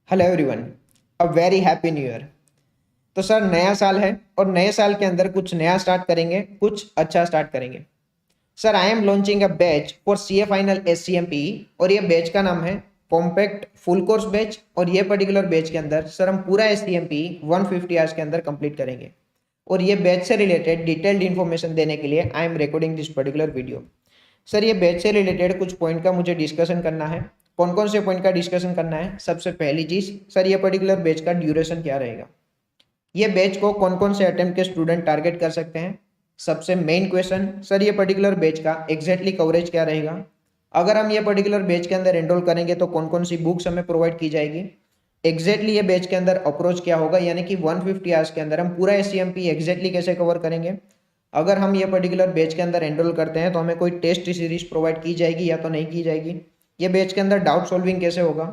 Hello everyone, a very happy new year. तो sir नया साल है और नए साल के अंदर कुछ नया स्टार्ट करेंगे, कुछ अच्छा स्टार्ट करेंगे। Sir I am launching a batch for CA final SCMP और ये बैच का नाम है कॉम्पैक्ट फुल कोर्स बैच। और ये पर्टिकुलर बैच के अंदर सर हम पूरा एससीएमपी 150 आवर्स के अंदर कंप्लीट करेंगे। और ये बैच से रिलेटेड डिटेल्ड इन्फॉर्मेशन देने के लिए I am recording this particular video. Sir ये बैच से रिलेटेड कुछ पॉइंट का मुझे डिस्कशन करना है। कौन कौन से पॉइंट का डिस्कशन करना है? सबसे पहली चीज सर, ये पर्टिकुलर बैच का ड्यूरेशन क्या रहेगा? ये बैच को कौन कौन से अटेम्प्ट के स्टूडेंट टारगेट कर सकते हैं? सबसे मेन क्वेश्चन सर, ये पर्टिकुलर बैच का एग्जैक्टली कवरेज क्या रहेगा? अगर हम ये पर्टिकुलर बैच के अंदर एनरोल करेंगे तो कौन कौन सी बुक्स हमें प्रोवाइड की जाएगी? एग्जैक्टली ये बैच के अंदर अप्रोच क्या होगा, यानी कि 150 आवर्स के अंदर हम पूरा एससीएमपी एग्जैक्टली कैसे कवर करेंगे? अगर हम ये पर्टिकुलर बैच के अंदर एनरोल करते हैं तो हमें कोई टेस्ट सीरीज प्रोवाइड की जाएगी या तो नहीं की जाएगी? ये बैच के अंदर डाउट सॉल्विंग कैसे होगा?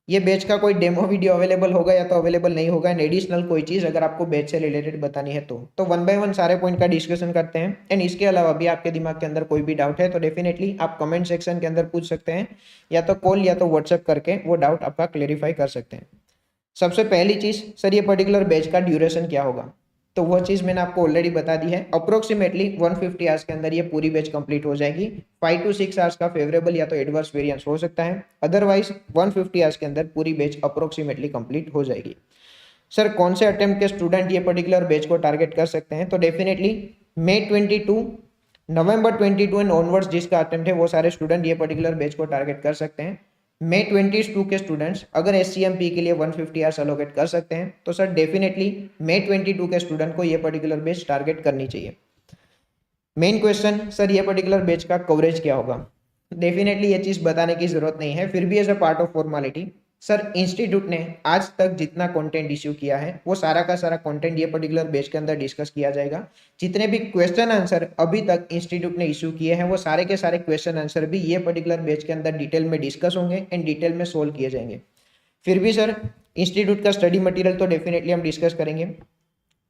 ये बैच का कोई डेमो वीडियो अवेलेबल होगा या तो अवेलेबल नहीं होगा? एंड एडिशनल कोई चीज़ अगर आपको बैच से रिलेटेड बतानी है तो वन बाय वन सारे पॉइंट का डिस्कशन करते हैं। एंड इसके अलावा भी आपके दिमाग के अंदर कोई भी डाउट है तो डेफिनेटली आप कमेंट सेक्शन के अंदर पूछ सकते हैं, या तो कॉल या तो व्हाट्सएप करके वो डाउट आपका क्लेरिफाई कर सकते हैं। सबसे पहली चीज सर, ये पर्टिकुलर बैच का ड्यूरेशन क्या होगा? तो वह चीज मैंने आपको ऑलरेडी बता दी है। अप्रोक्सीमेटली 150 आवर्स के अंदर ये पूरी बैच कंप्लीट हो जाएगी। 5 to 6 आवर्स का फेवरेबल या तो एडवर्स वेरिएंस हो सकता है, अदरवाइज 150 आवर्स के अंदर पूरी बैच अप्रोक्सीमेटली कंप्लीट हो जाएगी। सर कौन से अटेम्प्ट के स्टूडेंट ये पर्टिकुलर बैच को टारगेट कर सकते हैं? तो definitely May 22, November 22 and onwards जिसका अटेम्प्ट है वो सारे स्टूडेंट ये पर्टिकुलर बैच को टारगेट कर सकते हैं। मई 22 के स्टूडेंट्स अगर एससीएमपी के लिए 150 आवर्स अलोकेट कर सकते हैं तो सर डेफिनेटली मई 22 के स्टूडेंट को ये पर्टिकुलर बैच टारगेट करनी चाहिए। मेन क्वेश्चन सर, ये पर्टिकुलर बैच का कवरेज क्या होगा? डेफिनेटली ये चीज बताने की जरूरत नहीं है, फिर भी as a part of formality sir, institute ने आज तक जितना कंटेंट इश्यू किया है वो सारा का सारा कंटेंट ये पर्टिकुलर बैच के अंदर डिस्कस किया जाएगा। जितने भी क्वेश्चन आंसर अभी तक इंस्टीट्यूट ने इश्यू किए हैं वो सारे के सारे क्वेश्चन आंसर भी ये पर्टिकुलर बैच के अंदर डिटेल में डिस्कस होंगे एंड डिटेल में सोल्व किए जाएंगे। फिर भी सर, इंस्टीट्यूट का स्टडी मटेरियल तो डेफिनेटली हम डिस्कस करेंगे।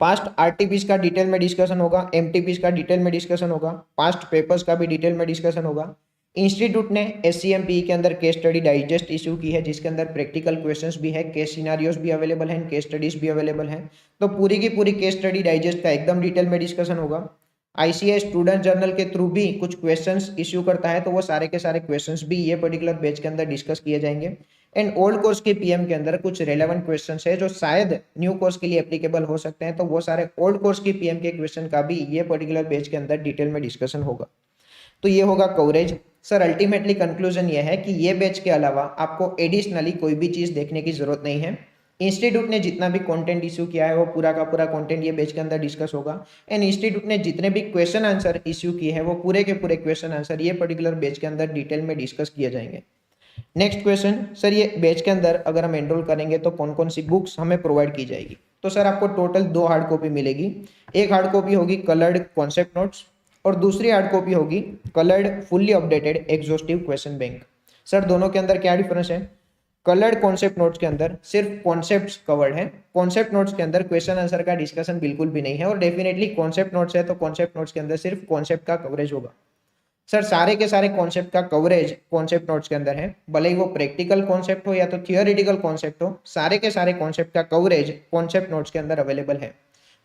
पास्ट आरटीपीस का डिटेल में डिस्कशन होगा, एमटीपीस का डिटेल में डिस्कशन होगा, पास्ट पेपर्स का भी डिटेल में डिस्कशन होगा। इंस्टीट्यूट ने एससीएमपी के अंदर केस स्टडी डाइजेस्ट इशू की है जिसके अंदर प्रैक्टिकल क्वेश्चंस भी है, केस सिनारियोस भी अवेलेबल हैं, केस स्टडीज भी अवेलेबल हैं। तो पूरी की पूरी केस स्टडी डाइजेस्ट का एकदम डिटेल में डिस्कशन होगा। आईसीआई स्टूडेंट जर्नल के थ्रू भी कुछ क्वेश्चंस इश्यू करता है तो वो सारे के सारे क्वेश्चंस भी ये पर्टिकुलर बैच के अंदर डिस्कस किए जाएंगे। एंड ओल्ड कोर्स के पीएम के अंदर कुछ रेलेवेंट क्वेश्चंस है जो शायद न्यू कोर्स के लिए एप्लीकेबल हो सकते हैं, तो वो सारे ओल्ड कोर्स के पीएम के क्वेश्चन का भी ये पर्टिकुलर बैच के अंदर डिटेल में डिस्कशन होगा। तो ये होगा कवरेज। सर अल्टीमेटली कंक्लूजन ये है कि ये बैच के अलावा आपको एडिशनली कोई भी चीज़ देखने की जरूरत नहीं है। इंस्टीट्यूट ने जितना भी कंटेंट इश्यू किया है वो पूरा का पूरा कंटेंट ये बैच के अंदर डिस्कस होगा। एंड इंस्टीट्यूट ने जितने भी क्वेश्चन आंसर इश्यू किए हैं वो पूरे के पूरे क्वेश्चन आंसर ये पर्टिकुलर बैच के अंदर डिटेल में डिस्कस किए जाएंगे। नेक्स्ट क्वेश्चन सर, ये बैच के अंदर अगर हम एनरोल करेंगे तो कौन कौन सी बुक्स हमें प्रोवाइड की जाएगी? तो सर आपको टोटल 2 हार्ड कॉपी मिलेगी। एक हार्ड कॉपी होगी कलर्ड कॉन्सेप्ट नोट्स और दूसरी हार्ड कॉपी होगी coloured fully updated exhaustive question bank. Sir दोनों के अंदर क्या डिफरेंस है? कलर्ड कॉन्सेप्ट नोट्स के अंदर सिर्फ कॉन्सेप्ट्स कवर्ड है, कॉन्सेप्ट नोट्स के अंदर क्वेश्चन आंसर का डिस्कशन बिल्कुल भी नहीं है। और डेफिनेटली कॉन्सेप्ट नोट्स है तो कॉन्सेप्ट नोट्स के अंदर सिर्फ कॉन्सेप्ट का कवरेज होगा। सर सारे के सारे कॉन्सेप्ट का कवरेज कॉन्सेप्ट नोट्स के अंदर है, भले ही वो प्रैक्टिकल कॉन्सेप्ट हो या तो थियोरिटिकल कॉन्सेप्ट हो, सारे के सारे कॉन्सेप्ट का कवरेज कॉन्सेप्ट नोट्स के अंदर अवेलेबल है।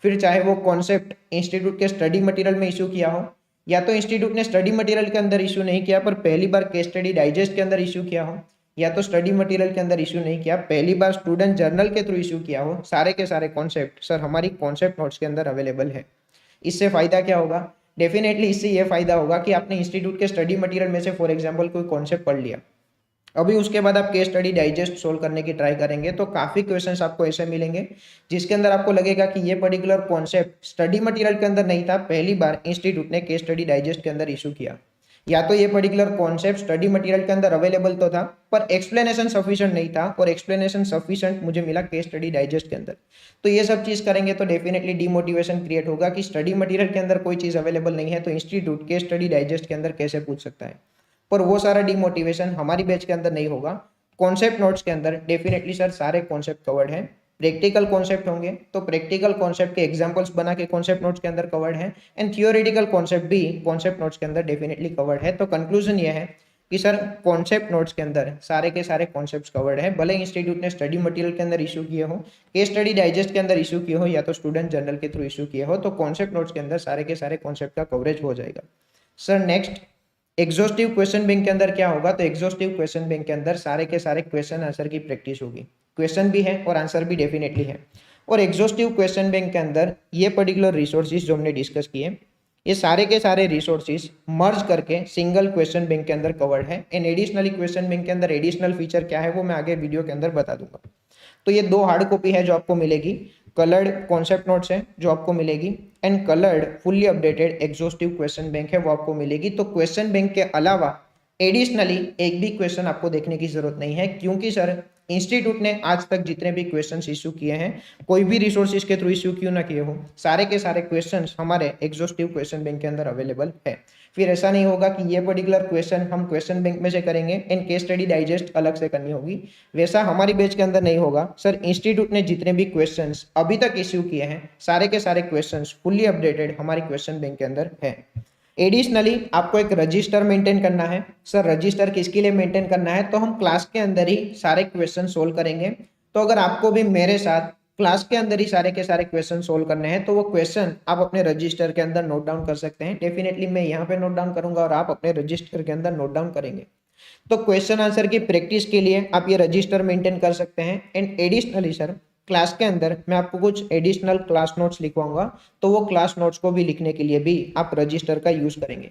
फिर चाहे वो कॉन्सेप्ट इंस्टीट्यूट के स्टडी मटेरियल में इशू किया हो या तो इंस्टीट्यूट ने स्टडी मटेरियल के अंदर इशू नहीं किया पर पहली बार केस स्टडी डाइजेस्ट के अंदर इशू किया हो, या तो स्टडी मटेरियल के अंदर इशू नहीं किया पहली बार स्टूडेंट जर्नल के थ्रू इशू किया हो, सारे के सारे कॉन्सेप्ट सर हमारी कॉन्सेप्ट नोट्स के अंदर अवेलेबल है। इससे फायदा क्या होगा? डेफिनेटली इससे ये फायदा होगा कि आपने इंस्टीट्यूट के स्टडी मटेरियल में से फॉर एग्जांपल कोई कॉन्सेप्ट पढ़ लिया, अभी उसके बाद आप केस स्टडी डाइजेस्ट सोल्व करने की ट्राई करेंगे तो काफी क्वेश्चंस आपको ऐसे मिलेंगे जिसके अंदर आपको लगेगा कि ये पर्टिकुलर कॉन्सेप्ट स्टडी मटेरियल के अंदर नहीं था, पहली बार इंस्टीट्यूट ने केस स्टडी डाइजेस्ट के अंदर इशू किया। या तो ये पर्टिकुलर कॉन्सेप्ट स्टडी मटेरियल के अंदर अवेलेबल तो था पर एक्सप्लेनेशन सफिशिएंट नहीं था और एक्सप्लेनेशन सफिशिएंट मुझे मिला केस स्टडी डाइजेस्ट के अंदर। तो ये सब चीज करेंगे तो डेफिनेटली डीमोटिवेशन क्रिएट होगा कि स्टडी मटेरियल के अंदर कोई चीज अवेलेबल नहीं है तो इंस्टीट्यूट केस स्टडी डाइजेस्ट के अंदर कैसे पूछ सकता है। पर वो सारा डीमोटिवेशन हमारी बैच के अंदर नहीं होगा। कॉन्सेप्ट नोट्स के अंदर डेफिनेटली सर सारे कॉन्सेप्ट कवर्ड हैं। प्रैक्टिकल कॉन्सेप्ट होंगे तो प्रैक्टिकल कॉन्सेप्ट के एग्जांपल्स बना के कॉन्सेप्ट नोट्स के अंदर कवर्ड है एंड थियोरेटिकल कॉन्सेप्ट भी कॉन्सेप्ट नोट्स के अंदर डेफिनेटली कवर्ड है। तो कंक्लूजन ये है कि सर कॉन्सेप्ट नोट्स के अंदर सारे के सारे कॉन्सेप्ट्स कवर्ड है, भले इंस्टीट्यूट ने स्टडी मटेरियल के अंदर इशू किए हो, केस स्टडी डाइजेस्ट के अंदर इशू किए हो या तो स्टूडेंट जर्नल के थ्रू इशू किए हो, तो कॉन्सेप्ट नोट्स के अंदर सारे के सारे कॉन्सेप्ट का कवरेज हो जाएगा। Sir next exhaustive question bank के अंदर क्या होगा, तो एग्जॉस्टिव क्वेश्चन बैंक के अंदर सारे के सारे क्वेश्चन आंसर की प्रैक्टिस होगी, क्वेश्चन भी है और आंसर भी डेफिनेटली है। और एग्जॉस्टिव क्वेश्चन बैंक के अंदर ये पर्टिकुलर रिसोर्सेज जो हमने डिस्कस किए, ये सारे के सारे रिसोर्सेज मर्ज करके सिंगल क्वेश्चन बैंक के अंदर कवर्ड है। एंड एडिशनली क्वेश्चन बैंक के अंदर एडिशनल फीचर क्या है वो मैं आगे वीडियो के अंदर बता दूंगा। तो ये 2 हार्ड कॉपी है जो आपको मिलेगी, कलर्ड कॉन्सेप्ट नोट्स है जो आपको मिलेगी and coloured fully updated exhaustive question bank है वो आपको मिलेगी। तो क्वेश्चन बैंक के अलावा एडिशनली एक भी क्वेश्चन आपको देखने की जरूरत नहीं है, क्योंकि सर इंस्टीट्यूट ने आज तक जितने भी क्वेश्चंस इश्यू किए हैं, कोई भी रिसोर्सेज के थ्रू इश्यू क्यों ना किए हो, सारे के सारे क्वेश्चंस हमारे एग्जॉस्टिव क्वेश्चन बैंक के अंदर अवेलेबल है। फिर ऐसा नहीं होगा कि ये पर्टिकुलर क्वेश्चन हम क्वेश्चन बैंक में से करेंगे एंड केस स्टडी डाइजेस्ट अलग से करनी होगी, वैसा हमारी बैच के अंदर नहीं होगा। सर इंस्टीट्यूट ने जितने भी क्वेश्चंस अभी तक इश्यू किए हैं, सारे के सारे क्वेश्चंस फुल्ली अपडेटेड हमारी क्वेश्चन बैंक के अंदर है। एडिशनली आपको एक रजिस्टर मेंटेन करना है। सर रजिस्टर किसके लिए मेंटेन करना है, तो हम क्लास के अंदर ही सारे क्वेश्चन सोल्व करेंगे। तो अगर आपको भी मेरे साथ क्लास के अंदर ही सारे के सारे क्वेश्चन सोल्व करने हैं, तो वो क्वेश्चन आप अपने रजिस्टर के अंदर नोट डाउन कर सकते हैं। डेफिनेटली मैं यहाँ पे नोट डाउन करूंगा और आप अपने रजिस्टर के अंदर नोट डाउन करेंगे। तो क्वेश्चन आंसर की प्रैक्टिस के लिए आप ये रजिस्टर मेंटेन कर सकते हैं। एंड एडिशनली सर क्लास के अंदर मैं आपको कुछ एडिशनल क्लास नोट्स लिखवाऊंगा, तो वो क्लास नोट्स को भी लिखने के लिए भी आप रजिस्टर का यूज करेंगे।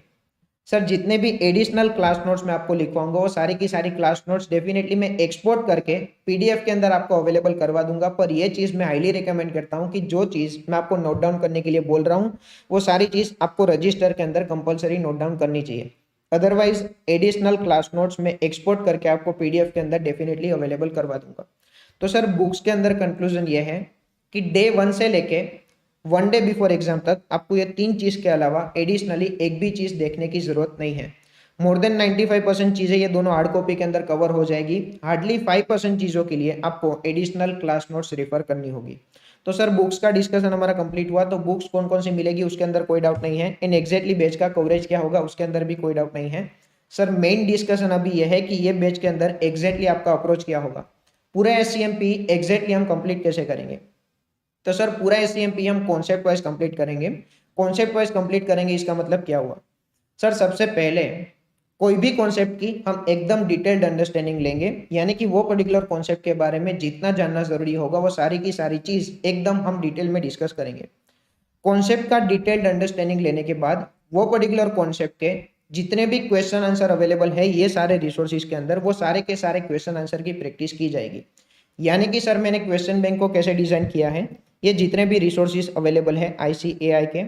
सर जितने भी एडिशनल क्लास नोट्स मैं आपको लिखवाऊंगा वो सारी की सारी क्लास नोट्स डेफिनेटली मैं एक्सपोर्ट करके पीडीएफ के अंदर आपको अवेलेबल करवा दूंगा। पर ये चीज़ मैं हाईली रिकमेंड करता हूँ कि जो चीज़ मैं आपको नोट डाउन करने के लिए बोल रहा हूँ वो सारी चीज़ आपको रजिस्टर के अंदर कंपलसरी नोट डाउन करनी चाहिए। अदरवाइज एडिशनल क्लास नोट्स में एक्सपोर्ट करके आपको पीडीएफ के अंदर डेफिनेटली अवेलेबल करवा दूंगा। तो सर बुक्स के अंदर कंक्लूजन ये है कि डे 1 से लेके 1 डे बिफोर एग्जाम तक आपको ये 3 चीज़ के अलावा एडिशनली एक भी चीज़ देखने की जरूरत नहीं है। मोर देन 95% चीज़ें ये दोनों हार्ड कॉपी के अंदर कवर हो जाएगी। हार्डली 5% चीज़ों के लिए आपको एडिशनल क्लास नोट्स रेफर करनी होगी। तो सर बुक्स का डिस्कशन हमारा कंप्लीट हुआ। तो बुक्स कौन कौन सी मिलेगी उसके अंदर कोई डाउट नहीं है। इन एग्जैक्टली बैच का कवरेज क्या होगा उसके अंदर भी कोई डाउट नहीं है। सर मेन डिस्कशन अभी यह है कि ये बैच के अंदर एग्जैक्टली आपका अप्रोच क्या होगा, पूरा एससीएमपी एग्जैक्टली हम कंप्लीट कैसे करेंगे। तो सर पूरा एससीएमपी हम कॉन्सेप्ट वाइज कंप्लीट करेंगे। कॉन्सेप्ट वाइज कंप्लीट करेंगे इसका मतलब क्या हुआ, सर सबसे पहले कोई भी कॉन्सेप्ट की हम एकदम डिटेल्ड अंडरस्टैंडिंग लेंगे, यानी कि वो पर्टिकुलर कॉन्सेप्ट के बारे में जितना जानना जरूरी होगा वो सारी की सारी चीज एकदम हम डिटेल में डिस्कस करेंगे। कॉन्सेप्ट का डिटेल्ड अंडरस्टैंडिंग लेने के बाद वो पर्टिकुलर कॉन्सेप्ट के जितने भी क्वेश्चन आंसर अवेलेबल है ये सारे रिसोर्सेज के अंदर, वो सारे के सारे क्वेश्चन आंसर की प्रैक्टिस की जाएगी। यानी कि सर मैंने क्वेश्चन बैंक को कैसे डिजाइन किया है, ये जितने भी रिसोर्सेज अवेलेबल है ICAI के,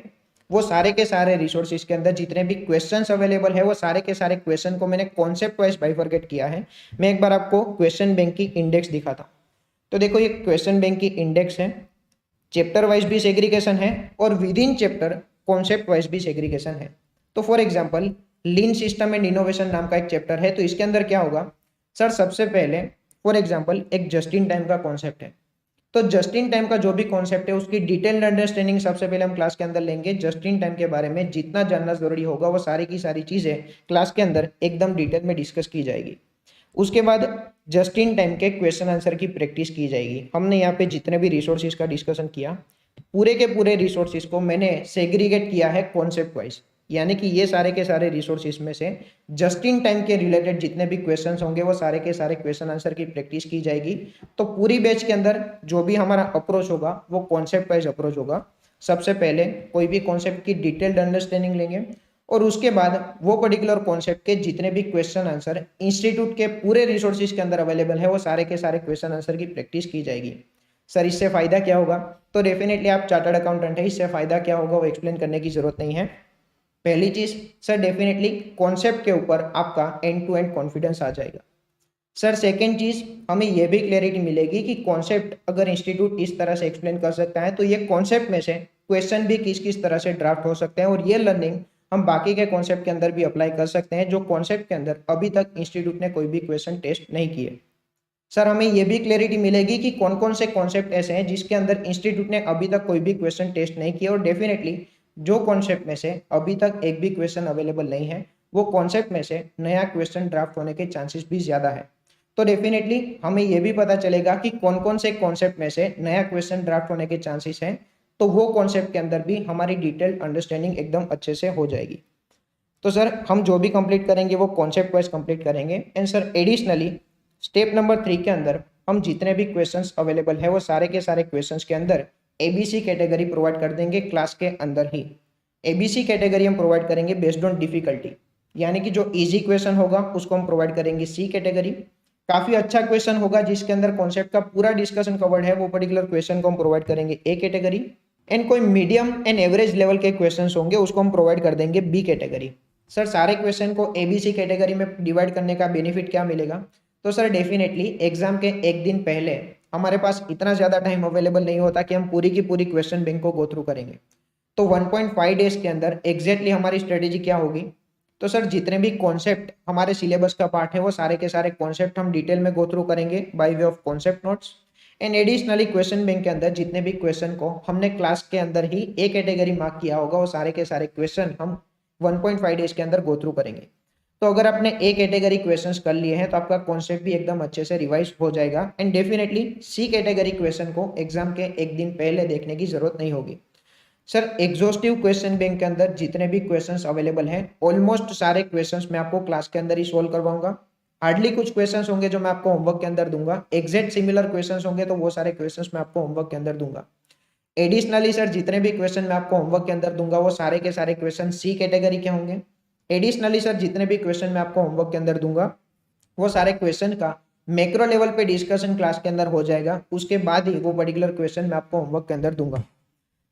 वो सारे के सारे रिसोर्सेज के अंदर जितने भी क्वेश्चंस अवेलेबल है वो सारे के सारे क्वेश्चन को मैंने कॉन्सेप्ट वाइज बाइफरकेट किया है। मैं एक बार आपको क्वेश्चन बैंक की इंडेक्स दिखाता हूँ। तो देखो ये क्वेश्चन बैंक की इंडेक्स है, चैप्टर वाइज भी सेग्रीगेशन है और with in chapter concept wise भी सेग्रीगेशन है। तो for example lean system and innovation नाम का एक चैप्टर है। तो इसके अंदर क्या होगा, सर सबसे पहले फॉर एग्जाम्पल एक जस्ट इन टाइम का कॉन्सेप्ट है। तो जस्ट इन टाइम का जो भी कॉन्सेप्ट है उसकी डिटेल्ड अंडरस्टैंडिंग सबसे पहले हम क्लास के अंदर लेंगे। जस्ट इन टाइम के बारे में जितना जानना जरूरी होगा वो सारी की सारी चीजें क्लास के अंदर एकदम डिटेल में डिस्कस की जाएगी। उसके बाद जस्ट इन टाइम के क्वेश्चन आंसर की प्रैक्टिस की जाएगी। हमने यहाँ पे जितने भी रिसोर्सेज का डिस्कशन किया, पूरे के पूरे रिसोर्सेज को मैंने सेग्रीगेट किया है कॉन्सेप्ट वाइज, यानी कि ये सारे के सारे रिसोर्सेज में से जस्ट इन टाइम के रिलेटेड जितने भी क्वेश्चंस होंगे वो सारे के सारे क्वेश्चन आंसर की प्रैक्टिस की जाएगी। तो पूरी बैच के अंदर जो भी हमारा अप्रोच होगा वो कॉन्सेप्ट वाइज अप्रोच होगा। सबसे पहले कोई भी कॉन्सेप्ट की डिटेल्ड अंडरस्टैंडिंग लेंगे और उसके बाद वो पर्टिकुलर कॉन्सेप्ट के जितने भी क्वेश्चन आंसर इंस्टीट्यूट के पूरे रिसोर्सेज के अंदर अवेलेबल है वो सारे के सारे क्वेश्चन आंसर की प्रैक्टिस की जाएगी। सर इससे फायदा क्या होगा, तो डेफिनेटली आप चार्टर्ड अकाउंटेंट है, इससे फायदा क्या होगा वो एक्सप्लेन करने की जरूरत नहीं है। पहली चीज सर डेफिनेटली कॉन्सेप्ट के ऊपर आपका एंड टू एंड कॉन्फिडेंस आ जाएगा। सर सेकंड चीज हमें यह भी क्लैरिटी मिलेगी कि कॉन्सेप्ट अगर इंस्टीट्यूट इस तरह से एक्सप्लेन कर सकता है तो ये कॉन्सेप्ट में से क्वेश्चन भी किस किस तरह से ड्राफ्ट हो सकते हैं, और ये लर्निंग हम बाकी के कॉन्सेप्ट के अंदर भी अप्लाई कर सकते हैं जो कॉन्सेप्ट के अंदर अभी तक इंस्टीट्यूट ने कोई भी क्वेश्चन टेस्ट नहीं किए। सर हमें यह भी क्लैरिटी मिलेगी कि कौन कौन से कॉन्सेप्ट ऐसे हैं जिसके अंदर इंस्टीट्यूट ने अभी तक कोई भी क्वेश्चन टेस्ट नहीं किया, और डेफिनेटली जो कॉन्सेप्ट में से अभी तक एक भी क्वेश्चन अवेलेबल नहीं है वो कॉन्सेप्ट में से नया क्वेश्चन ड्राफ्ट होने के चांसेस भी ज़्यादा है। तो डेफिनेटली हमें ये भी पता चलेगा कि कौन कौन से कॉन्सेप्ट में से नया क्वेश्चन ड्राफ्ट होने के चांसेस हैं, तो वो कॉन्सेप्ट के अंदर भी हमारी डिटेल्ड अंडरस्टैंडिंग एकदम अच्छे से हो जाएगी। तो सर हम जो भी कंप्लीट करेंगे वो कॉन्सेप्ट वाइज कंप्लीट करेंगे। And sir additionally step number 3 के अंदर हम जितने भी क्वेश्चंस अवेलेबल है वो सारे के सारे क्वेश्चंस के अंदर एबीसी कैटेगरी प्रोवाइड कर देंगे क्लास के अंदर ही। एबीसी कैटेगरी हम प्रोवाइड करेंगे बेस्ड ऑन डिफिकल्टी, यानी कि जो इजी क्वेश्चन होगा उसको हम प्रोवाइड करेंगे सी कैटेगरी। काफी अच्छा क्वेश्चन होगा जिसके अंदर कॉन्सेप्ट का पूरा डिस्कशन कवर्ड है, वो पर्टिकुलर क्वेश्चन को हम प्रोवाइड करेंगे ए कैटेगरी। एंड कोई मीडियम एंड एवरेज लेवल के क्वेश्चंस होंगे उसको हम प्रोवाइड कर देंगे बी कैटेगरी। सर सारे क्वेश्चन को एबीसी कैटेगरी में डिवाइड करने का बेनिफिट क्या मिलेगा? तो सर डेफिनेटली एग्जाम के एक दिन पहले हमारे पास इतना ज़्यादा टाइम अवेलेबल नहीं होता कि हम पूरी की पूरी क्वेश्चन बैंक को गो थ्रू करेंगे। तो 1.5 डेज के अंदर एग्जैक्टली हमारी स्ट्रेटेजी क्या होगी? तो सर जितने भी कॉन्सेप्ट हमारे सिलेबस का पार्ट है वो सारे के सारे कॉन्सेप्ट हम डिटेल में गो थ्रू करेंगे by way of concept notes. And additionally question bank के अंदर जितने भी क्वेश्चन को हमने क्लास के अंदर ही ए कैटेगरी मार्क किया होगा वो सारे के सारे क्वेश्चन हम 1.5 डेज के अंदर गो थ्रू करेंगे। तो अगर आपने ए कैटेगरी क्वेश्चंस कर लिए हैं तो आपका कॉन्सेप्ट भी एकदम अच्छे से रिवाइज हो जाएगा। And definitely C category question को एग्जाम के एक दिन पहले देखने की जरूरत नहीं होगी। सर एग्जॉस्टिव क्वेश्चन बैंक के अंदर जितने भी क्वेश्चंस अवेलेबल हैं ऑलमोस्ट सारे क्वेश्चंस मैं आपको क्लास के अंदर ही सोल्व करवाऊंगा। हार्डली कुछ क्वेश्चंस होंगे जो मैं आपको होमवर्क के अंदर दूंगा, एग्जैक्ट सिमिलर क्वेश्चंस होंगे तो वो सारे क्वेश्चंस मैं आपको होमवर्क के अंदर दूंगा। एडिशनली सर जितने भी क्वेश्चन मैं आपको होमवर्क के अंदर दूंगा वो सारे के सारे क्वेश्चन सी कैटेगरी के होंगे। एडिशनली सर जितने भी क्वेश्चन मैं आपको होमवर्क के अंदर दूंगा वो सारे क्वेश्चन का मैक्रो लेवल पे डिस्कशन क्लास के अंदर हो जाएगा, उसके बाद ही वो पर्टिकुलर क्वेश्चन मैं आपको होमवर्क के अंदर दूंगा।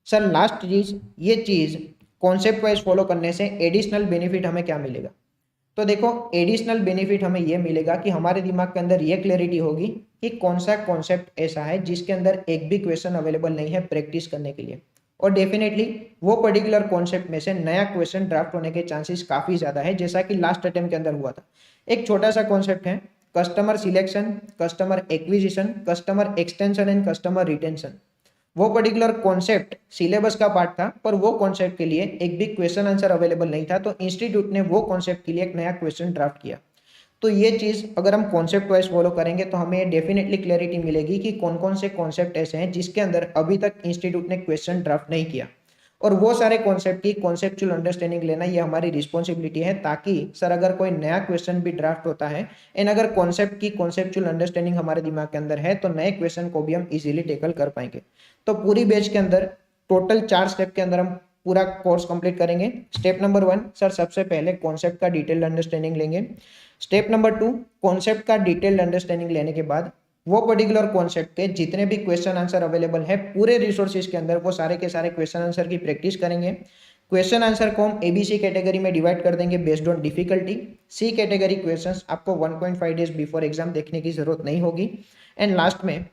सर लास्ट चीज, ये चीज कॉन्सेप्ट वाइज फॉलो करने से एडिशनल बेनिफिट हमें क्या मिलेगा? तो देखो एडिशनल बेनिफिट हमें यह मिलेगा कि हमारे दिमाग के अंदर ये क्लैरिटी होगी कि कौन सा कॉन्सेप्ट ऐसा है जिसके अंदर एक भी क्वेश्चन अवेलेबल नहीं है प्रैक्टिस करने के लिए, और डेफिनेटली वो पर्टिकुलर कॉन्सेप्ट में से नया क्वेश्चन ड्राफ्ट होने के चांसेस काफी ज्यादा है, जैसा कि लास्ट अटेम्प्ट के अंदर हुआ था। एक छोटा सा कॉन्सेप्ट है customer selection, customer acquisition, customer extension and customer retention. वो पर्टिकुलर कॉन्सेप्ट सिलेबस का पार्ट था पर वो कॉन्सेप्ट के लिए एक भी क्वेश्चन आंसर अवेलेबल नहीं था, तो इंस्टीट्यूट ने वो कॉन्सेप्ट के लिए एक नया क्वेश्चन ड्राफ्ट किया। तो ये चीज अगर हम कॉन्सेप्ट वाइज फॉलो करेंगे तो हमें डेफिनेटली क्लैरिटी मिलेगी कि कौन कौन से कॉन्सेप्ट ऐसे हैं जिसके अंदर अभी तक इंस्टीट्यूट ने क्वेश्चन ड्राफ्ट नहीं किया, और वो सारे कॉन्सेप्ट की कॉन्सेप्चुअल अंडरस्टैंडिंग लेना ये हमारी रिस्पॉन्सिबिलिटी है, ताकि सर अगर कोई नया क्वेश्चन भी ड्राफ्ट होता है एंड अगर कॉन्सेप्ट की कॉन्सेप्चुअल अंडरस्टैंडिंग हमारे दिमाग के अंदर है तो नए क्वेश्चन को भी हम इजीली टेकल कर पाएंगे। तो पूरी बैच के अंदर टोटल 4 स्टेप के अंदर हम पूरा कोर्स कंप्लीट करेंगे। स्टेप नंबर 1 सर सबसे पहले कॉन्सेप्ट का डिटेल्ड अंडरस्टैंडिंग लेंगे। स्टेप नंबर 2 कॉन्सेप्ट का डिटेल्ड अंडरस्टैंडिंग लेने के बाद वो पर्टिकुलर कॉन्सेप्ट के जितने भी क्वेश्चन आंसर अवेलेबल है पूरे रिसोर्सेज के अंदर वो सारे के सारे क्वेश्चन आंसर की प्रैक्टिस करेंगे। क्वेश्चन आंसर को हम एबीसी कैटेगरी में डिवाइड कर देंगे based on difficulty. C category questions आपको 1.5 डेज बिफोर एग्जाम देखने की जरूरत नहीं होगी। एंड लास्ट में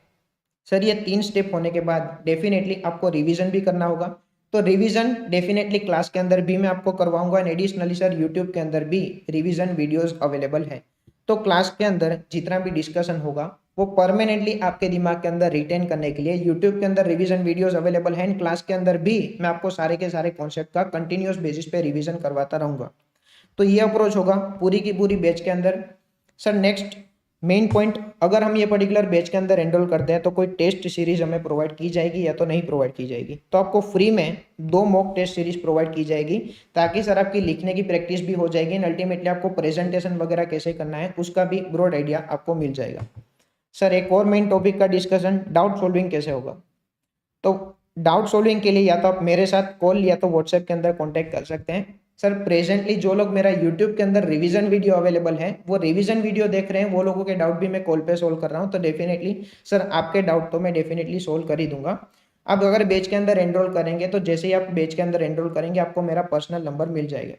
सर ये 3 स्टेप होने के बाद डेफिनेटली आपको रिवीजन भी करना होगा। तो रिवीजन डेफिनेटली क्लास के अंदर भी मैं आपको करवाऊंगा एंड एडिशनली सर यूट्यूब के अंदर भी रिवीजन वीडियोस अवेलेबल है। तो क्लास के अंदर जितना भी डिस्कशन होगा वो परमानेंटली आपके दिमाग के अंदर रिटेन करने के लिए यूट्यूब के अंदर रिवीजन वीडियोस अवेलेबल हैं। क्लास के अंदर भी मैं आपको सारे के सारे कॉन्सेप्ट का कंटिन्यूस बेसिस पे रिवीजन करवाता रहूंगा। तो ये अप्रोच होगा पूरी की पूरी बैच के अंदर। सर नेक्स्ट मेन पॉइंट, अगर हम ये पर्टिकुलर बैच के अंदर एनरोल करते हैं तो कोई टेस्ट सीरीज हमें प्रोवाइड की जाएगी या तो नहीं प्रोवाइड की जाएगी? तो आपको फ्री में 2 मॉक टेस्ट सीरीज प्रोवाइड की जाएगी, ताकि सर आपकी लिखने की प्रैक्टिस भी हो जाएगी एंड अल्टीमेटली आपको प्रेजेंटेशन वगैरह कैसे करना है उसका भी ब्रॉड आइडिया आपको मिल जाएगा। सर एक और मेन टॉपिक का डिस्कशन, डाउट सॉल्विंग कैसे होगा। तो डाउट सॉल्विंग के लिए या तो आप मेरे साथ कॉल या तो व्हाट्सएप के अंदर कॉन्टैक्ट कर सकते हैं। सर प्रेजेंटली जो लोग मेरा यूट्यूब के अंदर रिवीजन वीडियो अवेलेबल है वो रिवीजन वीडियो देख रहे हैं, वो लोगों के डाउट भी मैं कॉल पे सोल्व कर रहा हूँ। तो डेफिनेटली सर आपके डाउट तो मैं डेफिनेटली सोल्व कर ही दूंगा। आप अगर बैच के अंदर एनरोल करेंगे तो जैसे ही आप बैच के अंदर एनरोल करेंगे आपको मेरा पर्सनल नंबर मिल जाएगा।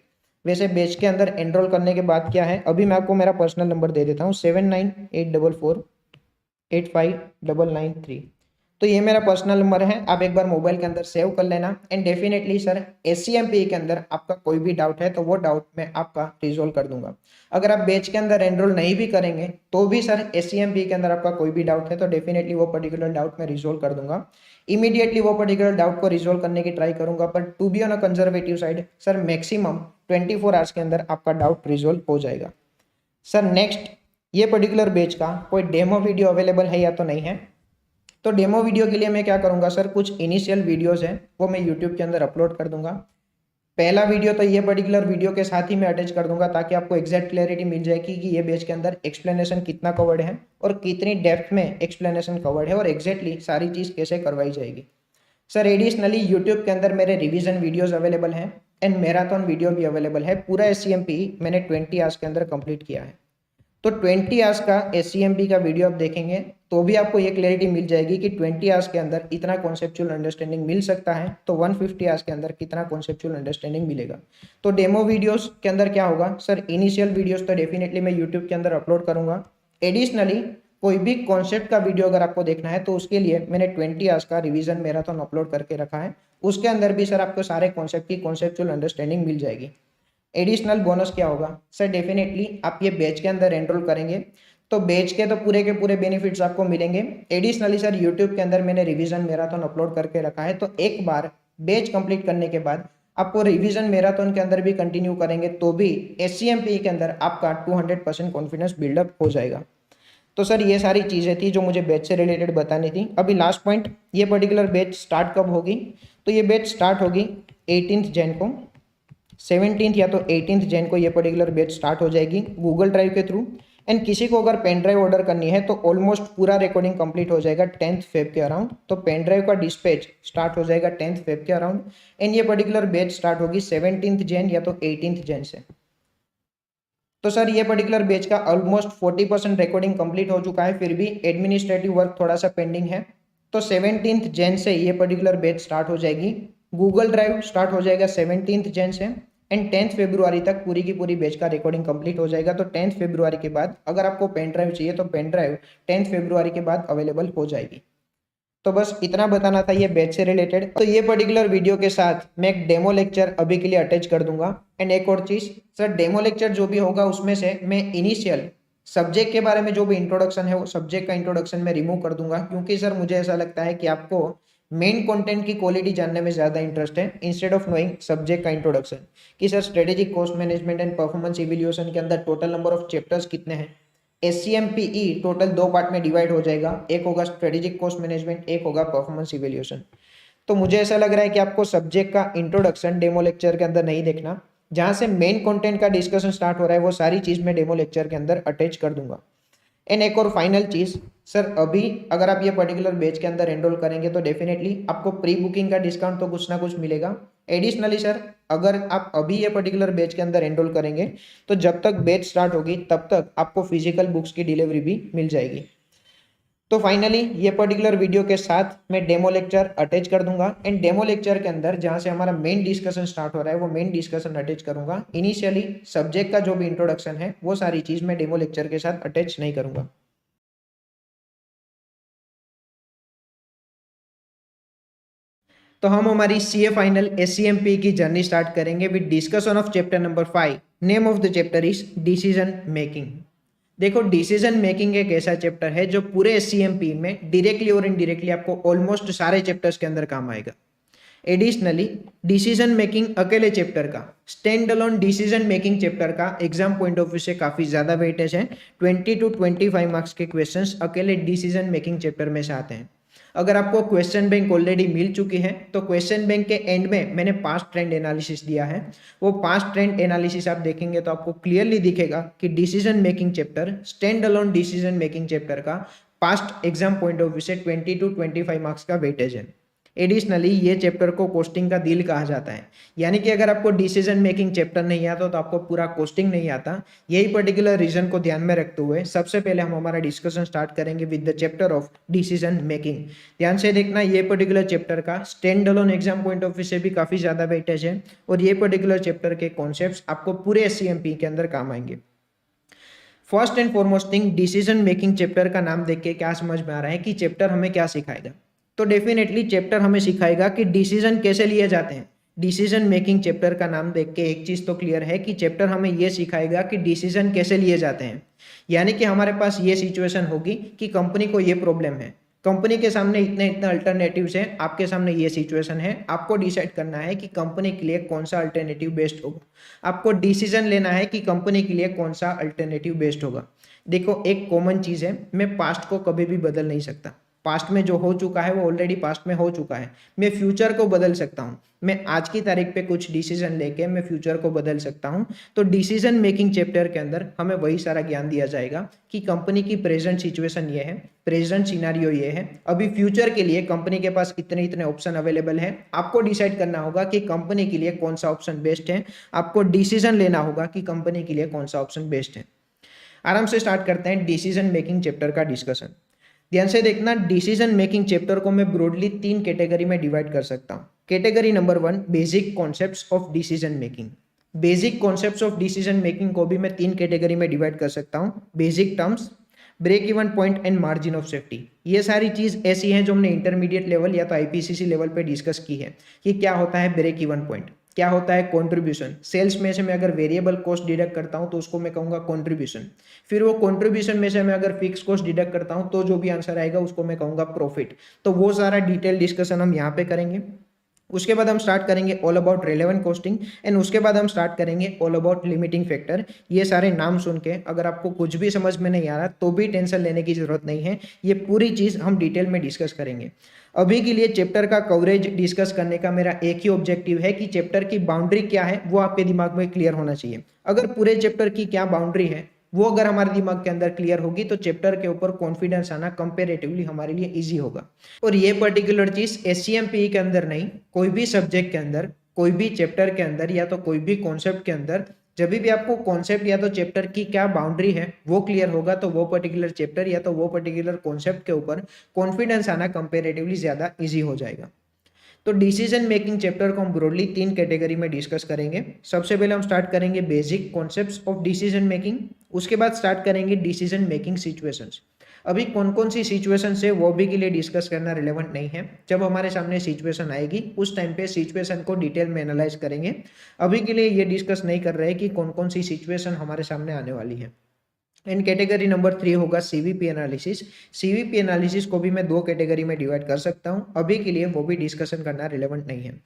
वैसे बैच के अंदर एनरोल करने के बाद क्या है, अभी मैं आपको मेरा पर्सनल नंबर दे देता हूँ 7984485993। तो ये मेरा पर्सनल नंबर है, आप एक बार मोबाइल के अंदर सेव कर लेना। एंड डेफिनेटली सर एससीएमपी के अंदर आपका कोई भी डाउट है तो वो डाउट मैं आपका रिजोल्व कर दूंगा। अगर आप बैच के अंदर एनरोल नहीं भी करेंगे तो भी सर एससीएमपी के अंदर आपका कोई भी डाउट है तो डेफिनेटली वो पर्टिकुलर डाउट मैं रिजोल्व कर दूंगा। इमीडिएटली वो पर्टिकुलर डाउट को रिजोल्व करने की ट्राई करूंगा, पर to be on a conservative side sir maximum 24 hours के अंदर आपका डाउट रिजोल्व हो जाएगा। सर नेक्स्ट, ये पर्टिकुलर बैच का कोई डेमो वीडियो अवेलेबल है या तो नहीं है? तो डेमो वीडियो के लिए मैं क्या करूंगा सर, कुछ इनिशियल वीडियोस हैं वो मैं यूट्यूब के अंदर अपलोड कर दूंगा। पहला वीडियो तो ये पर्टिकुलर वीडियो के साथ ही मैं अटैच कर दूंगा ताकि आपको एग्जैक्ट क्लैरिटी मिल जाएगी कि ये बैच के अंदर एक्सप्लेनेशन कितना कवर्ड है और कितनी डेप्थ में एक्सप्लेनेशन कवर्ड है और एग्जैक्टली सारी चीज़ कैसे करवाई जाएगी। सर एडिशनली यूट्यूब के अंदर मेरे रिवीजन वीडियोस अवेलेबल हैं एंड मैराथन वीडियो भी अवेलेबल है। पूरा एससीएमपी मैंने 20 आवर्स के अंदर कंप्लीट किया है। तो 20 आवर्स का एससीएमपी का वीडियो आप देखेंगे तो भी आपको ये क्लैरिटी मिल जाएगी कि 20 आवर्स के अंदर इतना कॉन्सेप्चुअल अंडरस्टैंडिंग मिल सकता है, तो 150 आवर्स के अंदर कितना कॉन्सेप्चुअल अंडरस्टैंडिंग मिलेगा। तो डेमो वीडियोस के अंदर क्या होगा सर, इनिशियल वीडियोस तो डेफिनेटली मैं यूट्यूब के अंदर अपलोड करूंगा। एडिशनली कोई भी कॉन्सेप्ट का वीडियो अगर आपको देखना है तो उसके लिए मैंने 20 आवर्स का रिवीजन मैराथन अपलोड करके रखा है। उसके अंदर भी सर आपको सारे कॉन्सेप्ट की कॉन्सेप्चुअल अंडरस्टैंडिंग मिल जाएगी। एडिशनल बोनस क्या होगा सर, डेफिनेटली आप ये बैच के अंदर एनरोल करेंगे तो बैच के पूरे बेनिफिट्स आपको मिलेंगे। एडिशनली सर यूट्यूब के अंदर मैंने रिवीजन मैराथन अपलोड करके रखा है, तो एक बार बैच कंप्लीट करने के बाद आपको रिवीजन मैराथन के अंदर भी कंटिन्यू करेंगे तो भी एससीएमपी के अंदर आपका 200% कॉन्फिडेंस बिल्डअप हो जाएगा। तो सर ये सारी चीज़ें थी जो मुझे बैच से रिलेटेड बतानी थी। अभी लास्ट पॉइंट, ये पर्टिकुलर बैच स्टार्ट कब होगी? तो ये बैच स्टार्ट होगी 18 जैन को, 17 या तो 18 जैन को ये पर्टिकुलर बैच स्टार्ट हो जाएगी गूगल ड्राइव के थ्रू। एंड किसी को अगर पेन ड्राइव ऑर्डर करनी है तो ऑलमोस्ट पूरा रिकॉर्डिंग कंप्लीट हो जाएगा 10th फेब के अराउंड। तो पेन ड्राइव का डिस्पैच स्टार्ट हो जाएगा 10th फेब के अराउंड। एंड ये पर्टिकुलर बैच स्टार्ट होगी 17 जैन या तो 18 जैन से। तो सर ये पर्टिकुलर बैच का ऑलमोस्ट 40% रिकॉर्डिंग कंप्लीट हो चुका है, फिर भी एडमिनिस्ट्रेटिव वर्क थोड़ा सा पेंडिंग है। तो 17 जैन से ये पर्टिकुलर बैच स्टार्ट हो जाएगी। गूगल ड्राइव स्टार्ट हो जाएगा 17 जैन से एंड 10th फरवरी तक पूरी की पूरी बैच का रिकॉर्डिंग कंप्लीट हो जाएगा। तो 10th फरवरी के बाद अगर आपको पेन ड्राइव चाहिए तो पेन ड्राइव 10th फरवरी के बाद अवेलेबल हो जाएगी। तो बस इतना बताना था ये बैच से रिलेटेड। तो ये पर्टिकुलर वीडियो के साथ मैं एक डेमो लेक्चर अभी के लिए अटैच कर दूंगा। एंड एक और चीज सर, डेमो लेक्चर जो भी होगा उसमें से मैं इनिशियल सब्जेक्ट के बारे में जो भी इंट्रोडक्शन है वो सब्जेक्ट का इंट्रोडक्शन में रिमूव कर दूंगा, क्योंकि सर मुझे ऐसा लगता है कि आपको मेन कंटेंट की क्वालिटी जानने में ज्यादा इंटरेस्ट है इंस्टेड ऑफ नोइंग सब्जेक्ट का इंट्रोडक्शन। कि sir strategic cost management and performance evaluation के अंदर टोटल नंबर ऑफ चैप्टर्स कितने हैं? एससीएमपीई टोटल 2 पार्ट में डिवाइड हो जाएगा, एक होगा स्ट्रेटेजिक कॉस्ट मैनेजमेंट, एक होगा परफॉर्मेंस इवैल्यूएशन। तो मुझे ऐसा लग रहा है कि आपको सब्जेक्ट का इंट्रोडक्शन डेमो लेक्चर के अंदर नहीं देखना, जहां से मेन कंटेंट का डिस्कशन स्टार्ट हो रहा है वो सारी चीज मैं डेमो लेक्चर के अंदर अटैच कर दूंगा। एंड एक और फाइनल चीज सर, अभी अगर आप ये पर्टिकुलर बैच के अंदर एनरोल करेंगे तो डेफिनेटली आपको प्री बुकिंग का डिस्काउंट तो कुछ ना कुछ मिलेगा। एडिशनली सर, अगर आप अभी ये पर्टिकुलर बैच के अंदर एनरोल करेंगे तो जब तक बैच स्टार्ट होगी तब तक आपको फिजिकल बुक्स की डिलीवरी भी मिल जाएगी। तो फाइनली ये पर्टिकुलर वीडियो के साथ मैं डेमो लेक्चर अटैच कर दूंगा। एंड डेमो लेक्चर के अंदर जहां से हमारा मेन डिस्कशन स्टार्ट हो रहा है वो मेन डिस्कशन अटैच करूंगा। इनिशियली सब्जेक्ट का जो भी इंट्रोडक्शन है वो सारी चीज मैं डेमो लेक्चर के साथ अटैच नहीं करूंगा। तो हम हमारी सीए फाइनल एससीएमपी की जर्नी स्टार्ट करेंगे with discussion of chapter number 5। Name of the chapter is decision making. देखो, डिसीजन मेकिंग एक ऐसा चैप्टर है जो पूरे एससीएमपी में डायरेक्टली और इनडायरेक्टली आपको ऑलमोस्ट सारे चैप्टर्स के अंदर काम आएगा। एडिशनली डिसीजन मेकिंग अकेले चैप्टर का, stand alone decision making chapter का एग्जाम पॉइंट ऑफ व्यू से काफी ज्यादा वेटेज है। 20 to 25 मार्क्स के क्वेश्चंस अकेले डिसीजन मेकिंग चैप्टर में से आते हैं। अगर आपको क्वेश्चन बैंक ऑलरेडी मिल चुकी है तो क्वेश्चन बैंक के एंड में मैंने 5 ट्रेंड एनालिसिस दिया है। वो 5 ट्रेंड एनालिसिस आप देखेंगे तो आपको क्लियरली दिखेगा कि decision making chapter, stand alone decision making chapter का past exam point of view से 20 to 25 मार्क्स का वेटेज है। एडिशनली ये चैप्टर को कोस्टिंग का दिल कहा जाता है, यानी कि अगर आपको डिसीजन मेकिंग चैप्टर नहीं आता तो आपको पूरा कोस्टिंग नहीं आता। यही पर्टिकुलर रीजन को ध्यान में रखते हुए सबसे पहले हम हमारा डिस्कशन स्टार्ट करेंगे with the chapter of decision making. ध्यान से देखना, ये पर्टिकुलर चैप्टर का stand alone exam point of view से भी काफी ज्यादा वेटेज है और ये पर्टिकुलर चैप्टर के कॉन्सेप्ट आपको पूरे एससीएमपी के अंदर काम आएंगे। First and foremost thing, decision making chapter का नाम देख के क्या समझ में आ रहा है कि चैप्टर हमें क्या सिखाएगा? तो डेफिनेटली चैप्टर हमें सिखाएगा कि डिसीजन कैसे लिए जाते हैं। डिसीजन मेकिंग चैप्टर का नाम देख के एक चीज तो क्लियर है कि चैप्टर हमें यह सिखाएगा कि डिसीजन कैसे लिए जाते हैं। यानी कि हमारे पास ये सिचुएशन होगी कि कंपनी को ये प्रॉब्लम है, कंपनी के सामने इतने इतने अल्टरनेटिव्स हैं, आपके सामने ये सिचुएशन है, आपको डिसाइड करना है कि कंपनी के लिए कौन सा अल्टरनेटिव बेस्ट होगा। आपको डिसीजन लेना है कि कंपनी के लिए कौन सा अल्टरनेटिव बेस्ट होगा। देखो एक कॉमन चीज है, मैं पास्ट को कभी भी बदल नहीं सकता। पास्ट में जो हो चुका है वो ऑलरेडी पास्ट में हो चुका है। मैं फ्यूचर को बदल सकता हूँ, मैं आज की तारीख पे कुछ डिसीजन लेके मैं फ्यूचर को बदल सकता हूँ। तो डिसीजन मेकिंग चैप्टर के अंदर हमें वही सारा ज्ञान दिया जाएगा कि कंपनी की प्रेजेंट सिचुएशन ये है, प्रेजेंट सिनारियो ये है, अभी फ्यूचर के लिए कंपनी के पास इतने इतने ऑप्शन अवेलेबल है। आपको डिसाइड करना होगा कि कंपनी के लिए कौन सा ऑप्शन बेस्ट है, आपको डिसीजन लेना होगा कि कंपनी के लिए कौन सा ऑप्शन बेस्ट है। आराम से स्टार्ट करते हैं डिसीजन मेकिंग चैप्टर का डिस्कशन। ध्यान से देखना, डिसीजन मेकिंग चैप्टर को मैं ब्रॉडली 3 कैटेगरी में डिवाइड कर सकता हूँ। Category number 1 basic concepts of decision making. Basic concepts of decision making को भी मैं 3 कैटेगरी में डिवाइड कर सकता हूँ। Basic terms, break even point and margin of safety. ये सारी चीज ऐसी हैं जो हमने इंटरमीडिएट लेवल या तो आईपीसीसी लेवल पे डिस्कस की है कि क्या होता है ब्रेक इवन पॉइंट, क्या होता है कंट्रीब्यूशन। सेल्स में से मैं अगर वेरिएबल कॉस्ट डिडक्ट करता हूं तो उसको मैं कहूंगा कंट्रीब्यूशन। फिर वो कंट्रीब्यूशन में से मैं अगर फिक्स कॉस्ट डिडक्ट करता हूं तो जो भी आंसर आएगा उसको मैं कहूंगा प्रॉफिट। तो वो सारा डिटेल डिस्कशन हम यहाँ पे करेंगे। उसके बाद हम स्टार्ट करेंगे all about relevant costing and उसके बाद हम स्टार्ट करेंगे ऑल अबाउट लिमिटिंग फैक्टर। ये सारे नाम सुन के अगर आपको कुछ भी समझ में नहीं आ रहा तो भी टेंशन लेने की जरूरत नहीं है, ये पूरी चीज हम डिटेल में डिस्कस करेंगे। अभी के लिए चैप्टर का कवरेज डिस्कस करने का मेरा एक ही ऑब्जेक्टिव है कि चैप्टर की बाउंड्री क्या है वो आपके दिमाग में क्लियर होना चाहिए। अगर पूरे चैप्टर की क्या बाउंड्री है वो अगर हमारे दिमाग के अंदर क्लियर होगी तो चैप्टर के ऊपर कॉन्फिडेंस आना कंपेरेटिवली हमारे लिए इजी होगा। और ये पर्टिकुलर चीज एससीएमपी के अंदर नहीं, कोई भी सब्जेक्ट के अंदर, कोई भी चैप्टर के अंदर या तो कोई भी कॉन्सेप्ट के अंदर, जब भी आपको कॉन्सेप्ट या तो चैप्टर की क्या बाउंड्री है वो क्लियर होगा तो वो पर्टिकुलर चैप्टर या तो वो पर्टिकुलर कॉन्सेप्ट के ऊपर कॉन्फिडेंस आना कंपेरेटिवली ज्यादा इजी हो जाएगा। तो डिसीजन मेकिंग चैप्टर को हम ब्रॉडली 3 कैटेगरी में डिस्कस करेंगे। सबसे पहले हम स्टार्ट करेंगे basic concepts of decision making, उसके बाद स्टार्ट करेंगे डिसीजन मेकिंग सिचुएशंस। अभी कौन कौन सी सिचुएशन है वो भी के लिए डिस्कस करना रिलेवेंट नहीं है, जब हमारे सामने सिचुएशन आएगी उस टाइम पे सिचुएशन को डिटेल में एनालाइज करेंगे। अभी के लिए ये डिस्कस नहीं कर रहे कि कौन कौन सी सिचुएशन हमारे सामने आने वाली है। एंड कैटेगरी नंबर 3 होगा सीवीपी एनालिसिस। सीवीपी एनालिसिस को भी मैं 2 कैटेगरी में डिवाइड कर सकता हूं, अभी के लिए वो भी डिस्कशन करना रिलेवेंट नहीं है।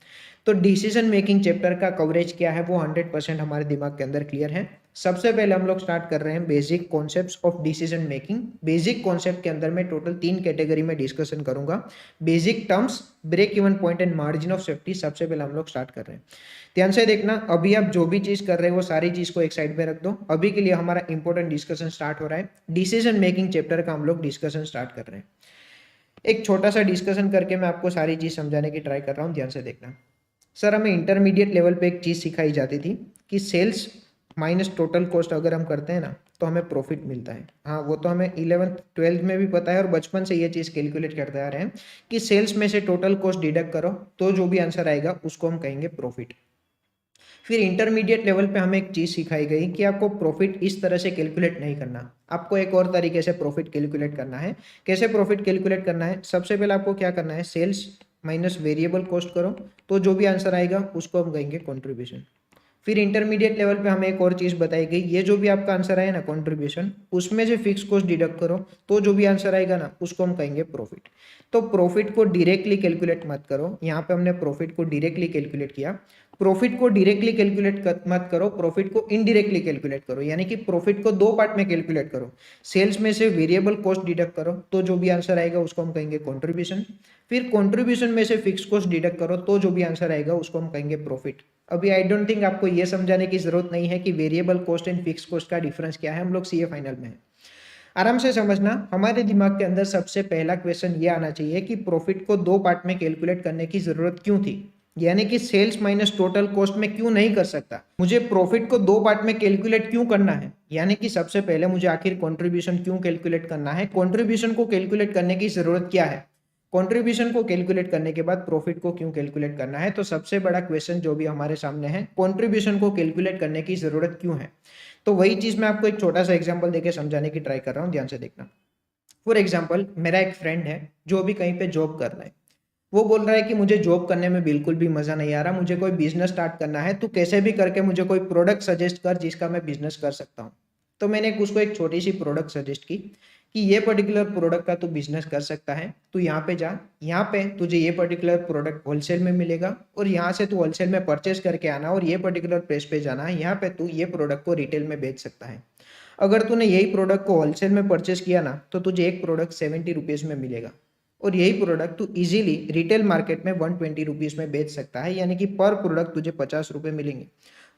तो डिसीजन मेकिंग चैप्टर का कवरेज क्या है वो 100% हमारे दिमाग के अंदर क्लियर है। सबसे पहले हम लोग स्टार्ट कर रहे हैं basic concepts of decision making. Basic concept के अंदर मैं टोटल 3 कैटेगरी में डिस्कशन करूंगा। Basic terms, break even point and margin of safety सबसे पहले हम लोग स्टार्ट कर रहे हैं। ध्यान से देखना, अभी आप जो भी चीज कर रहे हो वो सारी चीज को एक साइड में रख दो। अभी के लिए हमारा इंपॉर्टेंट डिस्कशन स्टार्ट हो रहा है, डिसीजन मेकिंग चैप्टर का हम लोग डिस्कशन स्टार्ट कर रहे हैं। एक छोटा सा डिस्कशन करके मैं आपको सारी चीज समझाने की ट्राई कर रहा हूँ, ध्यान से देखना। सर हमें इंटरमीडिएट लेवल पे एक चीज सिखाई जाती थी कि सेल्स माइनस टोटल कॉस्ट अगर हम करते हैं ना तो हमें प्रॉफिट मिलता है। हाँ वो तो हमें 11th 12th में भी पता है और बचपन से ये चीज कैलकुलेट करते आ रहे हैं कि सेल्स में से टोटल कॉस्ट डिडक्ट करो तो जो भी आंसर आएगा उसको हम कहेंगे प्रॉफिट। फिर इंटरमीडिएट लेवल पे हमें एक चीज सिखाई गई कि आपको प्रॉफिट इस तरह से कैलकुलेट नहीं करना, आपको एक और तरीके से प्रॉफिट कैलकुलेट करना है। कैसे प्रॉफिट कैलकुलेट करना है, सबसे पहले आपको क्या करना है, सेल्स माइनस वेरिएबल कॉस्ट करो तो जो भी आंसर आएगा उसको हम कहेंगे कंट्रीब्यूशन। फिर इंटरमीडिएट लेवल पे हमें एक और चीज बताई गई, ये जो भी आपका आंसर आए ना कंट्रीब्यूशन, उसमें से फिक्स कॉस्ट डिडक्ट करो तो जो भी आंसर आएगा ना उसको हम कहेंगे प्रॉफिट। तो प्रॉफिट को डायरेक्टली कैलकुलेट मत करो, यहाँ पे हमने प्रॉफिट को डायरेक्टली कैलकुलेट किया। प्रॉफिट को डायरेक्टली कैलकुलेट मत करो, प्रॉफिट को इनडायरेक्टली कैलकुलेट करो, यानी कि प्रॉफिट को 2 पार्ट में कैलकुलेट करो। सेल्स में से वेरिएबल कॉस्ट डिडक्ट करो तो जो भी आंसर आएगा उसको हम कहेंगे कंट्रीब्यूशन। फिर कंट्रीब्यूशन में से फिक्स कॉस्ट डिडक्ट करो तो जो भी आंसर आएगा उसको हम कहेंगे प्रॉफिट। अभी आई डोंट थिंक आपको ये समझाने की जरूरत नहीं है कि variable cost and fix cost का डिफरेंस क्या है, हम लोग सीए फाइनल में है। आराम से समझना, हमारे दिमाग के अंदर सबसे पहला क्वेश्चन ये आना चाहिए कि प्रॉफिट को 2 पार्ट में कैलकुलेट करने की जरूरत क्यों थी, यानी कि सेल्स माइनस टोटल कॉस्ट में क्यों नहीं कर सकता, मुझे प्रॉफिट को 2 पार्ट में कैलकुलेट क्यों करना है, यानी कि सबसे पहले मुझे आखिर कंट्रीब्यूशन क्यों कैलकुलेट करना है, कंट्रीब्यूशन को कैलकुलेट करने की जरूरत क्या है, कंट्रीब्यूशन को कैलकुलेट करने के बाद प्रॉफिट को क्यों कैलकुलेट करना है। तो सबसे बड़ा क्वेश्चन जो भी हमारे सामने है, कंट्रीब्यूशन को कैलकुलेट करने की जरूरत क्यों है। तो वही चीज मैं आपको एक छोटा सा एग्जांपल देके समझाने की ट्राई कर रहा हूँ, ध्यान से देखना। फॉर एग्जाम्पल मेरा एक फ्रेंड है जो अभी कहीं पे जॉब कर रहा है, वो बोल रहा है कि मुझे जॉब करने में बिल्कुल भी मजा नहीं आ रहा, मुझे कोई बिजनेस स्टार्ट करना है, तो कैसे भी करके मुझे कोई प्रोडक्ट सजेस्ट कर जिसका मैं बिजनेस कर सकता हूँ। तो मैंने उसको एक छोटी सी प्रोडक्ट सजेस्ट की कि ये पर्टिकुलर प्रोडक्ट का तू बिजनेस कर सकता है, तू यहाँ पे जा, यहाँ पे तुझे ये पर्टिकुलर प्रोडक्ट होलसेल में मिलेगा और यहाँ से तू होलसेल में परचेस करके आना और ये पर्टिकुलर प्लेस पे जाना है, यहाँ पे तू ये प्रोडक्ट को रिटेल में बेच सकता है। अगर तूने यही प्रोडक्ट को होलसेल में परचेस किया ना तो तुझे एक प्रोडक्ट 70 रुपीज़ में मिलेगा और यही प्रोडक्ट तू इजीली रिटेल मार्केट में 120 रुपीज़ में बेच सकता है, यानी कि पर प्रोडक्ट तुझे 50 रुपये मिलेंगे।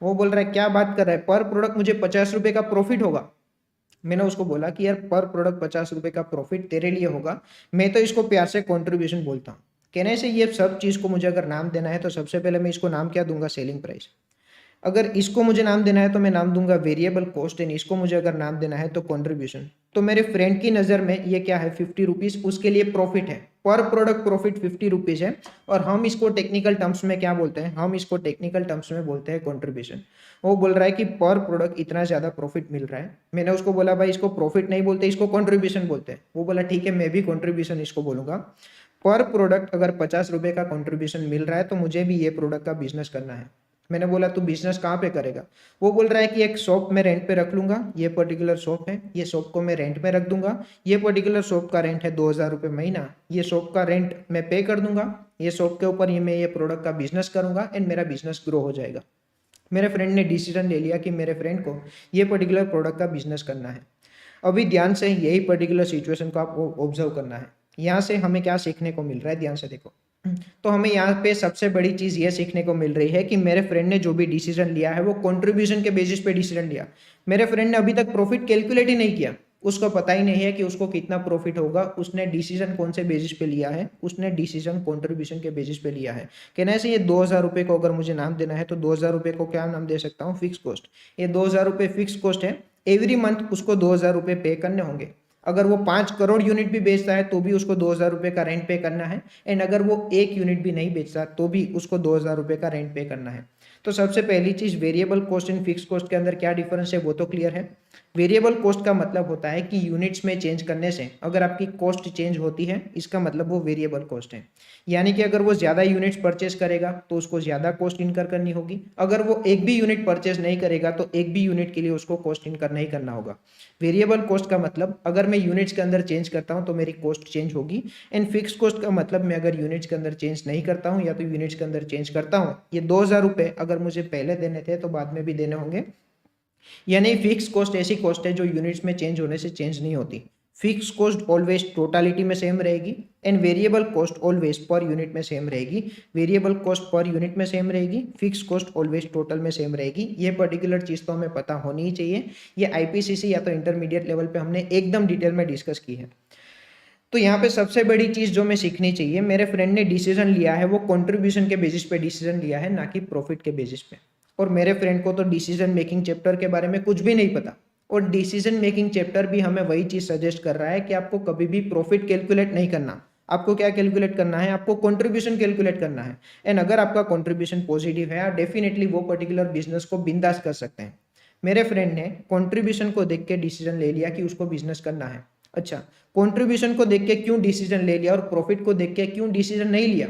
वो बोल रहा है क्या बात कर रहा है, पर प्रोडक्ट मुझे 50 रुपये का प्रॉफिट होगा। मैंने उसको बोला कि यार पर प्रोडक्ट 50 रुपये का प्रॉफिट तेरे लिए होगा, मैं तो इसको प्यार से कॉन्ट्रीब्यूशन बोलता हूँ। कहने से ये सब चीज़ को मुझे अगर नाम देना है तो सबसे पहले मैं इसको नाम क्या दूंगा, सेलिंग प्राइस। अगर इसको मुझे नाम देना है तो मैं नाम दूंगा वेरिएबल कॉस्ट, एंड इसको मुझे अगर नाम देना है तो कंट्रीब्यूशन। तो मेरे फ्रेंड की नज़र में ये क्या है, 50 रुपीज़ उसके लिए प्रॉफिट है, पर प्रोडक्ट प्रॉफिट 50 रुपीज़ है। और हम इसको टेक्निकल टर्म्स में क्या बोलते हैं, हम इसको टेक्निकल टर्म्स में बोलते हैं कंट्रीब्यूशन। वो बोल रहा है कि पर प्रोडक्ट इतना ज़्यादा प्रॉफिट मिल रहा है। मैंने उसको बोला भाई इसको प्रॉफिट नहीं बोलते, इसको कंट्रीब्यूशन बोलते हैं। वो बोला ठीक है, मैं भी कंट्रीब्यूशन इसको बोलूँगा। पर प्रोडक्ट अगर 50 रुपये का कंट्रीब्यूशन मिल रहा है तो मुझे भी ये प्रोडक्ट का बिजनेस करना है। मैंने बोला तू बिजनेस कहाँ पे करेगा। वो बोल रहा है कि एक शॉप में रेंट पे रख लूंगा, ये पर्टिकुलर शॉप है, ये शॉप को मैं रेंट पे रख दूंगा, ये पर्टिकुलर शॉप का रेंट है 2000 रुपये महीना, ये शॉप का रेंट मैं पे कर दूंगा, ये शॉप के ऊपर मैं ये प्रोडक्ट का बिजनेस करूंगा एंड मेरा बिजनेस ग्रो हो जाएगा। मेरे फ्रेंड ने डिसीजन ले लिया कि मेरे फ्रेंड को ये पर्टिकुलर प्रोडक्ट का बिजनेस करना है। अभी ध्यान से यही पर्टिकुलर सिचुएशन को आपको ऑब्जर्व करना है। यहाँ से हमें क्या सीखने को मिल रहा है, ध्यान से देखो। तो हमें यहाँ पे सबसे बड़ी चीज़ ये सीखने को मिल रही है कि मेरे फ्रेंड ने जो भी डिसीजन लिया है वो कंट्रीब्यूशन के बेसिस पे डिसीजन लिया। मेरे फ्रेंड ने अभी तक प्रॉफिट कैलकुलेट ही नहीं किया, उसको पता ही नहीं है कि उसको कितना प्रॉफिट होगा। उसने डिसीजन कौन से बेसिस पे लिया है, उसने डिसीजन कंट्रीब्यूशन के बेसिस पे लिया है। कहना है ये 2000 रुपये को अगर मुझे नाम देना है तो 2000 रुपये को क्या नाम दे सकता हूँ, फिक्स कॉस्ट। ये 2000 रुपये फिक्स कॉस्ट है, एवरी मंथ उसको 2000 रुपये पे करने होंगे। अगर वो 5 करोड़ यूनिट भी बेचता है तो भी उसको 2000 रुपये का रेंट पे करना है, एंड अगर वो 1 यूनिट भी नहीं बेचता तो भी उसको 2000 रुपये का रेंट पे करना है। तो सबसे पहली चीज, variable cost and fix cost के अंदर क्या डिफरेंस है वो तो क्लियर है। वेरिएबल कॉस्ट का मतलब होता है कि यूनिट्स में चेंज करने से अगर आपकी कॉस्ट चेंज होती है, इसका मतलब वो वेरिएबल कॉस्ट है। यानी कि अगर वो ज्यादा यूनिट्स परचेज करेगा तो उसको ज्यादा कॉस्ट इनकर करनी होगी, अगर वो एक भी यूनिट परचेज नहीं करेगा तो एक भी यूनिट के लिए उसको कॉस्ट इनकर नहीं करना होगा। वेरिएबल कॉस्ट का मतलब अगर मैं यूनिट्स के अंदर चेंज करता हूं तो मेरी कॉस्ट चेंज होगी, एंड फिक्स कॉस्ट का मतलब मैं अगर यूनिट्स के अंदर चेंज नहीं करता हूं या तो यूनिट्स के अंदर चेंज करता हूं, ये 2000 रुपये अगर मुझे पहले देने थे तो बाद में भी देने होंगे। यानी फिक्स कॉस्ट ऐसी कॉस्ट है जो यूनिट्स में चेंज होने से चेंज नहीं होती। फिक्स कॉस्ट ऑलवेज टोटालिटी में सेम रहेगी, and variable cost always per unit में सेम रहेगी। वेरिएबल कॉस्ट पर यूनिट में सेम रहेगी, फिक्स कॉस्ट ऑलवेज टोटल में सेम रहेगी। ये पर्टिकुलर चीज़ तो हमें पता होनी ही चाहिए। ये आईपीसीसी या तो इंटरमीडिएट लेवल पे हमने एकदम डिटेल में डिस्कस की है। तो यहाँ पे सबसे बड़ी चीज़ जो मैं सीखनी चाहिए, मेरे फ्रेंड ने डिसीजन लिया है वो कंट्रीब्यूशन के बेसिस पे डिसीजन लिया है, ना कि प्रॉफिट के बेसिस पे। और मेरे फ्रेंड को तो डिसीजन मेकिंग चैप्टर के बारे में कुछ भी नहीं पता, और डिसीजन मेकिंग चैप्टर भी हमें वही चीज़ सजेस्ट कर रहा है कि आपको कभी भी प्रॉफिट कैलकुलेट नहीं करना। आपको क्या कैलकुलेट करना है, आपको कंट्रीब्यूशन कैलकुलेट करना है। एंड अगर आपका कंट्रीब्यूशन पॉजिटिव है, आप डेफिनेटली वो पर्टिकुलर बिजनेस को बिंदास कर सकते हैं। मेरे फ्रेंड ने कंट्रीब्यूशन को देख के डिसीजन ले लिया कि उसको बिजनेस करना है। अच्छा, कंट्रीब्यूशन को देख के क्यों डिसीजन ले लिया और प्रॉफिट को देख के क्यों डिसीजन नहीं लिया?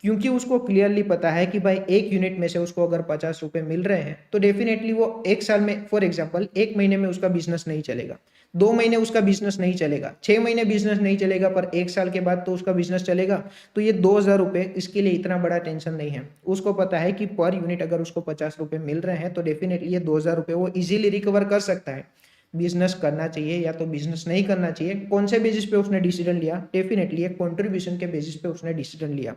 क्योंकि उसको क्लियरली पता है कि भाई एक यूनिट में से उसको अगर 50 रुपये मिल रहे हैं तो डेफिनेटली वो एक साल में, फॉर एग्जाम्पल 1 महीने में उसका बिजनेस नहीं चलेगा, 2 महीने उसका बिजनेस नहीं चलेगा, 6 महीने बिजनेस नहीं चलेगा, पर 1 साल के बाद तो उसका बिजनेस चलेगा। तो ये 2000 रुपये इसके लिए इतना बड़ा टेंशन नहीं है। उसको पता है कि पर यूनिट अगर उसको 50 रुपये मिल रहे हैं तो डेफिनेटली ये 2000 रुपये वो इजीली रिकवर कर सकता है। बिजनेस करना चाहिए या तो बिजनेस नहीं करना चाहिए, कौन से बेसिस पे उसने डिसीजन लिया, डेफिनेटली एक कंट्रीब्यूशन के बेसिस पे उसने डिसीजन लिया।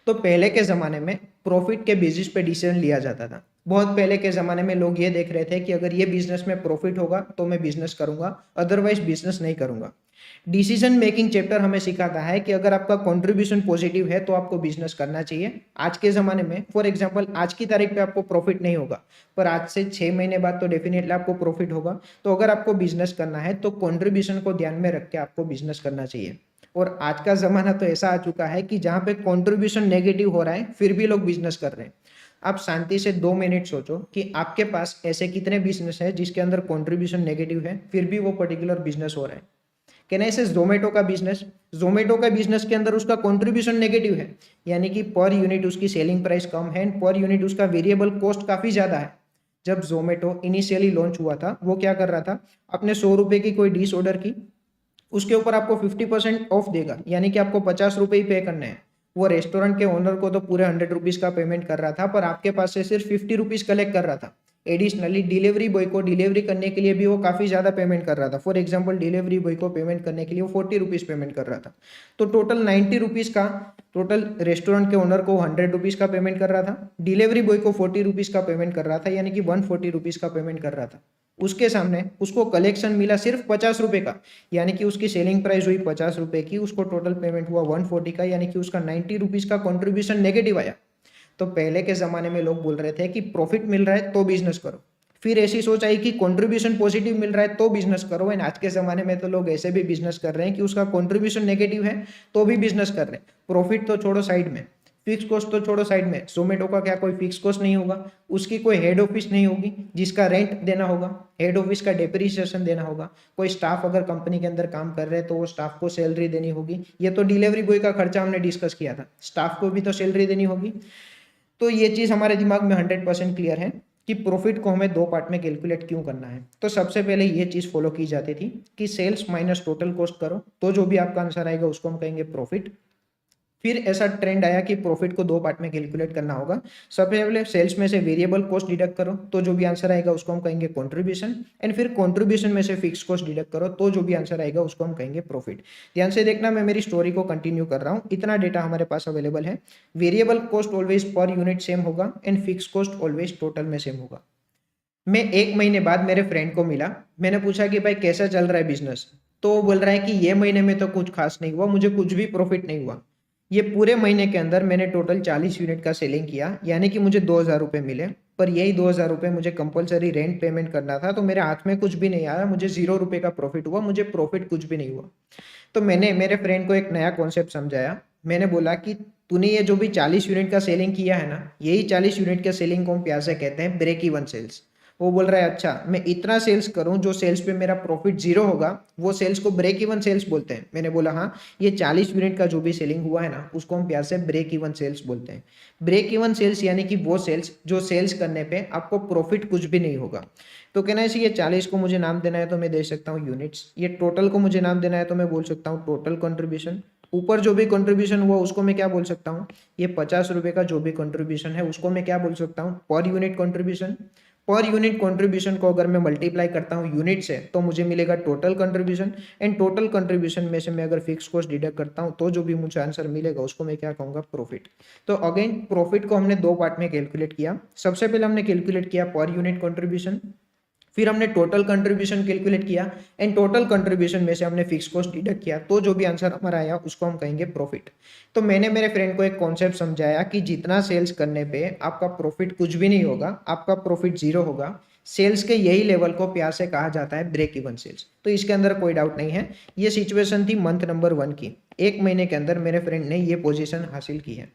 तो पहले के ज़माने में प्रॉफिट के बेसिस पे डिसीजन लिया जाता था। बहुत पहले के ज़माने में लोग ये देख रहे थे कि अगर ये बिजनेस में प्रॉफिट होगा तो मैं बिजनेस करूंगा, अदरवाइज बिजनेस नहीं करूंगा। डिसीजन मेकिंग चैप्टर हमें सिखाता है कि अगर आपका कंट्रीब्यूशन पॉजिटिव है तो आपको बिजनेस करना चाहिए। आज के ज़माने में, फॉर एग्जांपल आज की तारीख पे आपको प्रॉफिट नहीं होगा, पर आज से 6 महीने बाद तो डेफिनेटली आपको प्रॉफिट होगा। तो अगर आपको बिजनेस करना है तो कंट्रीब्यूशन को ध्यान में रख के आपको बिजनेस करना चाहिए। और आज का ज़माना तो ऐसा आ चुका है कि जहाँ पे कंट्रीब्यूशन नेगेटिव हो रहा है फिर भी लोग बिजनेस कर रहे हैं। आप शांति से 2 मिनट सोचो कि आपके पास ऐसे कितने बिजनेस है जिसके अंदर कंट्रीब्यूशन नेगेटिव है फिर भी वो पर्टिकुलर बिजनेस हो रहा है। कैन आई से जोमेटो का बिजनेस, जोमेटो का बिजनेस के अंदर उसका कंट्रीब्यूशन नेगेटिव है, यानी कि पर यूनिट उसकी सेलिंग प्राइस कम है, पर यूनिट उसका वेरिएबल कॉस्ट काफी ज्यादा है। जब जोमेटो इनिशियली लॉन्च हुआ था वो क्या कर रहा था, अपने 100 रुपए की कोई डिश ऑर्डर की, उसके ऊपर आपको 50% ऑफ देगा, यानी कि आपको 50 रुपए ही पे करने हैं। वो रेस्टोरेंट के ओनर को तो पूरे 100 रुपीज का पेमेंट कर रहा था, पर आपके पास से सिर्फ 50 रुपीज कलेक्ट कर रहा था। एडिशनली डिलीवरी बॉय को डिलीवरी करने के लिए भी वो काफी ज्यादा पेमेंट कर रहा था। फॉर एग्जाम्पल डिलीवरी बॉय को पेमेंट करने के लिए वो 40 रुपीज पेमेंट कर रहा था। तो टोटल 90 रुपीज का, टोटल रेस्टोरेंट के ओनर को 100 रुपीज का पेमेंट कर रहा था, डिलीवरी बॉय को 40 रुपीज का पेमेंट कर रहा था, यानी कि 140 रुपीज का पेमेंट कर रहा था। उसके सामने उसको कलेक्शन मिला सिर्फ 50 रुपए का, यानी कि उसकी सेलिंग प्राइस हुई 50 रुपए की, उसको टोटल पेमेंट हुआ 140 का, यानी कि उसका 90 रुपीज का कॉन्ट्रीब्यूशन नेगेटिव आया। तो पहले के जमाने में लोग बोल रहे थे कि प्रॉफिट मिल रहा है तो बिजनेस करो, फिर ऐसी सोच आई कि कंट्रीब्यूशन पॉजिटिव मिल रहा है तो बिजनेस करो। एंड आज के जमाने में तो लोग ऐसे भी बिजनेस कर रहे हैं कि उसका कंट्रीब्यूशन नेगेटिव है तो भी बिजनेस कर रहे हैं। प्रॉफिट तो छोड़ो साइड में, फिक्स कॉस्ट तो छोड़ो साइड में, जोमेटो का क्या कोई फिक्स कॉस्ट नहीं होगा, उसकी कोई हेड ऑफिस नहीं होगी जिसका रेंट देना होगा, हेड ऑफिस का डेप्रिसिएशन देना होगा, कोई स्टाफ अगर कंपनी के अंदर काम कर रहे हैं तो वो स्टाफ को सैलरी देनी होगी। ये तो डिलीवरी बॉय का खर्चा हमने डिस्कस किया था, स्टाफ को भी तो सैलरी देनी होगी। तो ये चीज हमारे दिमाग में 100% क्लियर है कि प्रॉफिट को हमें दो पार्ट में कैलकुलेट क्यों करना है। तो सबसे पहले ये चीज फॉलो की जाती थी कि सेल्स माइनस टोटल कॉस्ट करो, तो जो भी आपका आंसर आएगा उसको हम कहेंगे प्रॉफिट। फिर ऐसा ट्रेंड आया कि प्रॉफिट को दो पार्ट में कैलकुलेट करना होगा। सबसे पहले सेल्स में से वेरिएबल कॉस्ट डिडक्ट करो, तो जो भी आंसर आएगा उसको हम कहेंगे कंट्रीब्यूशन। एंड फिर कंट्रीब्यूशन में से फिक्स कॉस्ट डिडक्ट करो, तो जो भी आंसर आएगा उसको हम कहेंगे प्रॉफिट। ध्यान से देखना, मैं मेरी स्टोरी को कंटिन्यू कर रहा हूँ, इतना डेटा हमारे पास अवेलेबल है। Variable cost always per unit same होगा and fix cost always total में सेम होगा। मैं 1 महीने बाद मेरे फ्रेंड को मिला, मैंने पूछा कि भाई कैसा चल रहा है बिजनेस, तो वो बोल रहा है कि ये महीने में तो कुछ खास नहीं हुआ, मुझे कुछ भी प्रॉफिट नहीं हुआ। ये पूरे महीने के अंदर मैंने टोटल 40 यूनिट का सेलिंग किया, यानी कि मुझे 2,000 रुपये मिले, पर यही 2,000 रुपये मुझे कंपलसरी रेंट पेमेंट करना था, तो मेरे हाथ में कुछ भी नहीं आया, मुझे 0 रुपये का प्रॉफिट हुआ, मुझे प्रॉफिट कुछ भी नहीं हुआ। तो मैंने मेरे फ्रेंड को एक नया कॉन्सेप्ट समझाया। मैंने बोला कि तूने ये जो भी 40 यूनिट का सेलिंग किया है ना, यही 40 यूनिट के सेलिंग को हम प्यार से कहते हैं ब्रेक इवन सेल्स। वो बोल रहा है अच्छा मैं इतना सेल्स करूं जो सेल्स पे मेरा प्रॉफिट 0 होगा, वो सेल्स को ब्रेक इवन सेल्स बोलते हैं। मैंने बोला हाँ, ये 40 यूनिट का जो भी सेलिंग हुआ है ना उसको हम प्यार से ब्रेक इवन सेल्स बोलते हैं। ब्रेक इवन सेल्स यानी कि वो सेल्स जो सेल्स करने पे आपको प्रॉफिट कुछ भी नहीं होगा। तो कहना है ये 40 को मुझे नाम देना है तो मैं दे सकता हूँ यूनिट्स, ये टोटल को मुझे नाम देना है तो मैं बोल सकता हूँ टोटल कंट्रीब्यूशन। ऊपर जो भी कंट्रीब्यूशन हुआ उसको मैं क्या बोल सकता हूँ, ये 50 रुपए का जो भी कंट्रीब्यूशन है उसको मैं क्या बोल सकता हूँ, per unit contribution. Per unit contribution को अगर मैं मल्टीप्लाई करता हूँ यूनिट से तो मुझे मिलेगा total contribution. And total contribution में से मैं अगर फिक्स कॉस्ट डिडक्ट करता हूँ तो जो भी मुझे आंसर मिलेगा उसको मैं क्या कहूँगा, प्रॉफिट। तो अगेन प्रॉफिट को हमने दो पार्ट में कैलकुलेट किया। सबसे पहले हमने कैलकुलेट किया पर यूनिट कंट्रीब्यूशन, फिर हमने टोटल कंट्रीब्यूशन कैलकुलेट किया, एंड टोटल कंट्रीब्यूशन में से हमने फिक्स कॉस्ट डिडक्ट किया, तो जो भी आंसर हमारा आया उसको हम कहेंगे प्रॉफिट। तो मैंने मेरे फ्रेंड को एक कॉन्सेप्ट समझाया कि जितना सेल्स करने पे आपका प्रॉफिट कुछ भी नहीं होगा, आपका प्रॉफिट 0 होगा। सेल्स के यही लेवल को प्यार से कहा जाता है ब्रेक इवन सेल्स। तो इसके अंदर कोई डाउट नहीं है। ये सिचुएशन थी मंथ नंबर 1 की, 1 महीने के अंदर मेरे फ्रेंड ने ये पोजीशन हासिल की है।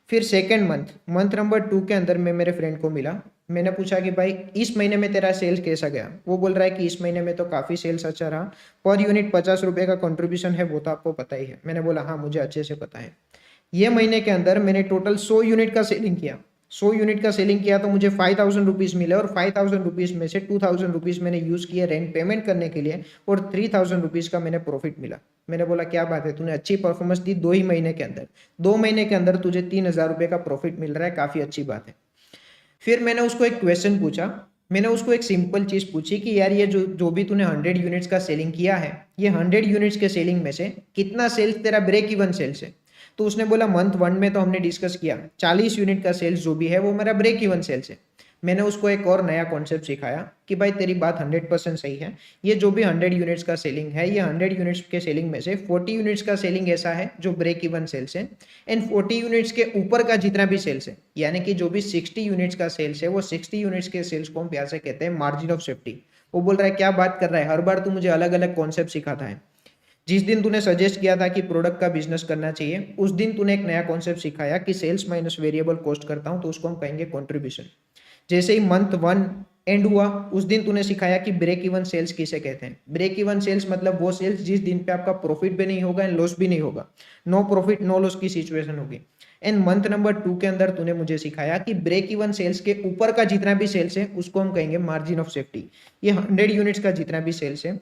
फिर सेकेंड मंथ नंबर 2 के अंदर मैं मेरे फ्रेंड को मिला, मैंने पूछा कि भाई इस महीने में तेरा सेल्स कैसा गया। वो बोल रहा है कि इस महीने में तो काफ़ी सेल्स अच्छा रहा, पर यूनिट 50 रुपये का कंट्रीब्यूशन है, वो तो आपको पता ही है। मैंने बोला हाँ मुझे अच्छे से पता है। ये महीने के अंदर मैंने टोटल 100 यूनिट का सेलिंग किया, 100 यूनिट का सेलिंग किया तो मुझे 5,000 रुपीज़ मिले, और 5,000 रुपीज़ में से 2,000 रुपीज़ मैंने यूज़ किए रेंट पेमेंट करने के लिए, और 3,000 रुपीज़ का मैंने प्रॉफिट मिला। मैंने बोला क्या बात है, तूने अच्छी परफॉर्मेंस दी 2 ही महीने के अंदर, 2 महीने के अंदर तुझे 3,000 रुपये का प्रॉफिट मिल रहा है, काफ़ी अच्छी बात है। फिर मैंने उसको एक क्वेश्चन पूछा, मैंने उसको एक सिंपल चीज़ पूछी कि यार ये जो भी तूने 100 यूनिट्स का सेलिंग किया है, ये 100 यूनिट्स के सेलिंग में से कितना सेल्स तेरा ब्रेक इवन सेल्स है। तो उसने बोला मंथ 1 में तो हमने डिस्कस किया 40 यूनिट का सेल्स जो भी है वो मेरा ब्रेक इवन सेल्स है। मैंने उसको एक और नया कॉन्सेप्ट सिखाया कि भाई तेरी बात 100% सही है, ये जो भी 100 यूनिट्स का सेलिंग है, ये 100 यूनिट्स के सेलिंग में से 40 यूनिट्स का सेलिंग ऐसा है जो ब्रेक इवन सेल्स है, एंड 40 यूनिट्स के ऊपर का जितना भी सेल्स है, यानी कि जो भी 60 यूनिट्स का सेल्स है, वो 60 यूनिट्स के सेल्स को हम प्यार से कहते हैं मार्जिन ऑफ सेफ्टी। वो बोल रहा है क्या बात कर रहा है, हर बार तू मुझे अलग अलग कॉन्सेप्ट सिखाता है। जिस दिन तूने सजेस्ट किया था कि प्रोडक्ट का बिजनेस करना चाहिए, उस दिन तूने एक नया कॉन्सेप्ट सिखाया कि सेल्स माइनस वेरिएबल कॉस्ट करता हूं तो उसको हम कहेंगे कंट्रीब्यूशन। जैसे ही मंथ 1 एंड हुआ उस दिन तूने सिखाया कि ब्रेक इवन सेल्स किसे कहते हैं। ब्रेक इवन सेल्स मतलब वो सेल्स जिस दिन पे आपका प्रॉफिट भी नहीं होगा एंड लॉस भी नहीं होगा, नो प्रॉफिट नो लॉस की सिचुएशन होगी। एंड मंथ नंबर 2 के अंदर तूने मुझे सिखाया कि ब्रेक इवन सेल्स के ऊपर का जितना भी सेल्स है उसको हम कहेंगे मार्जिन ऑफ सेफ्टी। ये 100 यूनिट्स का जितना भी सेल्स है,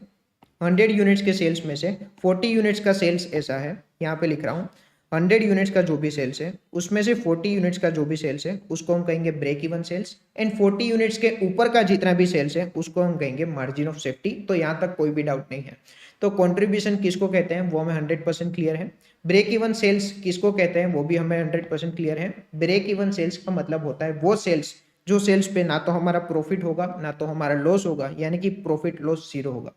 100 यूनिट्स के सेल्स में से 40 यूनिट्स का सेल्स ऐसा है, यहाँ पे लिख रहा हूँ 100 यूनिट्स का जो भी सेल्स है उसमें से 40 यूनिट्स का जो भी सेल्स है उसको हम कहेंगे break even sales. And 40 units के ऊपर का जितना भी सेल्स है उसको हम कहेंगे मार्जिन ऑफ सेफ्टी। तो यहाँ तक कोई भी डाउट नहीं है। तो कंट्रीब्यूशन किसको कहते हैं वो हमें 100% क्लियर है। ब्रेक इवन सेल्स किसको कहते हैं वो भी हमें 100% क्लियर है। ब्रेक इवन सेल्स का मतलब होता है वो सेल्स जो सेल्स पे ना तो हमारा प्रॉफिट होगा ना तो हमारा लॉस होगा, यानी कि प्रॉफिट लॉस जीरो होगा।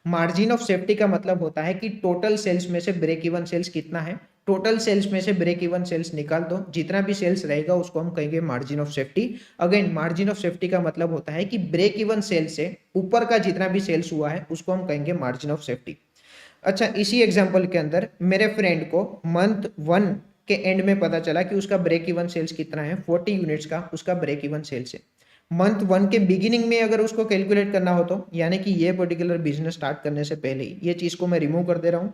मार्जिन ऑफ सेफ्टी का मतलब होता है कि टोटल सेल्स में से ब्रेक इवन सेल्स कितना है, टोटल सेल्स में से ब्रेक इवन सेल्स निकाल दो, जितना भी सेल्स रहेगा उसको हम कहेंगे margin of safety. Again margin of safety का मतलब होता है कि ब्रेक इवन सेल्स से ऊपर का जितना भी सेल्स हुआ है उसको हम कहेंगे मार्जिन ऑफ सेफ्टी। अच्छा, इसी एग्जाम्पल के अंदर मेरे फ्रेंड को मंथ 1 के एंड में पता चला कि उसका ब्रेक इवन सेल्स कितना है, 40 यूनिट्स का उसका ब्रेक इवन सेल्स है। मंथ 1 के बिगिनिंग में अगर उसको कैलकुलेट करना हो तो, यानी कि ये पर्टिकुलर बिजनेस स्टार्ट करने से पहले ही, ये चीज को मैं रिमूव कर दे रहा हूँ,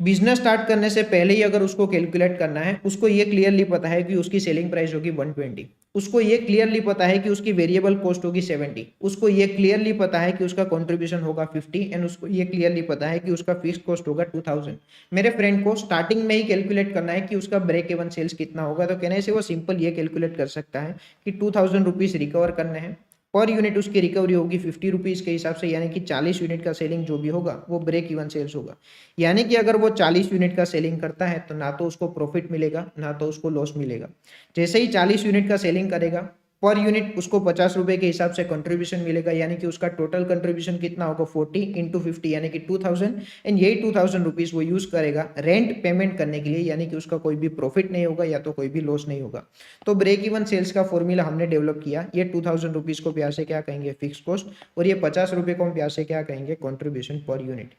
बिजनेस स्टार्ट करने से पहले ही अगर उसको कैलकुलेट करना है, उसको ये क्लियरली पता है कि उसकी सेलिंग प्राइस होगी 120, उसको ये क्लियरली पता है कि उसकी वेरिएबल कॉस्ट होगी 70, उसको ये क्लियरली पता है कि उसका कंट्रीब्यूशन होगा 50 एंड उसको ये क्लियरली पता है कि उसका फिक्स कॉस्ट होगा 2000। मेरे फ्रेंड को स्टार्टिंग में ही कैलकुलेट करना है कि उसका ब्रेक इवन सेल्स कितना होगा, तो कहने से वो सिंपल ये कैलकुलेट कर सकता है कि 2000 रुपीज रिकवर करने हैं, पर यूनिट उसकी रिकवरी होगी 50 रुपीज़ के हिसाब से, यानी कि 40 यूनिट का सेलिंग जो भी होगा वो ब्रेक इवन सेल्स होगा। यानी कि अगर वो 40 यूनिट का सेलिंग करता है तो ना तो उसको प्रॉफिट मिलेगा ना तो उसको लॉस मिलेगा। जैसे ही 40 यूनिट का सेलिंग करेगा पर यूनिट उसको 50 रुपए के हिसाब से कंट्रीब्यूशन मिलेगा, यानी कि उसका टोटल कंट्रीब्यूशन कितना होगा 40 इंटू 50 यानी कि 2000। एंड यही 2000 रुपीज वो यूज करेगा रेंट पेमेंट करने के लिए, यानी कि उसका कोई भी प्रॉफिट नहीं होगा या तो कोई भी लॉस नहीं होगा। तो ब्रेक इवन सेल्स का फॉर्मूला हमने डेवलप किया। ये 2000 रुपीज को प्यार से क्या कहेंगे फिक्स कॉस्ट, और ये 50 रुपए को हम प्यार से क्या कहेंगे कंट्रीब्यूशन पर यूनिट।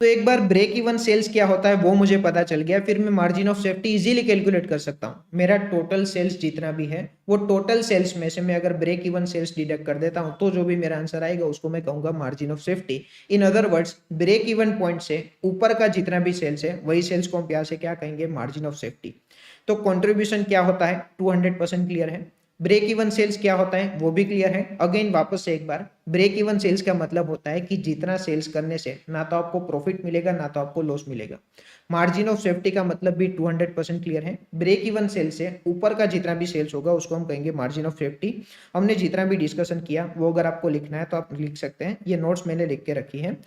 तो एक बार ब्रेक इवन सेल्स क्या होता है वो मुझे पता चल गया, फिर मैं margin of safety easily calculate कर सकता हूं। मेरा टोटल सेल्स जितना भी है वो टोटल सेल्स में से मैं अगर ब्रेक इवन सेल्स डिडक्ट कर देता हूं तो जो भी मेरा आंसर आएगा उसको मैं कहूंगा margin of safety. In other words break even point से ऊपर का जितना भी सेल्स है वही सेल्स को हम प्यार से क्या कहेंगे मार्जिन ऑफ सेफ्टी। तो कंट्रीब्यूशन क्या होता है 200% क्लियर है। ब्रेक इवन सेल्स क्या होता है वो भी क्लियर है। अगेन वापस से एक बार, ब्रेक इवन सेल्स का मतलब होता है कि जितना सेल्स करने से ना तो आपको प्रॉफिट मिलेगा ना तो आपको लॉस मिलेगा। मार्जिन ऑफ सेफ्टी का मतलब भी 200% क्लियर है। ब्रेक इवन सेल्स से ऊपर का जितना भी सेल्स होगा उसको हम कहेंगे मार्जिन ऑफ सेफ्टी। हमने जितना भी डिस्कशन किया वो अगर आपको लिखना है तो आप लिख सकते हैं, ये नोट्स मैंने लिख के रखी है।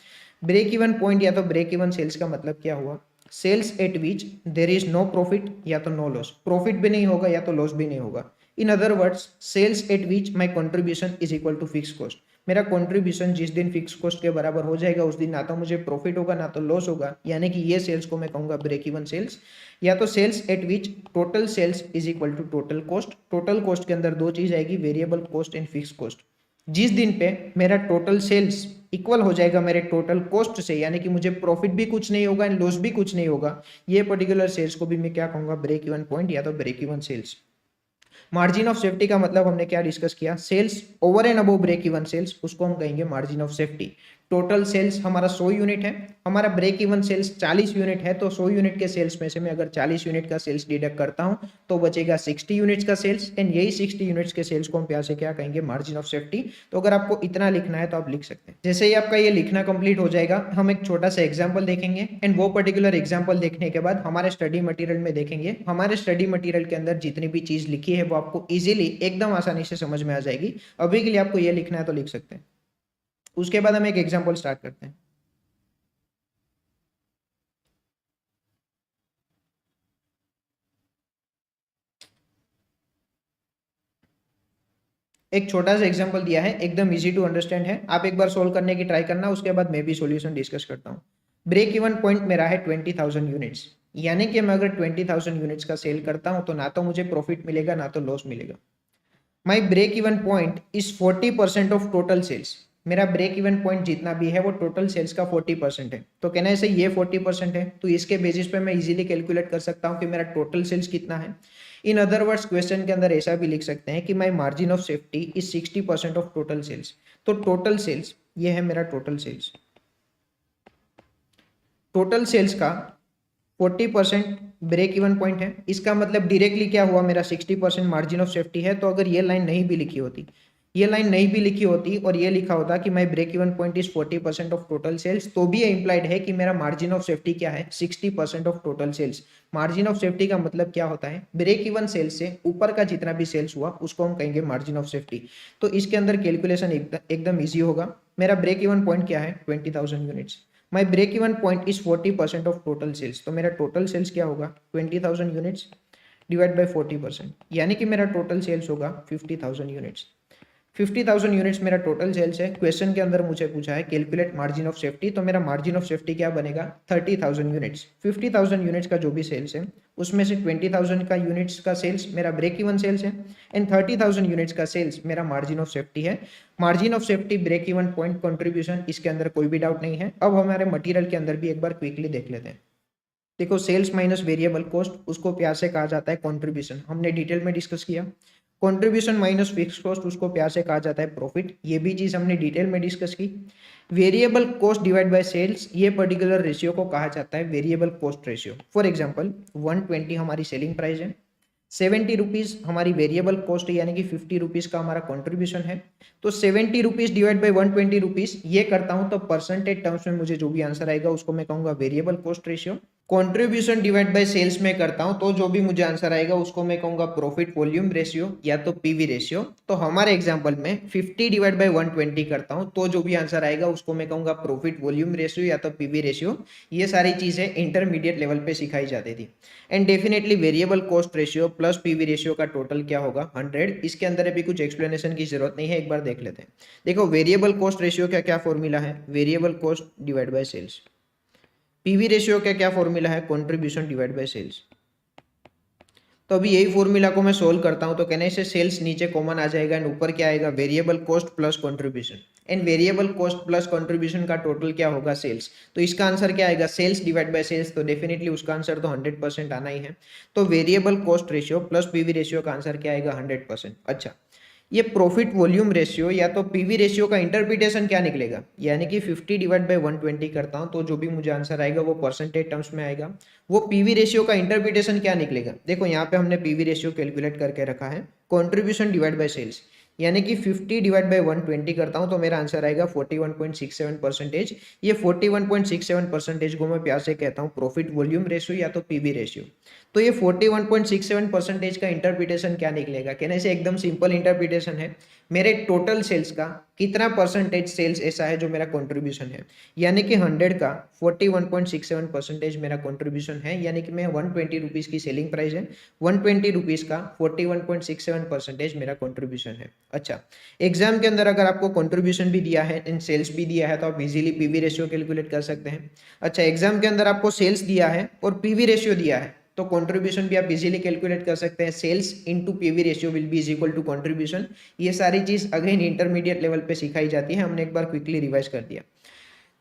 ब्रेक इवन पॉइंट या तो ब्रेक इवन सेल्स का मतलब क्या हुआ, sales at which there is no profit या तो नो लॉस, प्रॉफिट भी नहीं होगा या तो लॉस भी नहीं होगा। In other words sales at which my contribution is equal to fix cost. मेरा कंट्रीब्यूशन जिस दिन फिक्स कॉस्ट के बराबर हो जाएगा उस दिन ना तो मुझे प्रॉफिट होगा ना तो लॉस होगा, यानी कि ये सेल्स को मैं कहूंगा ब्रेक इवन सेल्स। या तो sales at which total sales is equal to total cost. Total cost के अंदर दो चीज आएगी, variable cost and fix cost. जिस दिन पे मेरा टोटल सेल्स इक्वल हो जाएगा मेरे टोटल कॉस्ट से, यानी कि मुझे प्रॉफिट भी कुछ नहीं होगा एंड लॉस भी कुछ नहीं होगा, ये पर्टिकुलर सेल्स को भी मैं क्या कहूंगा ब्रेक इवन पॉइंट या तो break even sales. Margin of safety का मतलब हमने क्या डिस्कस किया, sales over and above break even sales उसको हम कहेंगे margin of safety. Total sales हमारा 100 यूनिट है, हमारा ब्रेक इवन सेल्स 40 यूनिट है, तो 100 यूनिट के सेल्स में से मैं अगर 40 यूनिट का सेल्स डिडक्ट करता हूं तो बचेगा 60 यूनिट्स का सेल्स। एंड यही 60 यूनिट्स के सेल्स को हम प्यार से क्या कहेंगे मार्जिन ऑफ सेफ्टी। तो अगर आपको इतना लिखना है तो आप लिख सकते हैं। जैसे ही आपका ये लिखना कंप्लीट हो जाएगा हम एक छोटा सा एग्जाम्पल देखेंगे एंड वो पर्टिकुलर एग्जाम्पल देखने के बाद हमारे स्टडी मटेरियल में देखेंगे। हमारे स्टडी मटेरियल के अंदर जितनी भी चीज लिखी है वो आपको इजीली एकदम आसानी से समझ में आ जाएगी। अभी के लिए आपको ये लिखना है तो लिख सकते हैं, उसके बाद हम एक एग्जाम्पल स्टार्ट करते हैं। एक छोटा सा एग्जांपल दिया है, एकदम इजी टू अंडरस्टैंड है, आप एक बार सोल्व करने की ट्राई करना, उसके बाद मैं भी सॉल्यूशन डिस्कस करता हूँ। ब्रेक इवन पॉइंट मेरा है 20,000 यूनिट्स, यानी कि मैं अगर 20,000 यूनिट्स का सेल करता हूँ तो ना तो मुझे प्रॉफिट मिलेगा ना तो लॉस मिलेगा। My break even point is 40% of total sales. मेरा ब्रेक इवन पॉइंट जितना भी है वो टोटल सेल्स का 40% है, तो कहना है ये 40% है, तो इसके बेसिस पे मैं इजीली कैलकुलेट कर सकता हूँ कि मेरा टोटल सेल्स कितना है। इन अदर वर्ड्स क्वेश्चन के अंदर ऐसा भी लिख सकते हैं कि my margin of safety is 60% of total sales. तो टोटल सेल्स, ये है मेरा टोटल सेल्स, टोटल सेल्स का 40% ब्रेक इवन पॉइंट है। इसका मतलब डायरेक्टली क्या हुआ, मेरा 60% मार्जिन ऑफ सेफ्टी है। तो अगर ये लाइन नहीं भी लिखी होती, ये लाइन नहीं भी लिखी होती और ये लिखा होता कि my break even point is 40% of total sales, तो भी ये इंप्लाइड है कि मेरा मार्जिन ऑफ सेफ्टी क्या है, 60% of total sales. Margin of safety का मतलब क्या होता है, ब्रेक इवन सेल्स से ऊपर का जितना भी सेल्स हुआ उसको हम कहेंगे मार्जिन ऑफ सेफ्टी। तो इसके अंदर कैलकुलेशन एकदम ईजी होगा। मेरा ब्रेक इवन पॉइंट क्या है, 20,000 units. My break even point is 40% of total sales. तो मेरा टोटल सेल्स क्या होगा, 20,000 यूनिट्स डिवाइड बाई 40%, यानी कि मेरा टोटल सेल्स होगा 50,000 यूनिट्स। 50,000 यूनिट्स मेरा टोटल सेल्स है। क्वेश्चन के अंदर मुझे पूछा है कैलकुलेट मार्जिन ऑफ सेफ्टी, तो मेरा मार्जिन ऑफ सेफ्टी क्या बनेगा, 30,000 यूनिट्स। 50,000 यूनिट्स का जो भी सेल्स है उसमें से 20,000 का यूनिट्स का सेल्स मेरा ब्रेक इवन सेल्स है एंड 30,000 यूनिट्स का सेल्स मेरा मार्जिन ऑफ सेफ्टी है। Margin of safety, break even point, contribution, इसके अंदर कोई भी डाउट नहीं है। अब हमारे मटीरियल के अंदर भी एक बार क्विकली देख लेते हैं। देखो, सेल्स माइनस वेरिएबल कॉस्ट, उसको प्यार से कहा जाता है कंट्रीब्यूशन, हमने डिटेल में डिस्कस किया। कंट्रीब्यूशन माइनस फिक्स कॉस्ट, उसको प्यार से कहा जाता है प्रॉफिट, ये भी चीज हमने डिटेल में डिस्कस की। Variable cost divide by sales, ये पर्टिकुलर रेशियो को कहा जाता है variable cost ratio. For example 120 हमारी सेलिंग प्राइस है, 70 रुपीज हमारी वेरिएबल कॉस्ट है, यानी कि 50 रुपीज का हमारा कंट्रीब्यूशन है। तो 70 रुपीज डिवाइड बाई 120 रुपीज ये करता हूं तो परसेंटेज टर्म्स में मुझे जो भी आंसर आएगा उसको मैं कहूंगा variable cost ratio. Contribution divide by sales में करता हूं तो जो भी मुझे आंसर आएगा उसको मैं कहूंगा प्रॉफिट वॉल्यूम रेशियो या तो पीवी रेशियो। तो हमारे एग्जांपल में 50 डिवाइड बाय 120 करता हूं तो जो भी आंसर आएगा उसको मैं कहूंगा प्रॉफिट वॉल्यूम रेशियो या तो पीवी रेशियो। ये सारी चीजें इंटरमीडिएट लेवल पे सिखाई जाती थी। And definitely variable cost ratio plus PV ratio का टोटल क्या होगा, 100। इसके अंदर अभी कुछ एक्सप्लेनेशन की जरूरत नहीं है, एक बार देख लेते हैं। देखो, वेरिएबल कॉस्ट रेशियो का क्या फॉर्मूला है, variable cost divide by sales. PV ratio का क्या फॉर्मूला है, कंट्रीब्यूशन डिवाइड बाय सेल्स। तो अभी यही फॉर्मूला को मैं सोल्व करता हूं तो कहने से सेल्स नीचे कॉमन आ जाएगा एंड ऊपर क्या आएगा, variable cost plus contribution. And variable cost plus contribution का टोटल क्या होगा, सेल्स। तो इसका आंसर क्या आएगा, सेल्स डिवाइड बाय सेल्स। तो डेफिनेटली उसका आंसर तो 100% आना ही है। तो variable cost ratio plus PV ratio का आंसर क्या आएगा, 100%। अच्छा, ये प्रॉफिट वॉल्यूम रेशियो या तो पीवी रेशियो का इंटरप्रिटेशन क्या निकलेगा, यानी कि 50 डिवाइड बाय 120 करता हूं तो जो भी मुझे आंसर आएगा वो परसेंटेज टर्म्स में आएगा। वो पीवी रेशियो का इंटरप्रिटेशन क्या निकलेगा, देखो यहाँ पे हमने पीवी रेशियो कैलकुलेट करके रखा है, कंट्रीब्यूशन डिवाइड बाय सेल्स, यानी कि 50 डिवाइड बाय 120 करता हूं तो मेरा आंसर आएगा 41.67%। ये 41.67% को मैं प्यार से कहता हूं प्रॉफिट वॉल्यूम रेशियो या तो पीवी रेशियो। तो ये 41.67% का इंटरप्रिटेशन क्या निकलेगा, कहने से एकदम सिंपल इंटरप्रिटेशन है, मेरे टोटल सेल्स का कितना परसेंटेज सेल्स ऐसा है जो मेरा कंट्रीब्यूशन है, यानी कि 100 का 41.67% मेरा कंट्रीब्यूशन है, यानी कि मैं 120 रुपीज की सेलिंग प्राइस है, 120 रुपीज का 41.67% मेरा कंट्रीब्यूशन है। अच्छा, एग्जाम के अंदर अगर आपको कंट्रीब्यूशन भी दिया है एंड सेल्स भी दिया है तो आप इजीली पीवी रेशियो कैलकुलेट कर सकते हैं। अच्छा, एग्जाम के अंदर आपको सेल्स दिया है और पीवी रेशियो दिया है तो कंट्रीब्यूशन भी आप इजीली कैलकुलेट कर सकते हैं, sales into PV ratio will be is equal to contribution. ये सारी चीज अगेन इंटरमीडिएट लेवल पे सिखाई जाती है, हमने एक बार क्विकली रिवाइज कर दिया।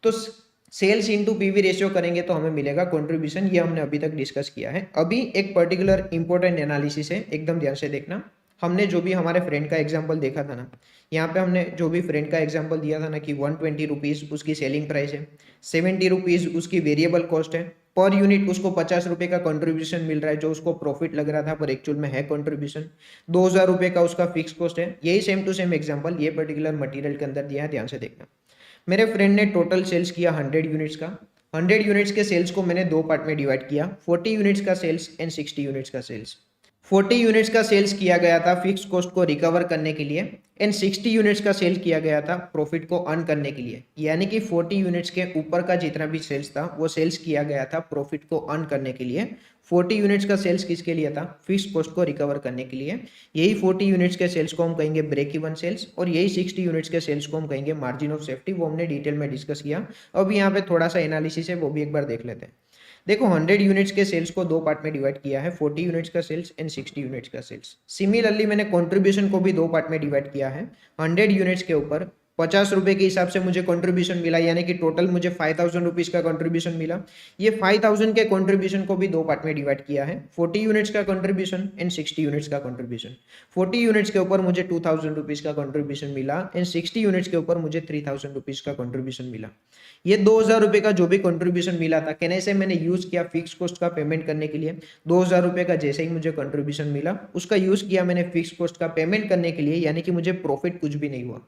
तो सेल्स इनटू पीवी रेशियो करेंगे तो हमें मिलेगा कंट्रीब्यूशन, ये हमने अभी तक डिस्कस किया है। अभी एक पर्टिकुलर इंपॉर्टेंट एनालिसिस है, एकदम ध्यान से देखना। हमने जो भी हमारे फ्रेंड का एग्जाम्पल देखा था ना, यहाँ पे हमने जो भी फ्रेंड का एग्जाम्पल दिया था ना कि 120 रुपीज उसकी सेलिंग प्राइस है, 70 रुपीज उसकी वेरिएबल कॉस्ट है, पर यूनिट उसको 50 रुपए का कंट्रीब्यूशन मिल रहा है जो उसको प्रॉफिट लग रहा था पर एक्चुअल में है कंट्रीब्यूशन, 2000 रुपए का उसका फिक्स कॉस्ट है। यही सेम टू सेम एग्जांपल ये पर्टिकुलर मटेरियल के अंदर दिया है, ध्यान से देखना। मेरे फ्रेंड ने टोटल सेल्स किया 100 यूनिट्स का, 100 यूनिट्स के सेल्स को मैंने दो पार्ट में डिवाइड किया, 40 यूनिट्स का सेल्स एंड 60 यूनिट्स का सेल्स। 40 यूनिट्स का सेल्स किया गया था फिक्स कॉस्ट को रिकवर करने के लिए एंड 60 यूनिट्स का सेल किया गया था प्रॉफिट को अर्न करने के लिए, यानी कि 40 यूनिट्स के ऊपर का जितना भी सेल्स था वो सेल्स किया गया था प्रॉफिट को अर्न करने के लिए। 40 यूनिट्स का सेल्स किसके लिए था, फिक्स कॉस्ट को रिकवर करने के लिए। यही 40 यूनिट्स के सेल्स को हम कहेंगे ब्रेक इवन सेल्स और यही 60 यूनिट्स के सेल्स को हम कहेंगे मार्जिन ऑफ सेफ्टी, वो हमने डिटेल में डिस्कस किया। अब यहाँ पे थोड़ा सा एनालिसिस है वो भी एक बार देख लेते हैं। देखो, 100 यूनिट्स के सेल्स को दो पार्ट में डिवाइड किया है, 40 यूनिट्स का सेल्स एंड 60 यूनिट्स का सेल्स। सिमिलरली मैंने कंट्रीब्यूशन को भी दो पार्ट में डिवाइड किया है, 100 यूनिट्स के ऊपर ₹50 के हिसाब से मुझे कंट्रीब्यूशन मिला, यानी कि टोटल मुझे 5000 रुपीज का कंट्रीब्यूशन मिला। ये 5000 के कंट्रीब्यूशन को भी दो पार्ट में डिवाइड किया है, 40 यूनिट्स का कंट्रीब्यूशन एंड 60 यूनिट्स का कंट्रीब्यूशन। 40 यूनिट्स के ऊपर मुझे 2000 रुपीज का कंट्रीब्यूशन मिला एंड 60 यूनिट्स के ऊपर मुझे 3000 रुपीज का कंट्रीब्यूशन मिला। ये 2000 रुपये का जो भी कंट्रीब्यूशन मिला था, कहने से मैंने यूज किया फिक्स कॉस्ट का पेमेंट करने के लिए। 2000 रुपये का जैसे ही मुझे कंट्रीब्यूशन मिला, उसका यूज किया मैंने फिक्स कॉस्ट का पेमेंट करने के लिए, यानी कि मुझे प्रॉफिट कुछ भी नहीं हुआ।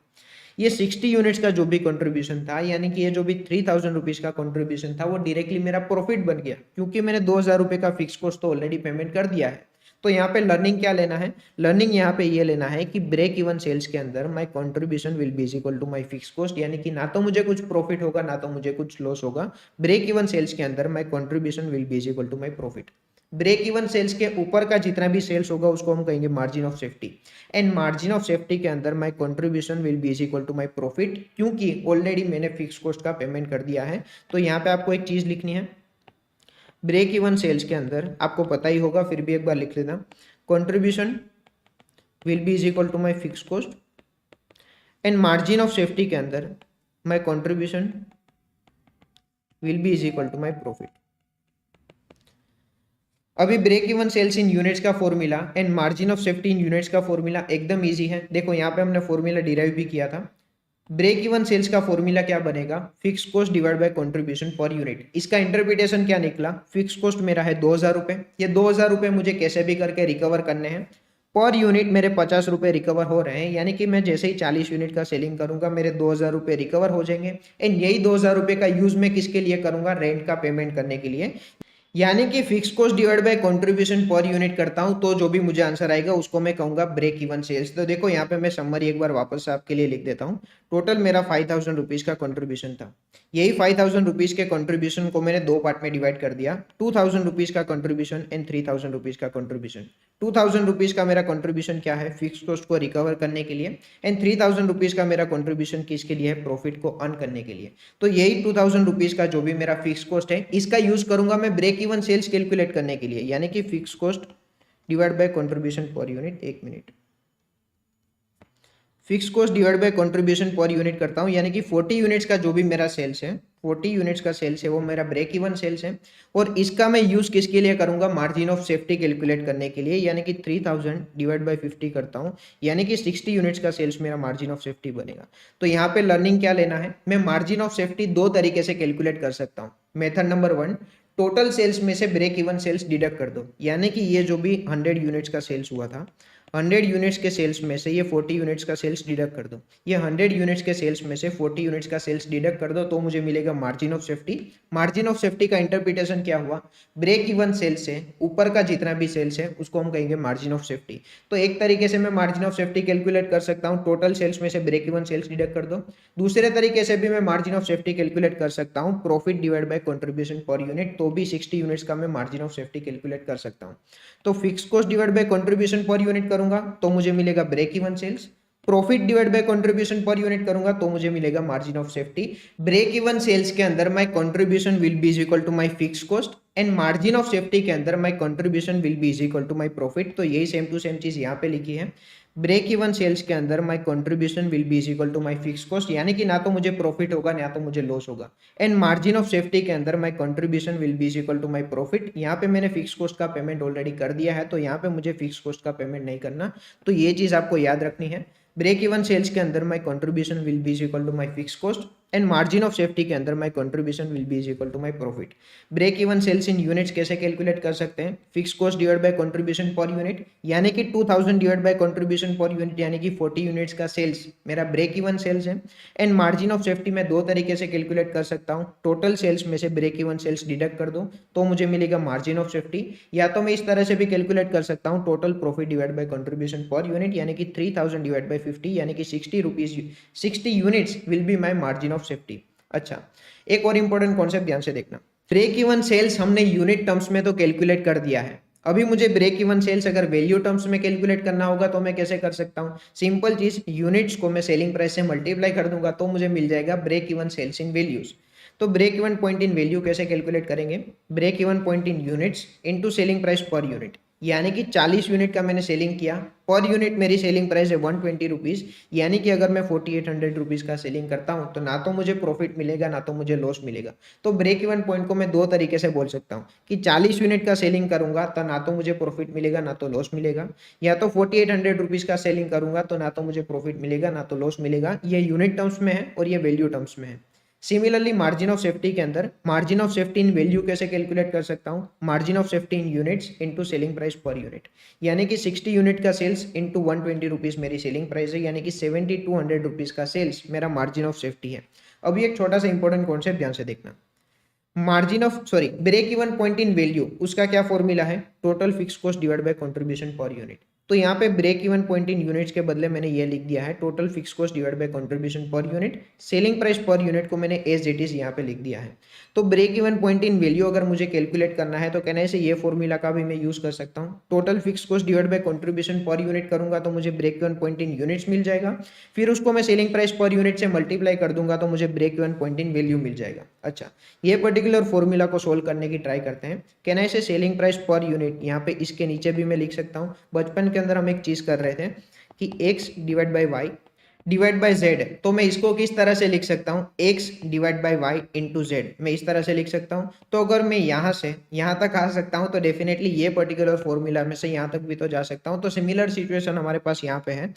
ये 60 यूनिट्स का जो भी कंट्रीब्यूशन था, यानी कि ये जो भी 3000 रुपीज का कंट्रीब्यूशन था, वो डायरेक्टली मेरा प्रॉफिट बन गया, क्योंकि मैंने 2000 रुपये का फिक्स कॉस्ट तो ऑलरेडी पेमेंट कर दिया है। तो यहाँ पे लर्निंग क्या लेना है, लर्निंग यहाँ पे ये लेना है कि ब्रेक इवन सेल्स के अंदर my contribution will be equal to my fix cost, यानी कि ना तो मुझे कुछ प्रॉफिट होगा ना तो मुझे कुछ लॉस होगा। ब्रेक इवन सेल्स के अंदर my contribution will be equal to my profit. Break even sales के ऊपर का जितना भी सेल्स होगा उसको हम कहेंगे margin of safety, and margin of safety के अंदर my contribution will be equal to my profit, क्योंकि ऑलरेडी मैंने फिक्स कॉस्ट का पेमेंट कर दिया है। तो यहाँ पे आपको एक चीज लिखनी है, ब्रेक इवन सेल्स के अंदर आपको पता ही होगा, फिर भी एक बार लिख लेना, contribution will be equal to my fix cost and margin of safety के अंदर my contribution will be equal to my profit. अभी break even sales in units का formula and margin of safety in units का formula एकदम easy है। देखो यहाँ पे हमने फॉर्मूला डिराइव भी किया था। ब्रेक इवन सेल्स का फॉर्मूला क्या बनेगा, fix cost divide by contribution per unit. इसका इंटरप्रिटेशन क्या निकला, फिक्स कॉस्ट मेरा है 2000 रुपये, ये 2000 रुपये मुझे कैसे भी करके रिकवर करने हैं। पर यूनिट मेरे 50 रुपये रिकवर हो रहे हैं, यानी कि मैं जैसे ही 40 यूनिट का सेलिंग करूंगा मेरे 2000 रुपये रिकवर हो जाएंगे। एंड यही 2000 रुपये का यूज मैं किसके लिए करूंगा, रेंट का पेमेंट करने के लिए। यानी कि fix cost divide by contribution per unit करता हूं तो जो भी मुझे आंसर आएगा उसको मैं कहूंगा ब्रेक इवन सेल्स। तो देखो यहाँ पे मैं समरी एक बार वापस आपके लिए लिख देता हूँ। टोटल मेरा 5000 रुपीज का कंट्रीब्यूशन था, यही 5000 रुपीज के कंट्रीब्यूशन को मैंने दो पार्ट में डिवाइड कर दिया, 2000 रुपीज का कंट्रीब्यूशन एंड 3000 रुपीज का कंट्रीब्यूशन। 2000 रुपीज का मेरा कंट्रीब्यूशन क्या है, फिक्स कॉस्ट को रिकवर करने के लिए, एंड 3000 रुपीज का मेरा कंट्रीब्यूशन किसके लिए है, प्रॉफिट को अर्न करने के लिए। तो यही 2000 रुपीज का जो भी मेरा फिक्स कॉस्ट है, इसका यूज करूंगा मैं ब्रेक इवन सेल्स कैलकुलेट करने के लिए, यानी कि fix cost divide by contribution per unit. एक minute, fix cost divide by contribution per unit करता हूं, यानी कि 40 यूनिट्स का जो भी मेरा सेल्स है, 40 यूनिट्स का सेल्स है वो मेरा ब्रेक इवन सेल्स है। और इसका मैं यूज किसके लिए करूंगा, मार्जिन ऑफ सेफ्टी कैलकुलेट करने के लिए, यानी कि 3000 डिवाइड बाय 50 करता हूं, यानी कि 60 यूनिट्स का सेल्स मेरा मार्जिन ऑफ सेफ्टी बनेगा। तो यहाँ पे लर्निंग क्या लेना है, मैं मार्जिन ऑफ सेफ्टी दो तरीके से कैलकुलेट कर सकता हूँ। मेथड नंबर 1, टोटल सेल्स में से ब्रेक इवन सेल्स डिडक्ट कर दो, यानी कि ये जो भी 100 यूनिट्स का सेल्स हुआ था, 100 यूनिट्स के सेल्स में से ये 40 यूनिट्स का सेल्स डिडक्ट कर दो। ये 100 यूनिट्स के सेल्स में से 40 यूनिट्स का सेल्स डिडक्ट कर दो तो मुझे मिलेगा margin of safety. Margin of safety का इंटरप्रिटेशन क्या हुआ, ब्रेक इवन सेल्स से ऊपर का जितना भी सेल्स है उसको हम कहेंगे मार्जिन ऑफ सेफ्टी। तो एक तरीके से मैं मार्जिन ऑफ सेफ्टी कैलकुलेट कर सकता हूँ, टोटल सेल्स में से ब्रेक इवन सेल्स डिडक्ट कर दो। दूसरे तरीके से भी मैं मार्जिन ऑफ सेफ्टी कैलकुलेट कर सकता हूँ, profit divide by contribution per unit, तो भी 60 यूनिट्स का मैं मार्जिन ऑफ सेफ्टी कैलकुलेट कर सकता हूँ। तो fix cost divide by contribution per unit करूंगा तो मुझे मिलेगा break even sales, profit divide by contribution per unit करूंगा तो मुझे मिलेगा margin of safety. Break even sales के अंदर my contribution will be equal to my fix cost and margin of safety के अंदर my contribution will be equal to my profit. तो यही सेम टू सेम चीज यहाँ पे लिखी है, ब्रेक इवन सेल्स के अंदर my contribution will be equal to my fix cost, यानी कि ना तो मुझे प्रॉफिट होगा ना तो मुझे लॉस होगा। एंड मार्जिन ऑफ सेफ्टी के अंदर my contribution will be equal to my profit. यहाँ पे मैंने फिक्स कॉस्ट का पेमेंट ऑलरेडी कर दिया है, तो यहाँ पे मुझे फिक्स कॉस्ट का पेमेंट नहीं करना। तो ये चीज आपको याद रखनी है, ब्रेक इवन सेल्स के अंदर my contribution will be equal to my fix cost and margin of safety के अंदर my contribution will be equal to my profit. Break even sales in units कैसे कैलकुलेट कर सकते हैं, fix cost divide by contribution per unit, यानी कि 2000 divide by contribution per unit, यानी कि 40 यूनिट्स का सेल्स मेरा ब्रेक इवन सेल्स है। एंड मार्जिन ऑफ सेफ्टी मैं दो तरीके से कैलकुलेट कर सकता हूँ, टोटल सेल्स में से ब्रेक इवन सेल्स डिडक्ट कर दो तो मुझे मिलेगा मार्जिन ऑफ सेफ्टी, या तो मैं इस तरह से भी कैलकुलेट कर सकता हूँ, total profit divide by contribution per unit, यानी कि 3000 डिवाइड बाय 50, यानी कि 60 units will be my margin of safety. अच्छा, एक और इंपॉर्टेंट कॉन्सेप्ट ध्यान से देखना, ब्रेक इवन सेल्स हमने यूनिट टर्म्स में तो कैलकुलेट कर दिया है, अभी मुझे ब्रेक इवन सेल्स अगर वैल्यू टर्म्स में कैलकुलेट करना होगा तो मैं कैसे कर सकता हूँ, सिंपल चीज, यूनिट्स को मैं सेलिंग प्राइस से मल्टीप्लाई कर दूंगा तो मुझे मिल जाएगा break even sales in values. तो break even point in value कैसे कैलकुलेट करेंगे, break even point in units into selling price per unit, यानी कि 40 यूनिट का मैंने सेलिंग किया, पर यूनिट मेरी सेलिंग प्राइस है 120 रुपीज़, यानी कि अगर मैं 4800 रुपीज़ का सेलिंग करता हूँ तो ना तो मुझे प्रॉफिट मिलेगा ना तो मुझे लॉस मिलेगा। तो ब्रेक इवन पॉइंट को मैं दो तरीके से बोल सकता हूँ कि 40 यूनिट का सेलिंग करूंगा तो ना तो मुझे प्रॉफिट मिलेगा ना तो लॉस मिलेगा, या तो 4800 रुपीज़ का सेलिंग करूंगा तो ना तो मुझे प्रॉफिट मिलेगा ना तो लॉस मिलेगा। ये यूनिट टर्म्स में है और ये वैल्यू टर्म्स में है। सिमिलरली मार्जिन ऑफ सेफ्टी के अंदर margin of safety in value कैसे कैलकुलेट कर सकता हूँ, margin of safety in units into selling price per unit, यानी कि 60 यूनिट का सेल्स इनटू 120 रुपीज़ मेरी सेलिंग प्राइस है, यानी कि 7200 रुपीज़ का सेल्स मेरा मार्जिन ऑफ सेफ्टी है। अभी एक छोटा सा इंपॉर्टेंट कॉन्सेप्ट ध्यान से देखना, margin of break even point in value, उसका क्या फॉर्मूला है, total fix cost divide by contribution per unit. तो यहाँ पे break even point in units के बदले मैंने ये लिख दिया है total fix cost divide by contribution per unit, selling price per unit को मैंने एज इट इज यहाँ पे लिख दिया है। तो break even point in value अगर मुझे कैलकुलेट करना है तो कहने से ये फॉर्मूला का भी मैं यूज कर सकता हूँ। Total fix cost divide by contribution per unit करूंगा तो मुझे break even point in units मिल जाएगा, फिर उसको मैं सेलिंग प्राइस पर यूनिट से मल्टीप्लाई कर दूंगा तो मुझे break even point in value मिल जाएगा। अच्छा, ये पर्टिकुलर फॉर्मूला को सोल्व करने की ट्राई करते हैं। कहना है सेलिंग प्राइस पर यूनिट, यहाँ पे इसके नीचे भी मैं लिख सकता हूँ। बचपन के अंदर हम एक चीज कर रहे थे कि x divide by y divide by z, तो मैं इसको किस तरह से लिख सकता हूँ, x divide by y into z, मैं इस तरह से लिख सकता हूँ। तो अगर मैं यहाँ से यहाँ तक आ सकता हूँ तो डेफिनेटली ये पर्टिकुलर फॉर्मूला में से यहाँ तक भी तो जा सकता हूँ। तो सिमिलर सिचुएशन हमारे पास यहाँ पे है,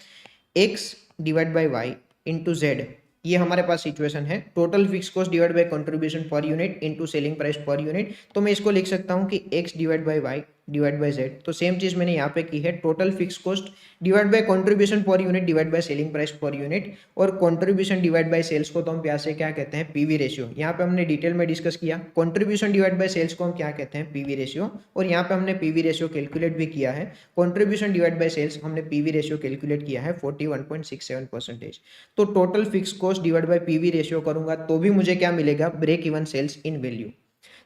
x divide by y into z, ये हमारे पास सिचुएशन है। Total fix cost divide by contribution per unit into selling price per unit, तो मैं इसको लिख सकता हूँ कि x divide by y divide by z। तो सेम चीज मैंने यहाँ पे की है, total fix cost divide by contribution per unit divide by selling price per unit, और कंट्रीब्यूशन डिवाइड बाय सेल्स को तो हम प्यार से क्या कहते हैं, पीवी रेशियो। यहाँ पे हमने डिटेल में डिस्कस किया। कंट्रीब्यूशन डिवाइड बाय सेल्स को हम क्या कहते हैं, पीवी रेशियो, और यहाँ पे हमने पीवी रेशियो कैलकुलेट भी किया है। कंट्रीब्यूशन डिवाइड बाय सेल्स हमने पीवी रेशियो कैलकुलेट किया है 41.67%। तो total fix cost divide by PV ratio करूंगा तो भी मुझे क्या मिलेगा, break even sales in value.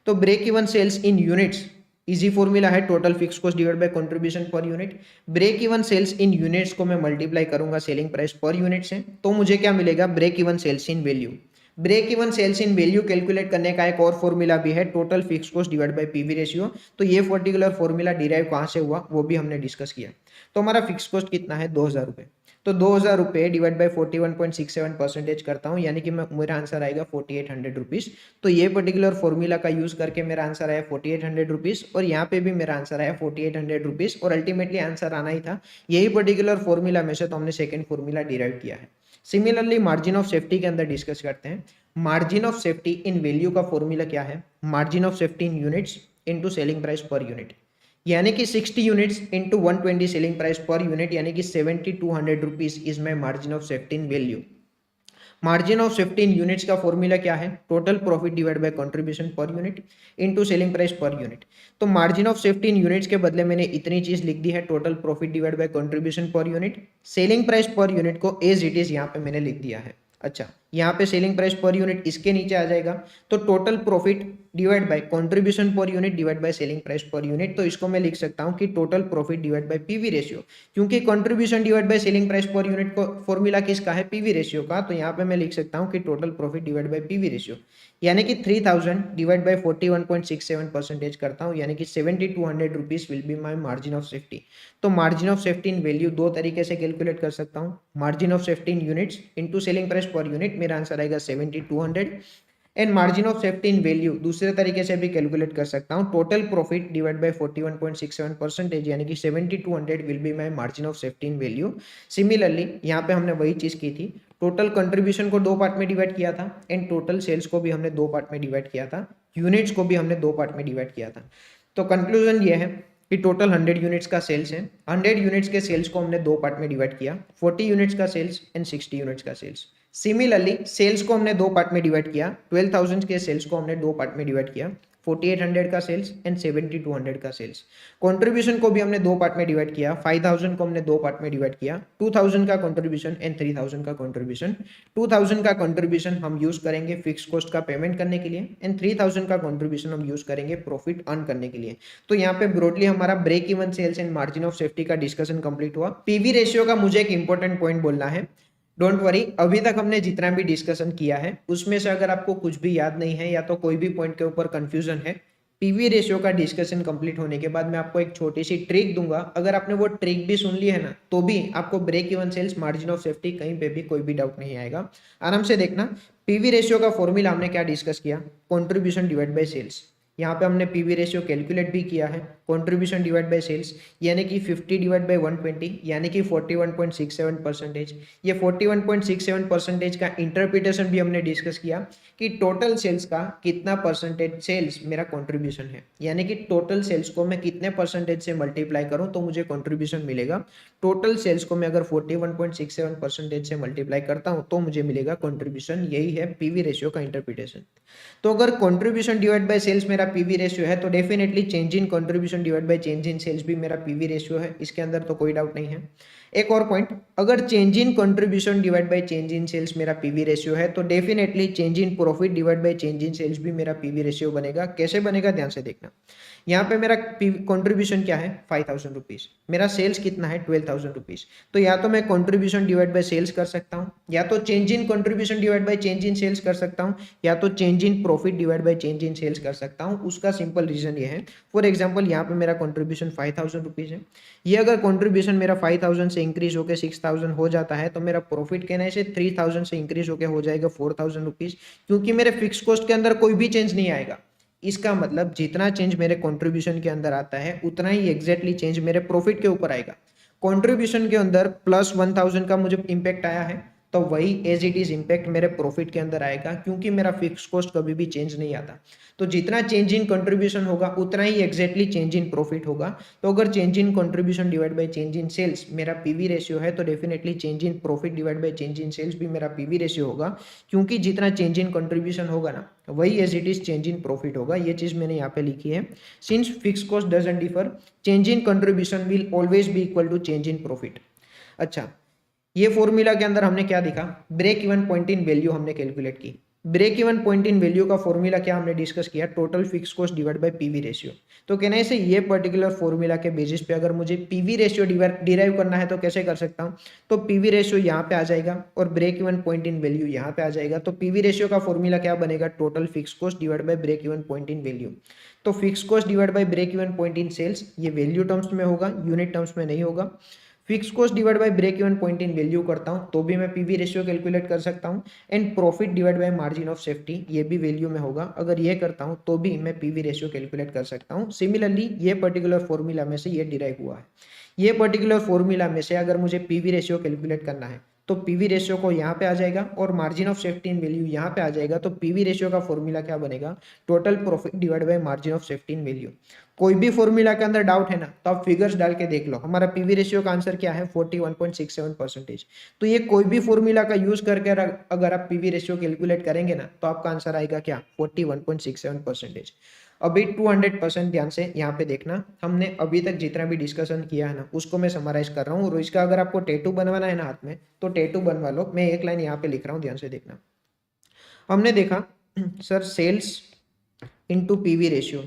तो break even sales in units, easy formula है total fix cost divide by contribution per unit. Break even sales in units को मैं मल्टीप्लाई करूंगा सेलिंग प्राइस पर यूनिट से, तो मुझे क्या मिलेगा, break even sales in value. Break even sales in value calculate करने का एक और फॉर्मूला भी है, total fix cost divide by PV ratio. तो ये पर्टिकुलर फॉर्मूला डिराइव कहाँ से हुआ वो भी हमने डिस्कस किया। तो हमारा फिक्स कॉस्ट कितना है, 2000 रुपये। तो 2000 रुपये डिवाइड बाई 41.67% करता हूँ, यानी कि मेरा आंसर आएगा 4800 रुपीज़। तो ये पर्टिकुलर फॉर्मूला का यूज करके मेरा आंसर आया 4800 रुपीज़, और यहाँ पे भी मेरा आंसर आया 4800 रुपीज़, और अल्टीमेटली आंसर आना ही था। यही पर्टिकुलर फॉर्मूला में से तो हमने सेकेंड फॉर्मूला डिराइव किया है। सिमिलरली मार्जिन ऑफ सेफ्टी के अंदर डिस्कस करते हैं। Margin of safety in value का फॉर्मूला क्या है, margin of safety in units into selling price per unit, यानी कि 60 units into 120 selling price per unit, यानी कि 7200 rupees is my margin of safety in value. Margin of safety in units का formula क्या है, total profit divide by contribution per unit into selling price per unit. तो margin of safety in units के बदले मैंने इतनी चीज लिख दी है, total profit divide by contribution per unit. Selling price per unit को एज इट इज यहाँ पे मैंने लिख दिया है। अच्छा, यहाँ पे सेलिंग प्राइस पर यूनिट इसके नीचे आ जाएगा, तो total profit divide by contribution per unit divide by selling price per unit. तो इसको मैं लिख सकता हूँ कि total profit divide by PV ratio, क्योंकि contribution divide by selling price per unit को फॉर्मूला किसका है, पीवी रेशियो का। तो यहाँ पे मैं लिख सकता हूँ कि total profit divide by PV ratio, यानी कि 3000 डिवाइड बाय 41.67% करता हूँ, यानी कि 7200 rupees will be my margin of safety. तो margin of safety in value दो तरीके से कैलकुलेट कर सकता हूँ, margin of safety in units into selling price per unit, मेरा आंसर आएगा 7200, and margin of safety in value दूसरे तरीके से भी कैलकुलेट कर सकता हूँ, टोटल प्रॉफिट डिवाइड बाय 41.67%, यानी कि 7200 will be my margin of safety in value. Similarly यहाँ पे हमने वही चीज की थी, टोटल कंट्रीब्यूशन को दो पार्ट में डिवाइड किया था, एंड टोटल सेल्स को भी हमने दो पार्ट में डिवाइड किया था, यूनिट्स को भी हमने दो पार्ट में डिवाइड किया था। तो कंक्लूजन ये है कि टोटल 100 यूनिट्स का सेल्स है, 100 यूनिट्स के सेल्स को हमने दो पार्ट में डिवाइड किया, 40 यूनिट्स का सेल्स एंड 60 यूनिट्स का सेल्स। सिमिलरली सेल्स को हमने दो पार्ट में डिवाइड किया, 12,000 के सेल्स को हमने दो पार्ट में डिवाइड किया, 4800 का सेल्स एंड 7200 का सेल्स। कंट्रीब्यूशन को भी हमने दो पार्ट में डिवाइड किया, 5000 को हमने दो पार्ट में डिवाइड किया, 2000 का कंट्रीब्यूशन एंड 3000 का कंट्रीब्यूशन। 2000 का कंट्रीब्यूशन हम यूज करेंगे फिक्स कॉस्ट का पेमेंट करने के लिए, एंड 3000 का कंट्रीब्यूशन हम यूज करेंगे प्रॉफिट अर्न करने के लिए। तो यहाँ पे ब्रॉडली हमारा break even sales and margin of safety का डिस्कशन कंप्लीट हुआ। पीवी रेशियो का मुझे एक इंपॉर्टेंट पॉइंट बोलना है, डोंट वरी, अभी तक हमने जितना भी डिस्कशन किया है उसमें से अगर आपको कुछ भी याद नहीं है या तो कोई भी पॉइंट के ऊपर कंफ्यूजन है, पीवी रेशियो का डिस्कशन कंप्लीट होने के बाद मैं आपको एक छोटी सी ट्रिक दूंगा, अगर आपने वो ट्रिक भी सुन ली है ना तो भी आपको break even sales, margin of safety कहीं पे भी कोई भी डाउट नहीं आएगा। आराम से देखना। पीवी रेशियो का फॉर्मूला हमने क्या डिस्कस किया, कंट्रीब्यूशन डिवाइड बाय सेल्स। यहाँ पे हमने पीवी रेशियो कैलकुलेट भी किया है, कंट्रीब्यूशन डिवाइड बाय सेल्स यानी कि 50 डिवाइड बाय 120 यानी कि 41.67%। ये 41.67% का इंटरप्रिटेशन भी हमने डिस्कस किया कि टोटल सेल्स का कितना परसेंटेज सेल्स मेरा कंट्रीब्यूशन है, यानी कि टोटल सेल्स को मैं कितने परसेंटेज से मल्टीप्लाई करूं तो मुझे कंट्रीब्यूशन मिलेगा। टोटल सेल्स को मैं अगर 41.67% से मल्टीप्लाई करता हूं तो मुझे मिलेगा कंट्रीब्यूशन। यही है पीवी रेशियो का इंटरप्रिटेशन। तो अगर कंट्रीब्यूशन डिवाइड बाय सेल्स मेरा पीवी रेशियो है तो definitely change in contribution divide by change in sales भी मेरा पीवी रेशियो है, इसके अंदर तो कोई डाउट नहीं है। एक और पॉइंट, अगर change in contribution divide by change in sales मेरा पीवी रेशियो है तो definitely change in profit divide by change in sales भी मेरा पीवी रेशियो बनेगा। कैसे बनेगा ध्यान से देखना। यहाँ पे मेरा कंट्रीब्यूशन क्या है 5000 रुपीज, मेरा सेल्स कितना है 12,000 रुपीज। तो या तो मैं कंट्रीब्यूशन डिवाइड बाय सेल्स कर सकता हूँ, या तो change in contribution divide by change in sales कर सकता हूँ, या तो change in profit divide by change in sales कर सकता हूँ। उसका सिंपल रीजन ये है, फॉर एग्जाम्पल यहाँ पे मेरा कंट्रीब्यूशन 5000 रुपीज है। ये अगर कंट्रीब्यूशन मेरा 5000 से इंक्रीज होकर 6000 हो जाता है तो मेरा प्रॉफिट कहने से 3000 से इंक्रीज होकर हो जाएगा 4000 रुपीज, क्योंकि मेरे फिक्स कॉस्ट के अंदर कोई भी चेंज नहीं आएगा। इसका मतलब जितना चेंज मेरे कंट्रीब्यूशन के अंदर आता है उतना ही एग्जैक्टली चेंज मेरे प्रॉफिट के ऊपर आएगा। कंट्रीब्यूशन के अंदर प्लस 1000 का मुझे इंपैक्ट आया है तो वही एज इट इज इंपैक्ट मेरे प्रॉफिट के अंदर आएगा, क्योंकि मेरा फिक्स कॉस्ट कभी भी चेंज नहीं आता। तो जितना चेंज इन कंट्रीब्यूशन होगा उतना ही एग्जैक्टली चेंज इन प्रॉफिट होगा। तो अगर change in contribution divide by change in sales मेरा पीवी रेशियो है तो definitely change in profit divide by change in sales भी मेरा पीवी रेशियो होगा, क्योंकि जितना चेंज इन कंट्रीब्यूशन होगा ना वही as it is change in profit होगा। ये चीज मैंने यहाँ पे लिखी है। Since fix cost doesn't differ, change in contribution will always be equal to change in profit. अच्छा, ये फॉर्मूला के अंदर हमने क्या देखा, break even point in value हमने कैलकुलेट की। Break even point in value का फॉर्मूला क्या हमने डिस्कस किया, total fix cost divide by PV ratio. तो कहने से ये पर्टिकुलर फॉर्मूला के बेसिस पे अगर मुझे पीवी रेशियो डिराइव करना है तो कैसे कर सकता हूँ, तो पीवी रेशियो यहाँ पे आ जाएगा और break even point in value यहाँ पे आ जाएगा। तो पीवी रेशियो का फॉर्मूला क्या बनेगा, total fix cost divide by break even point in value. तो fix cost divide by break even point in sales ये वैल्यू टर्म्स में होगा, यूनिट टर्म्स में नहीं होगा। Fix cost divide by break even point in value करता हूं तो भी मैं पीवी रेशियो कैलकुलेट कर सकता हूं। And profit divide by margin of safety ये भी वैल्यू में होगा, अगर ये करता हूं तो भी मैं पीवी रेशियो कैलकुलेट कर सकता हूं। सिमिलरली ये पर्टिकुलर फॉर्मूला में से ये डिराइव हुआ है। ये पर्टिकुलर फॉर्मूला में से अगर मुझे पीवी रेशियो कैलकुलेट करना है तो पीवी रेशियो को यहाँ पे आ जाएगा और margin of safety in value यहाँ पे आ जाएगा। तो पीवी रेशियो का फॉर्मूला क्या बनेगा, total profit divide by margin of safety in value. कोई भी फॉर्मूला के अंदर डाउट है ना तो आप फिगर्स डाल के देख लो, हमारा पीवी रेशियो का आंसर क्या है 41.67%। तो ये कोई भी फॉर्मूला का यूज करके अगर आप पीवी रेशियो कैलकुलेट करेंगे ना तो आपका आंसर आएगा क्या 41.67%। अभी 200% ध्यान से यहाँ पे देखना, हमने अभी तक जितना भी डिस्कशन किया है ना उसको मैं समराइज कर रहा हूँ। और इसका अगर आपको टैटू बनवाना है ना हाथ में तो टैटू बनवा लो। मैं एक लाइन यहाँ पे लिख रहा हूँ, ध्यान से देखना। हमने देखा sir sales into PV ratio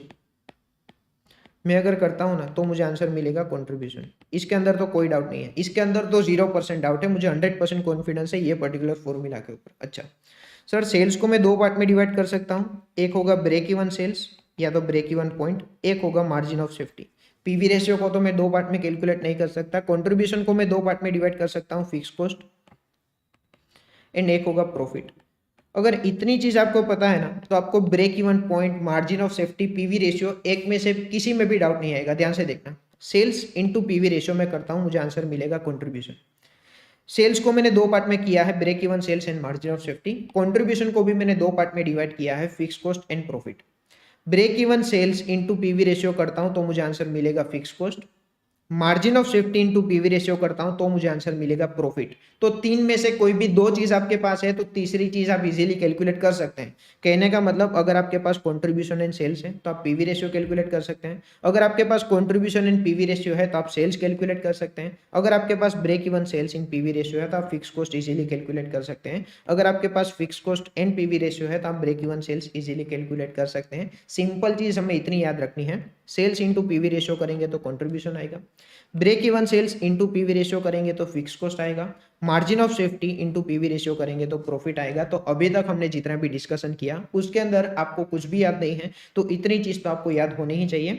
मैं अगर करता हूं ना तो मुझे आंसर मिलेगा कंट्रीब्यूशन। इसके अंदर तो कोई डाउट नहीं है, इसके अंदर तो 0% डाउट है, मुझे 100% कॉन्फिडेंस है ये पर्टिकुलर फॉर्मूला के ऊपर। अच्छा सर, सेल्स को मैं दो पार्ट में डिवाइड कर सकता हूं, एक होगा ब्रेक इवन सेल्स या तो ब्रेक इवन पॉइंट, एक होगा margin of safety. PV ratio को तो मैं दो पार्ट में कैलकुलेट नहीं कर सकता, कंट्रीब्यूशन को मैं दो पार्ट में डिवाइड कर सकता हूँ, फिक्स कॉस्ट एंड एक होगा प्रॉफिट। अगर इतनी चीज आपको पता है ना तो आपको break even point, margin of safety, PV ratio एक में से किसी में भी डाउट नहीं आएगा। ध्यान से देखना, सेल्स इनटू पीवी रेशियो में करता हूं, मुझे आंसर मिलेगा कंट्रीब्यूशन। सेल्स को मैंने दो पार्ट में किया है, break even sales and margin of safety. Contribution को भी मैंने दो पार्ट में डिवाइड किया है, fix cost and profit. Break even sales into PV ratio करता हूं तो मुझे आंसर मिलेगा fix cost. Margin of safety into PV ratio करता हूं तो मुझे आंसर मिलेगा प्रॉफिट। तो तीन में से कोई भी दो चीज आपके पास है तो तीसरी चीज आप इजीली कैलकुलेट कर सकते हैं। कहने का मतलब अगर आपके पास कंट्रीब्यूशन एंड सेल्स है तो आप पीवी रेशियो कैलकुलेट कर सकते हैं, अगर आपके पास कंट्रीब्यूशन एंड पीवी रेशियो है तो आप सेल्स कैलकुलेट कर सकते हैं, अगर आपके पास ब्रेक इवन सेल्स इन पीवी रेशियो है तो आप फिक्स कॉस्ट इजीली कैलकुलेट कर सकते हैं, अगर आपके पास fix cost and PV ratio है तो आप break even sales easily calculate कर सकते हैं। सिंपल चीज हमें इतनी याद रखनी है, सेल्स इंटू पीवी रेशियो करेंगे तो कंट्रीब्यूशन आएगा, break even sales into PV ratio करेंगे तो फिक्स कॉस्ट आएगा, margin of safety into PV ratio करेंगे तो प्रॉफिट आएगा। तो अभी तक हमने जितना भी डिस्कशन किया उसके अंदर आपको कुछ भी याद नहीं है तो इतनी चीज तो आपको याद होनी ही चाहिए।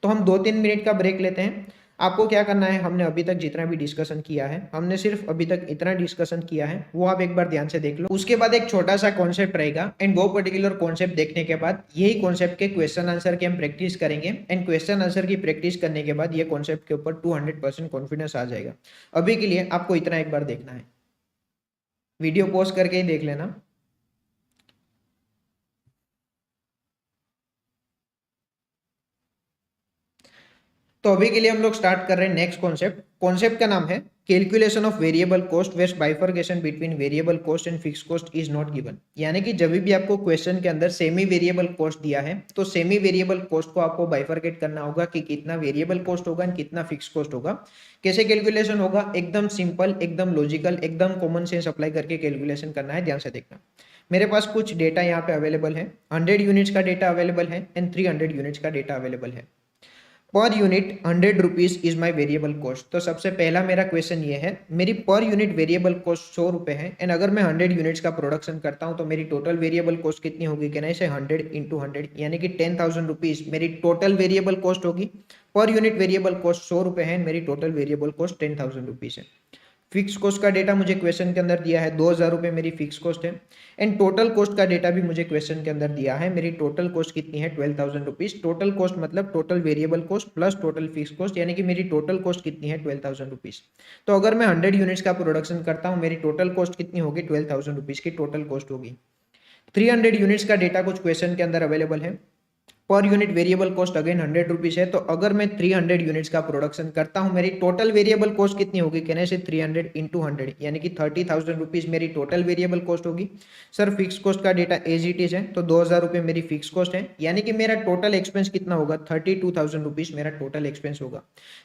तो हम 2-3 मिनट का ब्रेक लेते हैं। आपको क्या करना है, हमने अभी तक जितना भी डिस्कशन किया है, हमने सिर्फ अभी तक इतना डिस्कशन किया है, वो आप एक बार ध्यान से देख लो। उसके बाद एक छोटा सा कॉन्सेप्ट रहेगा एंड वो पर्टिकुलर कॉन्सेप्ट देखने के बाद यही कॉन्सेप्ट के क्वेश्चन आंसर की हम प्रैक्टिस करेंगे एंड क्वेश्चन आंसर की प्रैक्टिस करने के बाद ये कॉन्सेप्ट के ऊपर 200% कॉन्फिडेंस आ जाएगा। अभी के लिए आपको इतना एक बार देखना है, वीडियो पॉज करके ही देख लेना। तो अभी के लिए हम लोग स्टार्ट कर रहे हैं नेक्स्ट कॉन्सेप्ट। कॉन्सेप्ट का नाम है calculation of variable cost west bifurcation between variable cost and fix cost is not given. यानी कि जब भी आपको क्वेश्चन के अंदर सेमी वेरिएबल कॉस्ट दिया है तो सेमी वेरिएबल कॉस्ट को आपको बाइफरकेट करना होगा कि कितना वेरिएबल कॉस्ट होगा और कितना फिक्स कॉस्ट होगा। कैसे कैलकुलेशन होगा, एकदम सिंपल, एकदम लॉजिकल, एकदम कॉमन सेंस अप्लाई करके कैलकुलेशन करना है। ध्यान से देखना, मेरे पास कुछ डेटा यहाँ पे अवेलेबल है, 100 यूनिट्स का डेटा अवेलेबल है एंड 300 यूनिट्स का डेटा अवेलेबल है। Per unit 100 rupees is my variable cost. तो सबसे पहला मेरा क्वेश्चन ये है, मेरी पर यूनिट वेरिएबल कॉस्ट 100 रुपए है एंड अगर मैं 100 यूनिट्स का प्रोडक्शन करता हूं तो मेरी टोटल वेरिएबल कॉस्ट कितनी होगी, कहना इसे 100 इंटू 100 यानी कि 10,000 रुपीज मेरी टोटल वेरिएबल कॉस्ट होगी। पर यूनिट वेरिएबल कॉस्ट 100 रुपए है, मेरी टोटल वेरिएबल कॉस्ट 10,000 रुपीज है। फिक्स कॉस्ट का डेटा मुझे क्वेश्चन के अंदर दिया है, 2,000 रुपये मेरी फिक्स कॉस्ट है एंड टोटल कॉस्ट का डेटा भी मुझे क्वेश्चन के अंदर दिया है, मेरी टोटल कॉस्ट कितनी है 12,000 रुपीज। टोटल कॉस्ट मतलब total variable cost plus total fix cost, यानी कि मेरी टोटल कॉस्ट कितनी है 12,000 रुपीज। तो अगर मैं 100 यूनिट्स का प्रोडक्शन करता हूँ, मेरी टोटल कॉस्ट कितनी होगी, 12,000 रुपीज की टोटल कॉस्ट होगी। 300 यूनिट्स का डेटा कुछ क्वेश्चन के अंदर अवेलेबल है, पर unit variable cost again 100 rupees है। तो अगर मैं 300 यूनिट्स का प्रोडक्शन करता हूं, मेरी टोटल वेरिएबल कॉस्ट कितनी होगी, कहने से 300 इंटू 100 यानी कि 30,000 रुपीज मेरी टोटल वेरिएबल कॉस्ट होगी। सर फिक्स कॉस्ट का डेटा एज इट इज है, तो 2,000 रुपये मेरी फिक्स कॉस्ट है, यानी कि मेरा टोटल एक्सपेंस कितना होगा, 32,000 रुपीज मेरा टोटल एक्सपेंस होगा।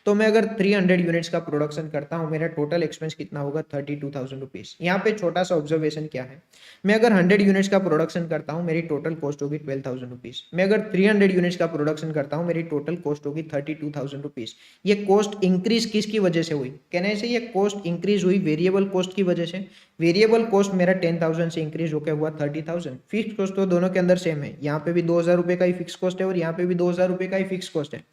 तो मैं अगर 300 यूनिट्स का प्रोडक्शन करता हूँ, मेरा टोटल एक्सपेंस कितना होगा, 32,000 रुपीज। यहाँ पे छोटा सा ऑब्जर्वेशन क्या है, मैं अगर 100 यूनिट्स का प्रोडक्शन करता हूँ, मेरी टोटल कॉस्ट होगी 12,000 रुपीज। मैं अगर 300 यूनिट्स का प्रोडक्शन करता हूँ, मेरी टोटल कॉस्ट होगी 32,000 रुपीज। ये कॉस्ट इंक्रीज किसकी वजह से हुई, कहने से ये कॉस्ट इंक्रीज हुई वेरिएबल कॉस्ट की वजह से। वेरिएबल कॉस्ट मेरा 10,000 से इंक्रीज होकर हुआ 30,000। फिक्स कॉस्ट तो दोनों के अंदर सेम है, यहाँ पे भी 2,000 रुपये का ही फिक्स कॉस्ट है और यहाँ पे भी 2,000 रुपये का ही फिक्स कॉस्ट है।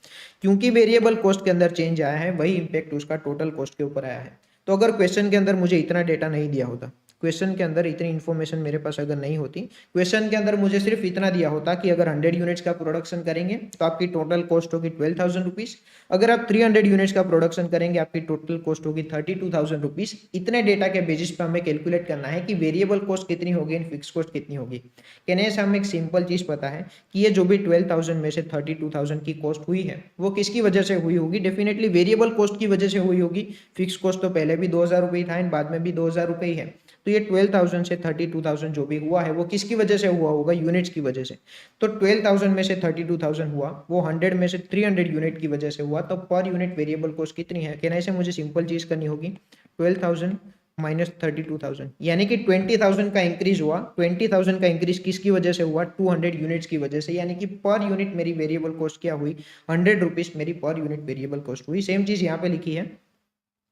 क्योंकि वेरिएबल कॉस्ट के अंदर चेंज आया है, वही इंपैक्ट उसका टोटल कॉस्ट के ऊपर आया है। तो अगर क्वेश्चन के अंदर मुझे इतना डेटा नहीं दिया होता, क्वेश्चन के अंदर इतनी इन्फॉर्मेशन मेरे पास अगर नहीं होती, क्वेश्चन के अंदर मुझे सिर्फ इतना दिया होता कि अगर 100 यूनिट्स का प्रोडक्शन करेंगे तो आपकी टोटल कॉस्ट होगी 12,000 रुपीज, अगर आप 300 यूनिट्स का प्रोडक्शन करेंगे आपकी टोटल कॉस्ट होगी 32,000 रुपीज। इतने डेटा के बेसिस पर हमें कैलकुलेट करना है कि वेरिएबल कॉस्ट कितनी होगी एंड फिक्स कॉस्ट कितनी होगी। कहने से हमें एक सिंपल चीज पता है कि ये जो भी 12,000 में से 32,000 की कॉस्ट हुई है वो किसकी वजह से हुई होगी, डेफिनेटली वेरिएबल कॉस्ट की वजह से हुई होगी। फिक्स कॉस्ट तो पहले भी 2,000 रुपये था एंड बाद में भी 2,000 रुपये ही है। तो ये 12,000 से 32,000 जो भी हुआ है वो किसकी वजह से हुआ होगा, यूनिट्स की वजह से। तो 12,000 में से 32,000 हुआ, वो 100 में से 300 यूनिट की वजह से हुआ। तो पर यूनिट वेरिएबल कॉस्ट कितनी है, कहना से मुझे सिंपल चीज करनी होगी 12,000 माइनस 32,000, यानी कि 20,000 का इंक्रीज हुआ। 20,000 का इंक्रीज किसकी वजह से हुआ, 200 यूनिट्स की वजह से, यानी कि पर यूनिट मेरी वेरिएबल कॉस्ट क्या हुई, 100 रुपीज मेरी पर यूनिट वेरिएबल कॉस्ट हुई। सेम चीज यहाँ पे लिखी है,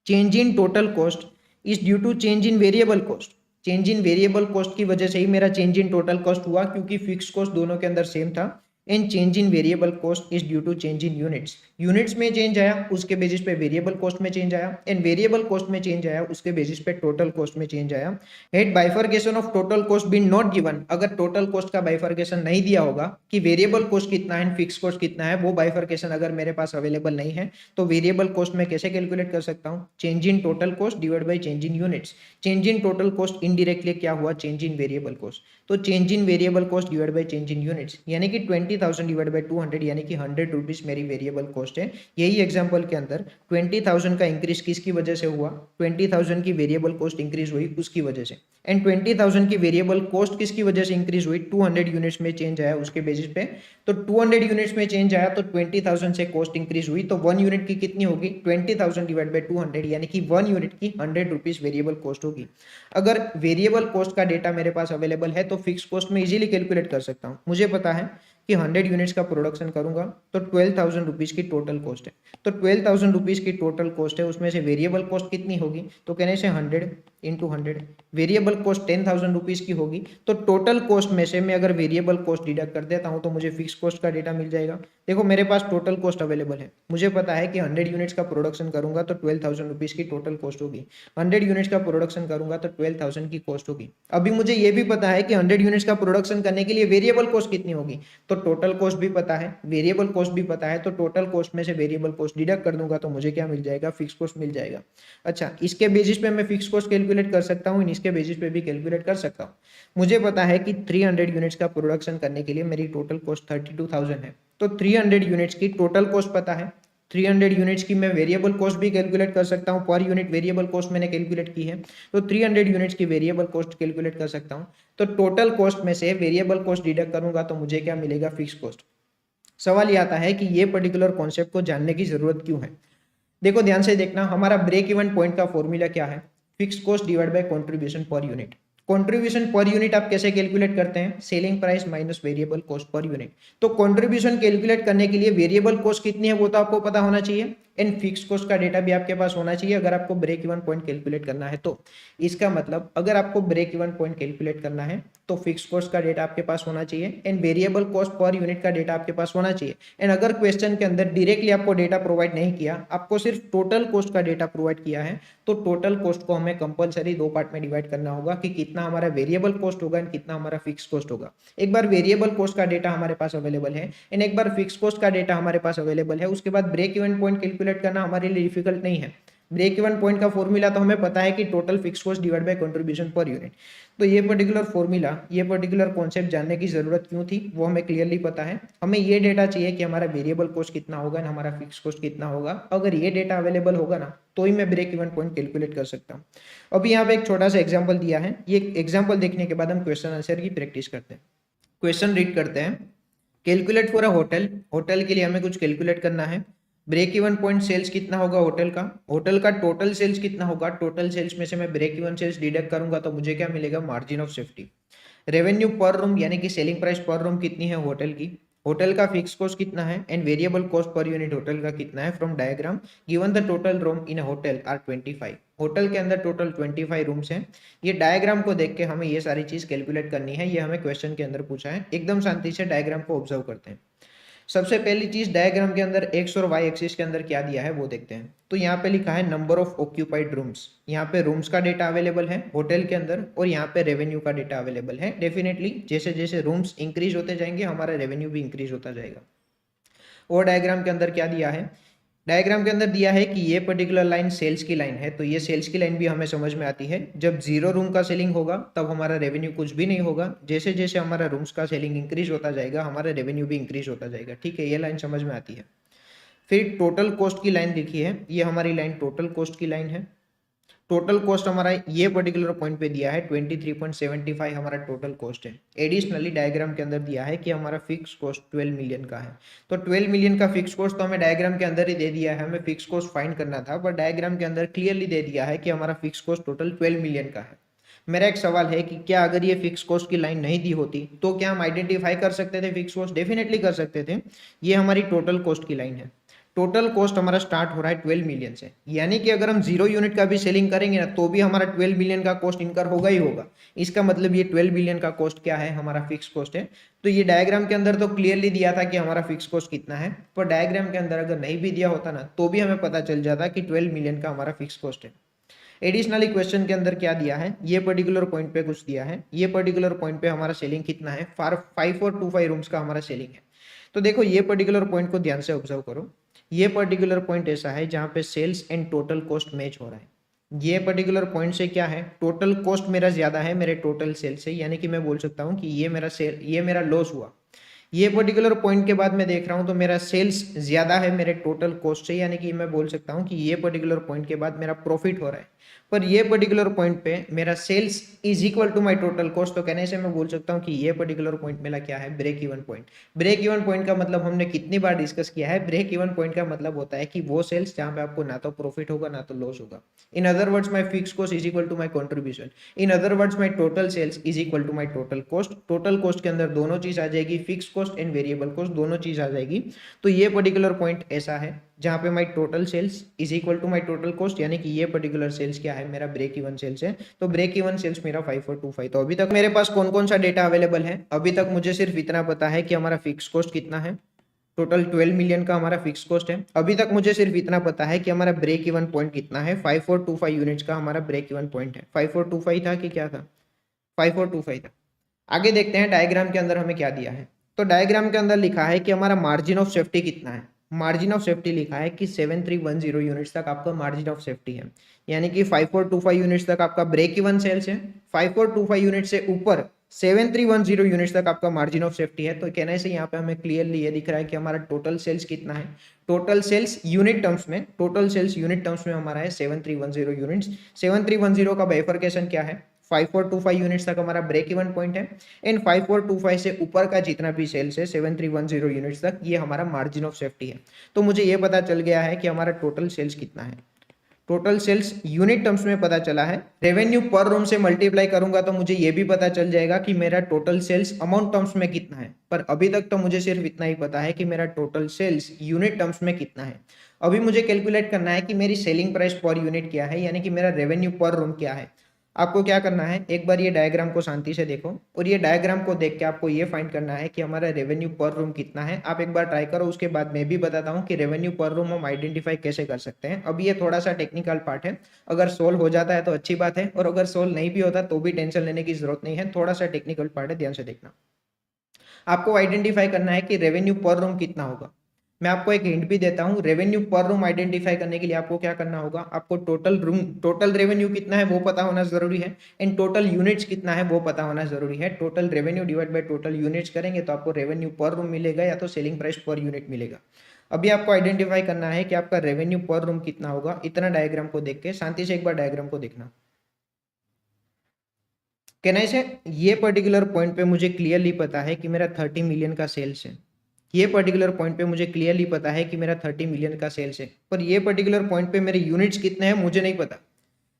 change in total cost is due to change in variable cost. Change in variable cost की वजह से ही मेरा चेंज इन टोटल कॉस्ट हुआ, क्योंकि फिक्स कॉस्ट दोनों के अंदर सेम था। And change in variable cost is due to change in units. Units में चेंज आया, उसके बेसिस पे वेरिएबल कॉस्ट में चेंज आया, एंड वेरिएबल कॉस्ट में चेंज आया, उसके बेसिस पे टोटल कॉस्ट में चेंज आया। Had bifurcation of total cost been not given, अगर टोटल कॉस्ट का बाइफरकेशन नहीं दिया होगा कि वेरिएबल कॉस्ट कितना है फिक्स कॉस्ट कितना है, वो बाइफरकेशन अगर मेरे पास अवेलेबल नहीं है तो वेरिएबल कॉस्ट में कैसे कैलकुलेट कर सकता हूँ, change in total cost divide by change in units. Change in total cost indirectly क्या हुआ, चेंज इन वेरिएबल कॉस्ट। तो change in variable cost divide by change in units, यानी कि 20,000 डिवाइड बाई 200 यानी कि 100 रुपीज मेरी वेरिएबल कॉस्ट है। यही एग्जांपल के अंदर 20,000 का इंक्रीज किसकी वजह से हुआ, 20,000 की वेरिएबल कॉस्ट इंक्रीज हुई उसकी वजह से। एंड 20,000 की वेरिएबल कॉस्ट किसकी वजह से इंक्रीज हुई, 200 यूनिट्स में चेंज आया उसके बेसिस पे। तो 200 यूनिट्स में चेंज आया तो 20,000 से कॉस्ट इंक्रीज हुई, तो 1 यूनिट की कितनी होगी, 20,000 डिवाइड बाई 200 यानी कि 1 यूनिट की 100 रुपीज वेरिएबल कॉस्ट होगी। अगर वेरिएबल कॉस्ट का डेटा मेरे पास अवेलेबल है तो फिक्स कॉस्ट में इजीली कैलकुलेट कर सकता हूँ। मुझे पता है कि 100 यूनिट्स का प्रोडक्शन करूंगा तो 12,000 रुपीज की टोटल कॉस्ट है। तो 12,000 रुपीज की टोटल कॉस्ट है, उसमें से वेरिएबल कॉस्ट कितनी होगी, तो कहने से 100 इंटू 100, वेरिएबल कॉस्ट 10,000 रुपीज की होगी। तो टोटल कॉस्ट में से मैं अगर वेरिएबल कॉस्ट डिडक्ट कर देता हूं तो मुझे फिक्स कॉस्ट का डेटा मिल जाएगा। देखो मेरे पास टोटल कॉस्ट अवेलेबल है, मुझे पता है कि 100 यूनिट्स का प्रोडक्शन करूंगा तो 12,000 रुपीज की टोटल कॉस्ट होगी। 100 यूनिट्स का प्रोडक्शन करूंगा तो 12,000 की कॉस्ट होगी। अभी मुझे ये भी पता है कि 100 यूनिट्स का प्रोडक्शन करने के लिए वेरिएबल कॉस्ट कितनी होगी, तो टोटल कॉस्ट भी पता है, वेरिएबल कॉस्ट भी पता है, तो टोटल कॉस्ट में से वेरिएबल कॉस्ट डिडक्ट कर दूंगा तो मुझे क्या मिल जाएगा, फिक्स कॉस्ट मिल जाएगा। अच्छा, इसके बेसिस पे मैं फिक्स कॉस्ट कैलकुलेट कर सकता हूँ, इसके बेसिस पे भी कैलकुलेट कर सकता हूँ। मुझे पता है कि 300 यूनिट्स का प्रोडक्शन करने के लिए मेरी टोटल कॉस्ट 32,000 है। तो 300 यूनिट्स की टोटल कॉस्ट पता है, 300 यूनिट्स की मैं वेरिएबल कॉस्ट भी कैलकुलेट कर सकता हूं, पर यूनिट वेरिएबल कॉस्ट मैंने कैलकुलेट की है, तो 300 यूनिट्स की वेरिएबल कॉस्ट कैलकुलेट कर सकता हूं। तो टोटल कॉस्ट में से वेरिएबल कॉस्ट डिडक्ट करूंगा तो मुझे क्या मिलेगा, फिक्स कॉस्ट। सवाल ये आता है कि ये पर्टिकुलर कॉन्सेप्ट को जानने की जरूरत क्यों है। देखो ध्यान से देखना, हमारा ब्रेक इवन पॉइंट का फॉर्मूला क्या है, fix cost divide by contribution per unit. Contribution per unit आप कैसे कैलकुलेट करते हैं, selling price minus variable cost per unit. तो कंट्रीब्यूशन कैलकुलेट करने के लिए वेरिएबल कॉस्ट कितनी है वो तो आपको पता होना चाहिए, एंड फिक्स कॉस्ट का डेटा भी आपके पास होना चाहिए अगर आपको ब्रेक इवन पॉइंट कैलकुलेट करना है। तो इसका मतलब अगर आपको ब्रेक इवन पॉइंट कैलकुलेट करना है तो फिक्स कॉस्ट का डेटा आपके पास होना चाहिए and variable cost per unit का डेटा आपके पास होना चाहिए। एंड अगर क्वेश्चन के अंदर डायरेक्टली आपको डेटा प्रोवाइड नहीं किया, आपको सिर्फ टोटल कॉस्ट का डेटा प्रोवाइड किया है, तो टोटल कॉस्ट को हमें कंपलसरी दो पार्ट में डिवाइड करना होगा कि कितना हमारा वेरिएबल कॉस्ट होगा एंड कितना हमारा फिक्स कॉस्ट होगा। एक बार वेरिएबल कॉस्ट का डेटा हमारे पास अवेलेबल है एंड एक बार फिक्स कॉस्ट का डेटा हमारे पास अवेलेबल है, उसके बाद ब्रेक इवन पॉइंट कैलकुलेट करना हमारे लिए डिफिकल्ट नहीं है। ब्रेक इवन पॉइंट का फॉर्मूला तो हमें पता है कि total fix cost divide by contribution per unit. तो ये पर्टिकुलर फॉर्मूला, ये पर्टिकुलर कॉन्सेप्ट जानने की जरूरत क्यों थी वो हमें क्लियरली पता है। हमें ये डेटा चाहिए कि हमारा वेरिएबल कॉस्ट कितना होगा एंड हमारा फिक्स कॉस्ट कितना होगा। अगर ये डेटा अवेलेबल होगा ना तो ही मैं ब्रेक इवन पॉइंट कैलकुलेट कर सकता हूँ। अभी यहाँ पे एक छोटा सा एग्जाम्पल दिया है, ये एग्जाम्पल देखने के बाद हम क्वेश्चन आंसर की प्रैक्टिस करते हैं। क्वेश्चन रीड करते हैं, calculate for a hotel. Hotel के लिए हमें कुछ कैलकुलेट करना है। ब्रेक इवन पॉइंट सेल्स कितना होगा होटल का, होटल का टोटल सेल्स कितना होगा, टोटल सेल्स में से मैं ब्रेक इवन सेल्स डिडक्ट करूंगा तो मुझे क्या मिलेगा, मार्जिन ऑफ सेफ्टी। रेवेन्यू पर रूम यानी कि सेलिंग प्राइस पर रूम कितनी है होटल की, होटल का फिक्स कॉस्ट कितना है and variable cost per unit hotel का कितना है। From diagram given the total room in a hotel are 25। Hotel के अंदर टोटल 25 रूम्स हैं। ये डायग्राम को देख के हमें ये सारी चीज कैलकुलेट करनी है, ये हमें क्वेश्चन के अंदर पूछा है। एकदम शांति से डायग्राम को ऑब्जर्व करते हैं। सबसे पहली चीज डायग्राम के अंदर एक्स और वाई एक्सिस के अंदर क्या दिया है वो देखते हैं। तो यहाँ पे लिखा है नंबर ऑफ ऑक्यूपाइड रूम्स, यहाँ पे रूम्स का डेटा अवेलेबल है होटल के अंदर और यहाँ पे रेवेन्यू का डेटा अवेलेबल है। डेफिनेटली जैसे जैसे रूम्स इंक्रीज होते जाएंगे हमारा रेवेन्यू भी इंक्रीज होता जाएगा। और डायग्राम के अंदर क्या दिया है, डायग्राम के अंदर दिया है कि ये पर्टिकुलर लाइन सेल्स की लाइन है, तो ये सेल्स की लाइन भी हमें समझ में आती है। जब 0 रूम का सेलिंग होगा तब हमारा रेवेन्यू कुछ भी नहीं होगा, जैसे जैसे हमारा रूम्स का सेलिंग इंक्रीज होता जाएगा हमारा रेवेन्यू भी इंक्रीज होता जाएगा। ठीक है, ये लाइन समझ में आती है। फिर टोटल कॉस्ट की लाइन देखी है, ये हमारी लाइन टोटल कॉस्ट की लाइन है। टोटल कॉस्ट हमारा ये पर्टिकुलर पॉइंट पे दिया है 23.75 हमारा टोटल कॉस्ट है। एडिशनली डायग्राम के अंदर दिया है कि हमारा फिक्स कॉस्ट 12 मिलियन का है। तो 12 मिलियन का फिक्स कॉस्ट तो हमें डायग्राम के अंदर ही दे दिया है, हमें फिक्स कॉस्ट फाइंड करना था पर डायग्राम के अंदर क्लियरली दे दिया है कि हमारा फिक्स कॉस्ट टोटल 12 मिलियन का है। मेरा एक सवाल है कि क्या अगर ये फिक्स कॉस्ट की लाइन नहीं दी होती तो क्या हम आइडेंटिफाई कर सकते थे फिक्स कॉस्ट, डेफिनेटली कर सकते थे। ये हमारी टोटल कॉस्ट की लाइन है। टोटल कॉस्ट हमारा स्टार्ट हो रहा है 12 मिलियन से, यानी कि अगर हम 0 यूनिट का भी सेलिंग करेंगे ना तो भी हमारा 12 मिलियन का कॉस्ट इनकर होगा ही होगा। इसका मतलब ये 12 मिलियन का कॉस्ट क्या है, हमारा फिक्स कॉस्ट है। तो ये डायग्राम के अंदर तो क्लियरली दिया था कि हमारा फिक्स कॉस्ट कितना है, पर डायग्राम के अंदर अगर नहीं भी दिया होता ना तो भी हमें पता चल जाता कि 12 मिलियन का हमारा फिक्स कॉस्ट है। एडिशनली क्वेश्चन के अंदर क्या दिया है, ये पर्टिकुलर पॉइंट पे कुछ दिया है। ये पर्टिकुलर पॉइंट पे हमारा सेलिंग कितना है, 5425 रूम्स का हमारा सेलिंग है। तो देखो ये पर्टिकुलर पॉइंट को ध्यान से ऑब्जर्व करो। ये पर्टिकुलर पॉइंट ऐसा है जहां पे sales and total cost match हो रहा है। ये पर्टिकुलर पॉइंट से क्या है, टोटल कॉस्ट मेरा ज्यादा है मेरे टोटल सेल्स से, यानी कि मैं बोल सकता हूं कि ये मेरा लॉस हुआ। ये पर्टिकुलर पॉइंट के बाद मैं देख रहा हूं तो मेरा सेल्स ज्यादा है मेरे टोटल कॉस्ट से, यानी कि मैं बोल सकता हूं कि ये पर्टिकुलर पॉइंट के बाद मेरा प्रॉफिट हो रहा है। पर ये पर्टिकुलर पॉइंट पे मेरा sales is equal to my total cost, तो कहने से मैं बोल सकता हूं कि ये पर्टिकुलर पॉइंट मेरा क्या है, break even point. Break even point का मतलब हमने कितनी बार डिस्कस किया है, ब्रेक इवन पॉइंट का मतलब होता है कि वो सेल्स जहां पे आपको ना तो प्रॉफिट होगा ना तो लॉस होगा। In other words my fix cost is equal to my contribution, in other words my total sales is equal to my total cost. Total cost के अंदर दोनों चीज आ जाएगी, fix cost and variable cost दोनों चीज आ जाएगी। तो ये पर्टिकुलर पॉइंट ऐसा है जहां पे my total sales is equal to my total cost, यानी कि ये पर्टिकुलर सेल्स क्या है, मेरा ब्रेक इवन सेल्स है। तो ब्रेक इवन सेल्स मेरा 5425। तो अभी तक मेरे पास कौन कौन सा डेटा अवेलेबल है, अभी तक मुझे सिर्फ इतना पता है कि हमारा फिक्स कॉस्ट कितना है, टोटल 12 मिलियन का हमारा फिक्स कॉस्ट है। अभी तक मुझे सिर्फ इतना पता है कि हमारा ब्रेक इवन पॉइंट कितना है, 5425 यूनिट्स का हमारा ब्रेक इवन पॉइंट है। 5425 था कि क्या था, 5425 था। आगे देखते हैं डायग्राम के अंदर हमें क्या दिया है। तो डायग्राम के अंदर लिखा है कि हमारा मार्जिन ऑफ सेफ्टी कितना है। मार्जिन ऑफ सेफ्टी लिखा है कि 7310 यूनिट्स तक आपका मार्जिन ऑफ सेफ्टी है, यानी कि 5425 यूनिट्स तक आपका ब्रेक इवन सेल्स है। 5425 यूनिट से ऊपर 7310 यूनिट्स तक आपका मार्जिन ऑफ सेफ्टी है। तो कहने से यहाँ पे हमें क्लियरली ये दिख रहा है कि हमारा टोटल सेल्स कितना है। टोटल सेल्स यूनिट टर्म्स में, टोटल सेल्स यूनिट टर्म्स में हमारा है 7310 यूनिट्स। 7310 का बाइफरकेशन क्या है, 5425 यूनिट्स तक हमारा ब्रेक इवन पॉइंट है, एंड 5425 से ऊपर का जितना भी सेल्स है 7310 यूनिट्स तक, ये हमारा मार्जिन ऑफ सेफ्टी है। तो मुझे ये पता चल गया है कि हमारा टोटल सेल्स कितना है। टोटल सेल्स यूनिट टर्म्स में पता चला है। रेवेन्यू पर रूम से मल्टीप्लाई करूंगा तो मुझे ये भी पता चल जाएगा कि मेरा टोटल सेल्स अमाउंट टर्म्स में कितना है। पर अभी तक तो मुझे सिर्फ इतना ही पता है कि मेरा टोटल सेल्स यूनिट टर्म्स में कितना है। अभी मुझे कैलकुलेट करना है कि मेरी सेलिंग प्राइस पर यूनिट क्या है, यानी कि मेरा रेवेन्यू पर रूम क्या है। आपको क्या करना है, एक बार ये डायग्राम को शांति से देखो और ये डायग्राम को देख के आपको ये फाइंड करना है कि हमारा रेवेन्यू पर रूम कितना है। आप एक बार ट्राई करो, उसके बाद मैं भी बताता हूँ कि रेवेन्यू पर रूम हम आइडेंटिफाई कैसे कर सकते हैं। अब ये थोड़ा सा टेक्निकल पार्ट है, अगर सोल्व हो जाता है तो अच्छी बात है, और अगर सोल्व नहीं भी होता तो भी टेंशन लेने की जरूरत नहीं है। थोड़ा सा टेक्निकल पार्ट है, ध्यान से देखना। आपको आइडेंटिफाई करना है कि रेवेन्यू पर रूम कितना होगा। मैं आपको एक हिंट भी देता हूं, रेवेन्यू पर रूम आइडेंटिफाई करने के लिए आपको क्या करना होगा, आपको टोटल रेवेन्यू कितना है वो पता होना जरूरी है, एंड टोटल यूनिट्स कितना है वो पता होना जरूरी है। Total revenue divide by total units करेंगे तो आपको रेवेन्यू पर रूम मिलेगा या तो सेलिंग प्राइस पर यूनिट मिलेगा। अभी आपको आइडेंटिफाई करना है कि आपका रेवेन्यू पर रूम कितना होगा। इतना डायग्राम को देख के शांति से एक बार डायग्राम को देखना। कहना से ये पर्टिकुलर पॉइंट पे मुझे क्लियरली पता है कि मेरा 30 मिलियन का सेल्स है। ये पर्टिकुलर पॉइंट पे मुझे क्लियरली पता है कि मेरा 30 मिलियन का सेल्स है, पर ये पर्टिकुलर पॉइंट पे मेरे यूनिट्स कितने हैं मुझे नहीं पता।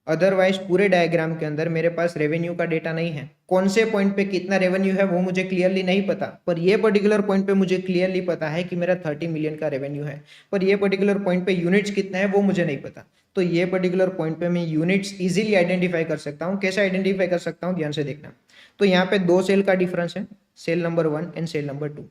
अदरवाइज पूरे डायग्राम के अंदर मेरे पास रेवेन्यू का डेटा नहीं है, कौन से पॉइंट पे कितना रेवेन्यू है वो मुझे क्लियरली नहीं पता। पर ये पर्टिकुलर पॉइंट पे मुझे क्लियरली पता है कि मेरा 30 मिलियन का रेवेन्यू है, पर ये पर्टिकुलर पॉइंट पे यूनिट्स कितना है वो मुझे नहीं पता। तो ये पर्टिकुलर पॉइंट पे मैं यूनिट्स इजीली आइडेंटिफाई कर सकता हूँ। कैसे आइडेंटिफाई कर सकता हूँ, ध्यान से देखना। तो यहाँ पे दो सेल का डिफरेंस है, sale number 1 and sale number 2।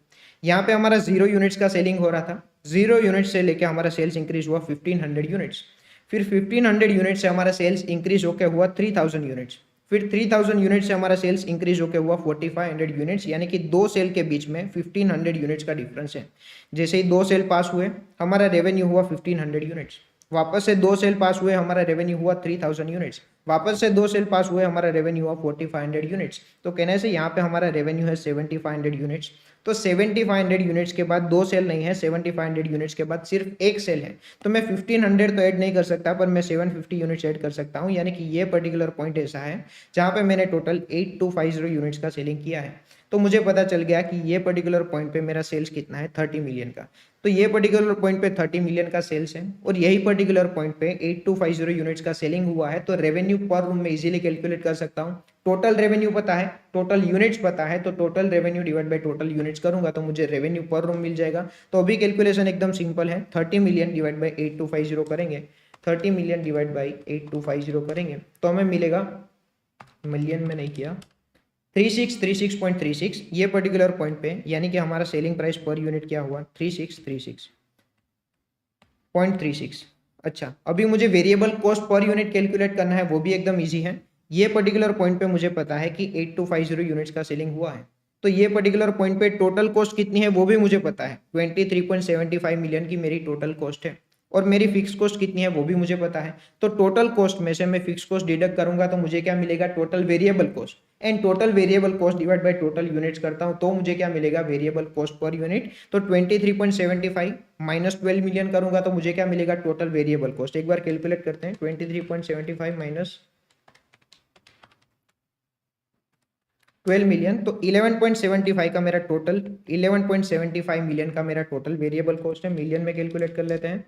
यहाँ पे हमारा 0 यूनिट्स का सेलिंग हो रहा था, 0 यूनिट से लेके हमारा सेल्स इंक्रीज हुआ 1500 यूनिट्स, फिर 1500 यूनिट से हमारा सेल्स इंक्रीज होकर हुआ 3000 यूनिट्स, फिर 3000 यूनिट से हमारा सेल्स इंक्रीज होकर हुआ 4500 यूनिट्स, यानी कि दो सेल के बीच में 1500 यूनिट्स का डिफरेंस है। जैसे ही दो सेल पास हुए हमारा रेवेन्यू हुआ 1500 यूनिट्स, वापस से दो सेल पास हुए हमारा रेवेन्यू हुआ 3000 यूनिट्स, वापस से दो सेल पास हुए हमारा रेवेन्यू हुआ 4500 यूनिट्स। तो कहने से यहाँ पे हमारा रेवेन्यू है 7500 यूनिट्स। तो 7500 यूनिट्स के बाद दो सेल नहीं है, 7500 यूनिट्स के बाद सिर्फ एक सेल है। तो मैं 1500 तो ऐड नहीं कर सकता, पर मैं 750 यूनिट्स ऐड कर सकता हूँ, यानी कि ये पर्टिकुलर पॉइंट ऐसा है जहाँ पे मैंने टोटल 8250 यूनिट्स का सेलिंग किया है। तो मुझे पता चल गया कि ये पर्टिकुलर पॉइंट पे मेरा सेल्स कितना है, 30 मिलियन का। तो ये पर्टिकुलर पॉइंट पे 30 मिलियन का सेल्स है, और यही पर्टिकुलर पॉइंट पे 8250 यूनिट्स का सेलिंग हुआ है। तो रेवेन्यू पर रूम में इजीली कैलकुलेट कर सकता हूँ। टोटल रेवेन्यू पता है, टोटल यूनिट्स पता है, तो total revenue divide by total units करूंगा तो मुझे रेवेन्यू पर रूम मिल जाएगा। तो अभी कैलकुलेशन एकदम सिंपल है, 30 मिलियन डिवाइड बाई 8250 करेंगे, 30 मिलियन डिवाइड बाई 8250 करेंगे तो हमें मिलेगा, मिलियन में नहीं किया, 3636.36। ये पर्टिकुलर पॉइंट पे यानी कि हमारा सेलिंग प्राइस पर यूनिट क्या हुआ, 3636.36। अच्छा, अभी मुझे variable cost per unit calculate करना है, वो भी एकदम इजी है। ये पर्टिकुलर पॉइंट पे मुझे पता है कि 8250 यूनिट्स का सेलिंग हुआ है। तो ये पर्टिकुलर पॉइंट पे टोटल कॉस्ट कितनी है वो भी मुझे पता है, 23.75 मिलियन की मेरी टोटल कॉस्ट है, और मेरी फिक्स कॉस्ट कितनी है वो भी मुझे पता है। तो टोटल कॉस्ट में से मैं फिक्स कॉस्ट डिडक्ट करूंगा तो मुझे क्या मिलेगा, total variable cost, and total variable cost divide by total units करता हूं तो मुझे क्या मिलेगा, वेरिएबल कॉस्ट पर यूनिट। तो 23.75 माइनस 12 मिलियन करूंगा तो मुझे क्या मिलेगा, टोटल वेरिएबल कॉस्ट। एक बार कैलकुलेट करते हैं, 23.75 माइनस 12 मिलियन, तो 11.75 का मेरा टोटल, 11.75 मिलियन का मेरा टोटल वेरिएबल कॉस्ट है। मिलियन में कैलकुलेट कर लेते हैं,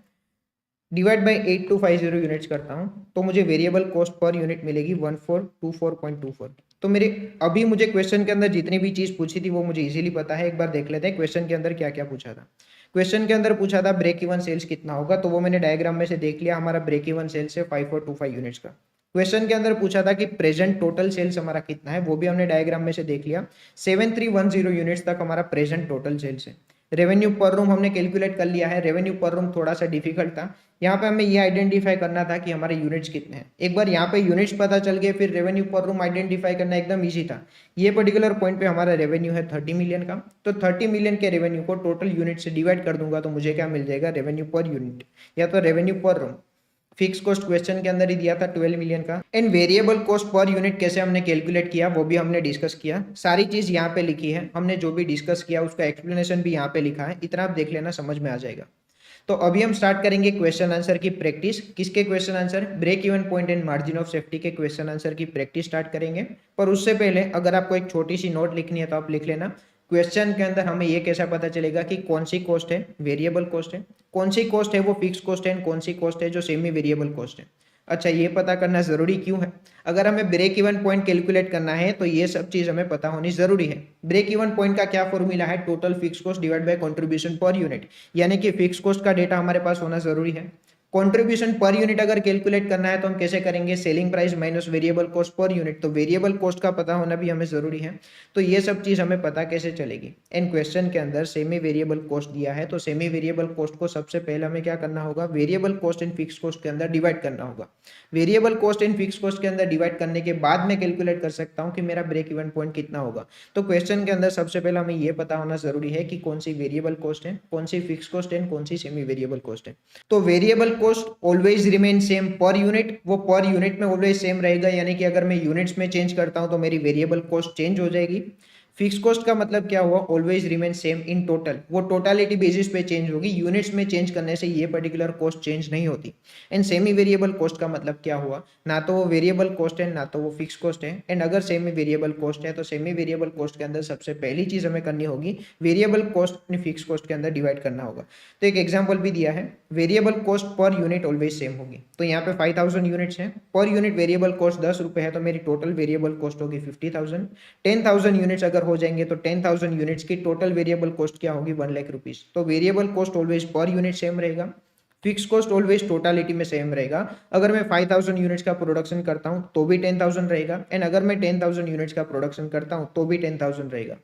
डिवाइड बाई 8250 यूनिट्स करता हूँ तो मुझे वेरिएबल कॉस्ट पर यूनिट मिलेगी 1424.24। तो मेरे अभी मुझे क्वेश्चन के अंदर जितनी भी चीज़ पूछी थी वो मुझे इजीली पता है। एक बार देख लेते हैं क्वेश्चन के अंदर क्या क्या पूछा था। क्वेश्चन के अंदर पूछा था ब्रेक इवन सेल्स कितना होगा, तो वो मैंने डायग्राम में से देख लिया, हमारा ब्रेक इवन सेल्स है 5425 यूनिट्स का। क्वेश्चन के अंदर पूछा था कि प्रेजेंट टोटल सेल्स हमारा कितना है, वो भी हमने डायग्राम में से देख लिया। 7310 यूनिट्स तक हमारा प्रेजेंट टोटल सेल्स है। रेवेन्यू पर रूम हमने कैलकुलेट कर लिया है। रेवेन्यू पर रूम थोड़ा सा डिफिकल्ट था, यहाँ पे हमें ये आइडेंटिफाई करना था कि हमारे यूनिट्स कितने हैं। एक बार यहाँ पे यूनिट्स पता चल गए, फिर रेवेन्यू पर रूम आइडेंटिफाई करना एकदम इजी था। ये पर्टिकुलर पॉइंट पे हमारा रेवेन्यू है 30 मिलियन का, तो 30 मिलियन के रेवेन्यू को टोटल यूनिट से डिवाइड कर दूंगा तो मुझे क्या मिल जाएगा, रेवेन्यू पर यूनिट या तो रेवेन्यू पर रूम। फिक्स कॉस्ट क्वेश्चन के अंदर ही दिया था 12 मिलियन का। And variable cost per unit कैसे हमने कैलकुलेट किया वो भी हमने डिस्कस किया। सारी चीज यहाँ पे लिखी है, हमने जो भी डिस्कस किया उसका एक्सप्लेनेशन भी यहाँ पे लिखा है, इतना आप देख लेना, समझ में आ जाएगा। तो अभी हम स्टार्ट करेंगे क्वेश्चन आंसर की प्रैक्टिस। किसके question answer, break even point and margin of safety के क्वेश्चन आंसर की प्रैक्टिस स्टार्ट करेंगे। पर उससे पहले अगर आपको एक छोटी सी नोट लिखनी है तो आप लिख लेना। क्वेश्चन के अंदर हमें ये कैसा पता चलेगा कि कौन सी कॉस्ट है वेरिएबल कॉस्ट है, कौन सी कॉस्ट है वो फिक्स कॉस्ट है, कौन सी कॉस्ट है जो सेमी वेरिएबल कॉस्ट है। अच्छा, ये पता करना जरूरी क्यों है? अगर हमें ब्रेक इवन पॉइंट कैलकुलेट करना है तो ये सब चीज हमें पता होनी जरूरी है। ब्रेक इवन पॉइंट का क्या फॉर्मूला है, total fix cost divide by contribution per unit, यानी कि फिक्स कॉस्ट का डेटा हमारे पास होना जरूरी है। कंट्रीब्यूशन पर यूनिट अगर कैलकुलेट करना है तो हम कैसे करेंगे, selling price minus variable cost per unit, तो वेरिएबल कॉस्ट का पता होना भी हमें जरूरी है। तो ये सब चीज हमें पता कैसे चलेगी। एंड क्वेश्चन के अंदर सेमी वेरिएबल कॉस्ट दिया है, तो सेमी वेरिएबल कॉस्ट को सबसे पहले हमें क्या करना होगा, variable cost and fix cost के अंदर डिवाइड करना होगा। Variable cost and fix cost के अंदर डिवाइड करने के बाद मैं कैलकुलेट कर सकता हूँ कि मेरा ब्रेक इवन पॉइंट कितना होगा। तो क्वेश्चन के अंदर सबसे पहले हमें ये पता होना जरूरी है कि कौन सी वेरिएबल कॉस्ट है, कौन सी फिक्स कॉस्ट है, कौन सी सेमी वेरिएबल कॉस्ट है। तो variable cost always remain same per unit, वो पर यूनिट में ऑलवेज सेम रहेगा, यानी कि अगर मैं यूनिट्स में चेंज करता हूं तो मेरी वेरिएबल कॉस्ट चेंज हो जाएगी। फिक्स कॉस्ट का मतलब क्या हुआ, always remain same in total, वो टोटालिटी बेसिस पे चेंज होगी, यूनिट्स में चेंज करने से ये पर्टिकुलर कॉस्ट चेंज नहीं होती। एंड सेमी वेरिएबल कॉस्ट का मतलब क्या हुआ, ना तो वो वेरिएबल कॉस्ट है ना तो वो फिक्स कॉस्ट है। एंड अगर सेमी वेरिएबल कॉस्ट है तो सेमी वेरिएबल कॉस्ट के अंदर सबसे पहली चीज हमें करनी होगी, वेरिएबल कॉस्ट अपनी फिक्स कॉस्ट के अंदर डिवाइड करना होगा। तो एक एग्जाम्पल भी दिया है, variable cost per unit always same होगी, तो यहाँ पे 5000 यूनिट्स हैं, पर यूनिट वेरिएबल कॉस्ट 10 रुपए है, तो मेरी टोटल वेरिएबल कॉस्ट होगी 50,000। 10,000 यूनिट्स अगर हो जाएंगे तो 10,000 यूनिट्स की टोटल वेरिएबल कॉस्ट क्या होगी, 1 लाख रुपीज। तो variable cost always per unit same रहेगा, फिक्स कॉस्ट ऑलवेज टोटालिटी में सेम रहेगा। अगर मैं 5000 यूनिट्स का प्रोडक्शन करता हूं तो भी 10,000 रहेगा, एंड अगर मैं 10,000 यूनिट्स का प्रोडक्शन करता हूं तो भी 10,000 रहेगा।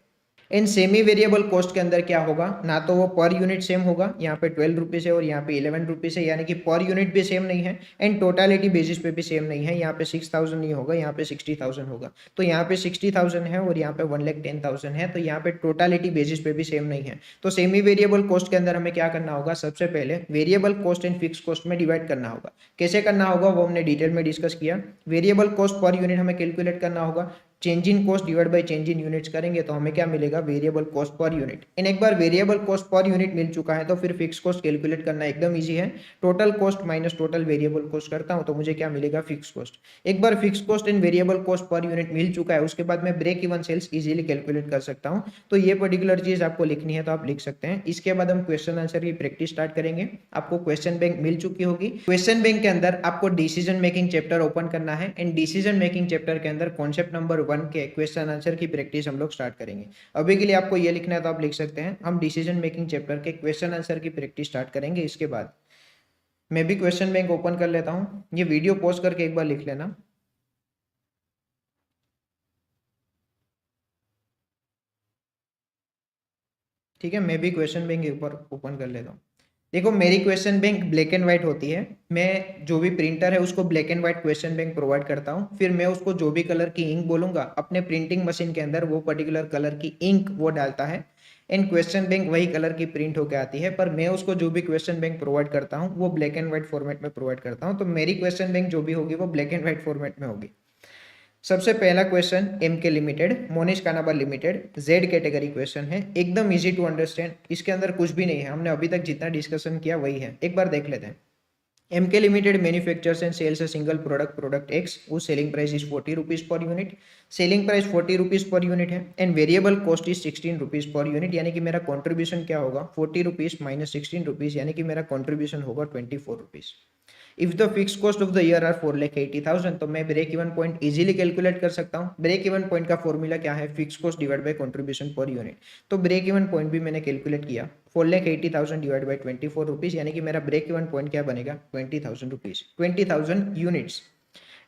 इन सेमी वेरिएबल कॉस्ट के अंदर क्या होगा, ना तो वो पर यूनिट सेम होगा, यहाँ पे 12 रुपीज है और यहाँ पे 11 रुपीज है, यानी कि पर यूनिट भी सेम नहीं है, एंड टोटालिटी बेसिस पे भी सेम नहीं है। यहाँ पे 6,000 नहीं होगा, यहाँ पे 60,000 होगा, तो यहाँ पे 60,000 है और यहाँ पे 1,10,000 है, तो यहाँ पे टोटालिटी बेसिस पे भी सेम नहीं है। तो सेमी वेरिएबल कॉस्ट के अंदर हमें क्या करना होगा, सबसे पहले variable cost and fix cost में डिवाइड करना होगा। कैसे करना होगा वो हमने डिटेल में डिस्कस किया। वेरिएबल कॉस्ट पर यूनिट हमें कैलकुलेट करना होगा, change in cost divide by change in units करेंगे तो हमें क्या मिलेगा, वेरिएबल कॉस्ट पर यूनिट। इन एक बार वेरिएबल कॉस्ट पर यूनिट मिल चुका है तो फिर फिक्स कॉस्ट कैलकुलेट करना एकदम इजी है। Total cost minus total variable cost करता हूं तो मुझे क्या मिलेगा, फिक्स कॉस्ट। एक बार fix cost and variable cost per unit मिल चुका है, उसके बाद मैं break even sales easily calculate कर सकता हूं। तो ये पर्टिकुलर चीज आपको लिखनी है तो आप लिख सकते हैं। इसके बाद हम क्वेश्चन आंसर की प्रैक्टिस स्टार्ट करेंगे। आपको क्वेश्चन बैंक मिल चुकी होगी। क्वेश्चन बैंक के अंदर आपको डिसीजन मेकिंग चैप्टर ओपन करना है, एंड डिसीजन मेकिंग चैप्टर के अंदर कॉन्सेप्ट नंबर 1 के क्वेश्चन आंसर की प्रैक्टिस हम लोग स्टार्ट करेंगे। अभी के लिए आपको ये लिखना है तो आप लिख सकते हैं, हम डिसीजन मेकिंग चैप्टर के क्वेश्चन आंसर की प्रैक्टिस स्टार्ट करेंगे। इसके बाद मैं भी क्वेश्चन बैंक ओपन कर लेता हूं, ये वीडियो पॉज करके एक बार लिख लेना। ठीक है, मैं भी क्वेश्चन बैंक एक बार ओपन कर लेता हूँ। देखो, मेरी question bank black and white होती है। मैं जो भी प्रिंटर है उसको black and white question bank provide करता हूँ, फिर मैं उसको जो भी कलर की इंक बोलूंगा अपने प्रिंटिंग मशीन के अंदर वो पर्टिकुलर कलर की इंक वो डालता है, एंड क्वेश्चन बैंक वही कलर की प्रिंट होकर आती है। पर मैं उसको जो भी क्वेश्चन बैंक प्रोवाइड करता हूँ वो ब्लैक एंड व्हाइट फॉर्मेट में प्रोवाइड करता हूँ, तो मेरी क्वेश्चन बैंक जो भी होगी वो ब्लैक एंड व्हाइट फॉर्मेट में होगी। सबसे पहला question M K limited, Monish Kanaba limited, Z category question है, एकदम इजी टू अंडरस्टैंड। इसके अंदर कुछ भी नहीं है, हमने अभी तक जितना डिस्कशन किया वही है, एक बार देख लेते हैं। MK Limited manufactures and sells a single product X, whose selling price is 40 rupees per unit. Selling price 40 rupees per unit है and variable cost is 16 rupees per unit, यानी कि मेरा कॉन्ट्रीब्यूशन क्या होगा 40 रुपीज़ माइनस 16 रुपीज़, यानी कि मेरा contribution होगा 24 rupees. If the fix cost of the year are 4,80,000, तो मैं break even point easily calculate कर सकता हूँ। ब्रेक इवन पॉइंट का फॉर्मूला क्या है, fix cost divide by contribution per unit. तो ब्रेक इवन पॉइंट भी मैंने कैलकुलेट किया, 4,80,000 डिवाइड बाय 24 रुपीज़, यानी कि मेरा ब्रेक इवन पॉइंट क्या बनेगा 20,000 rupees, 20,000 units.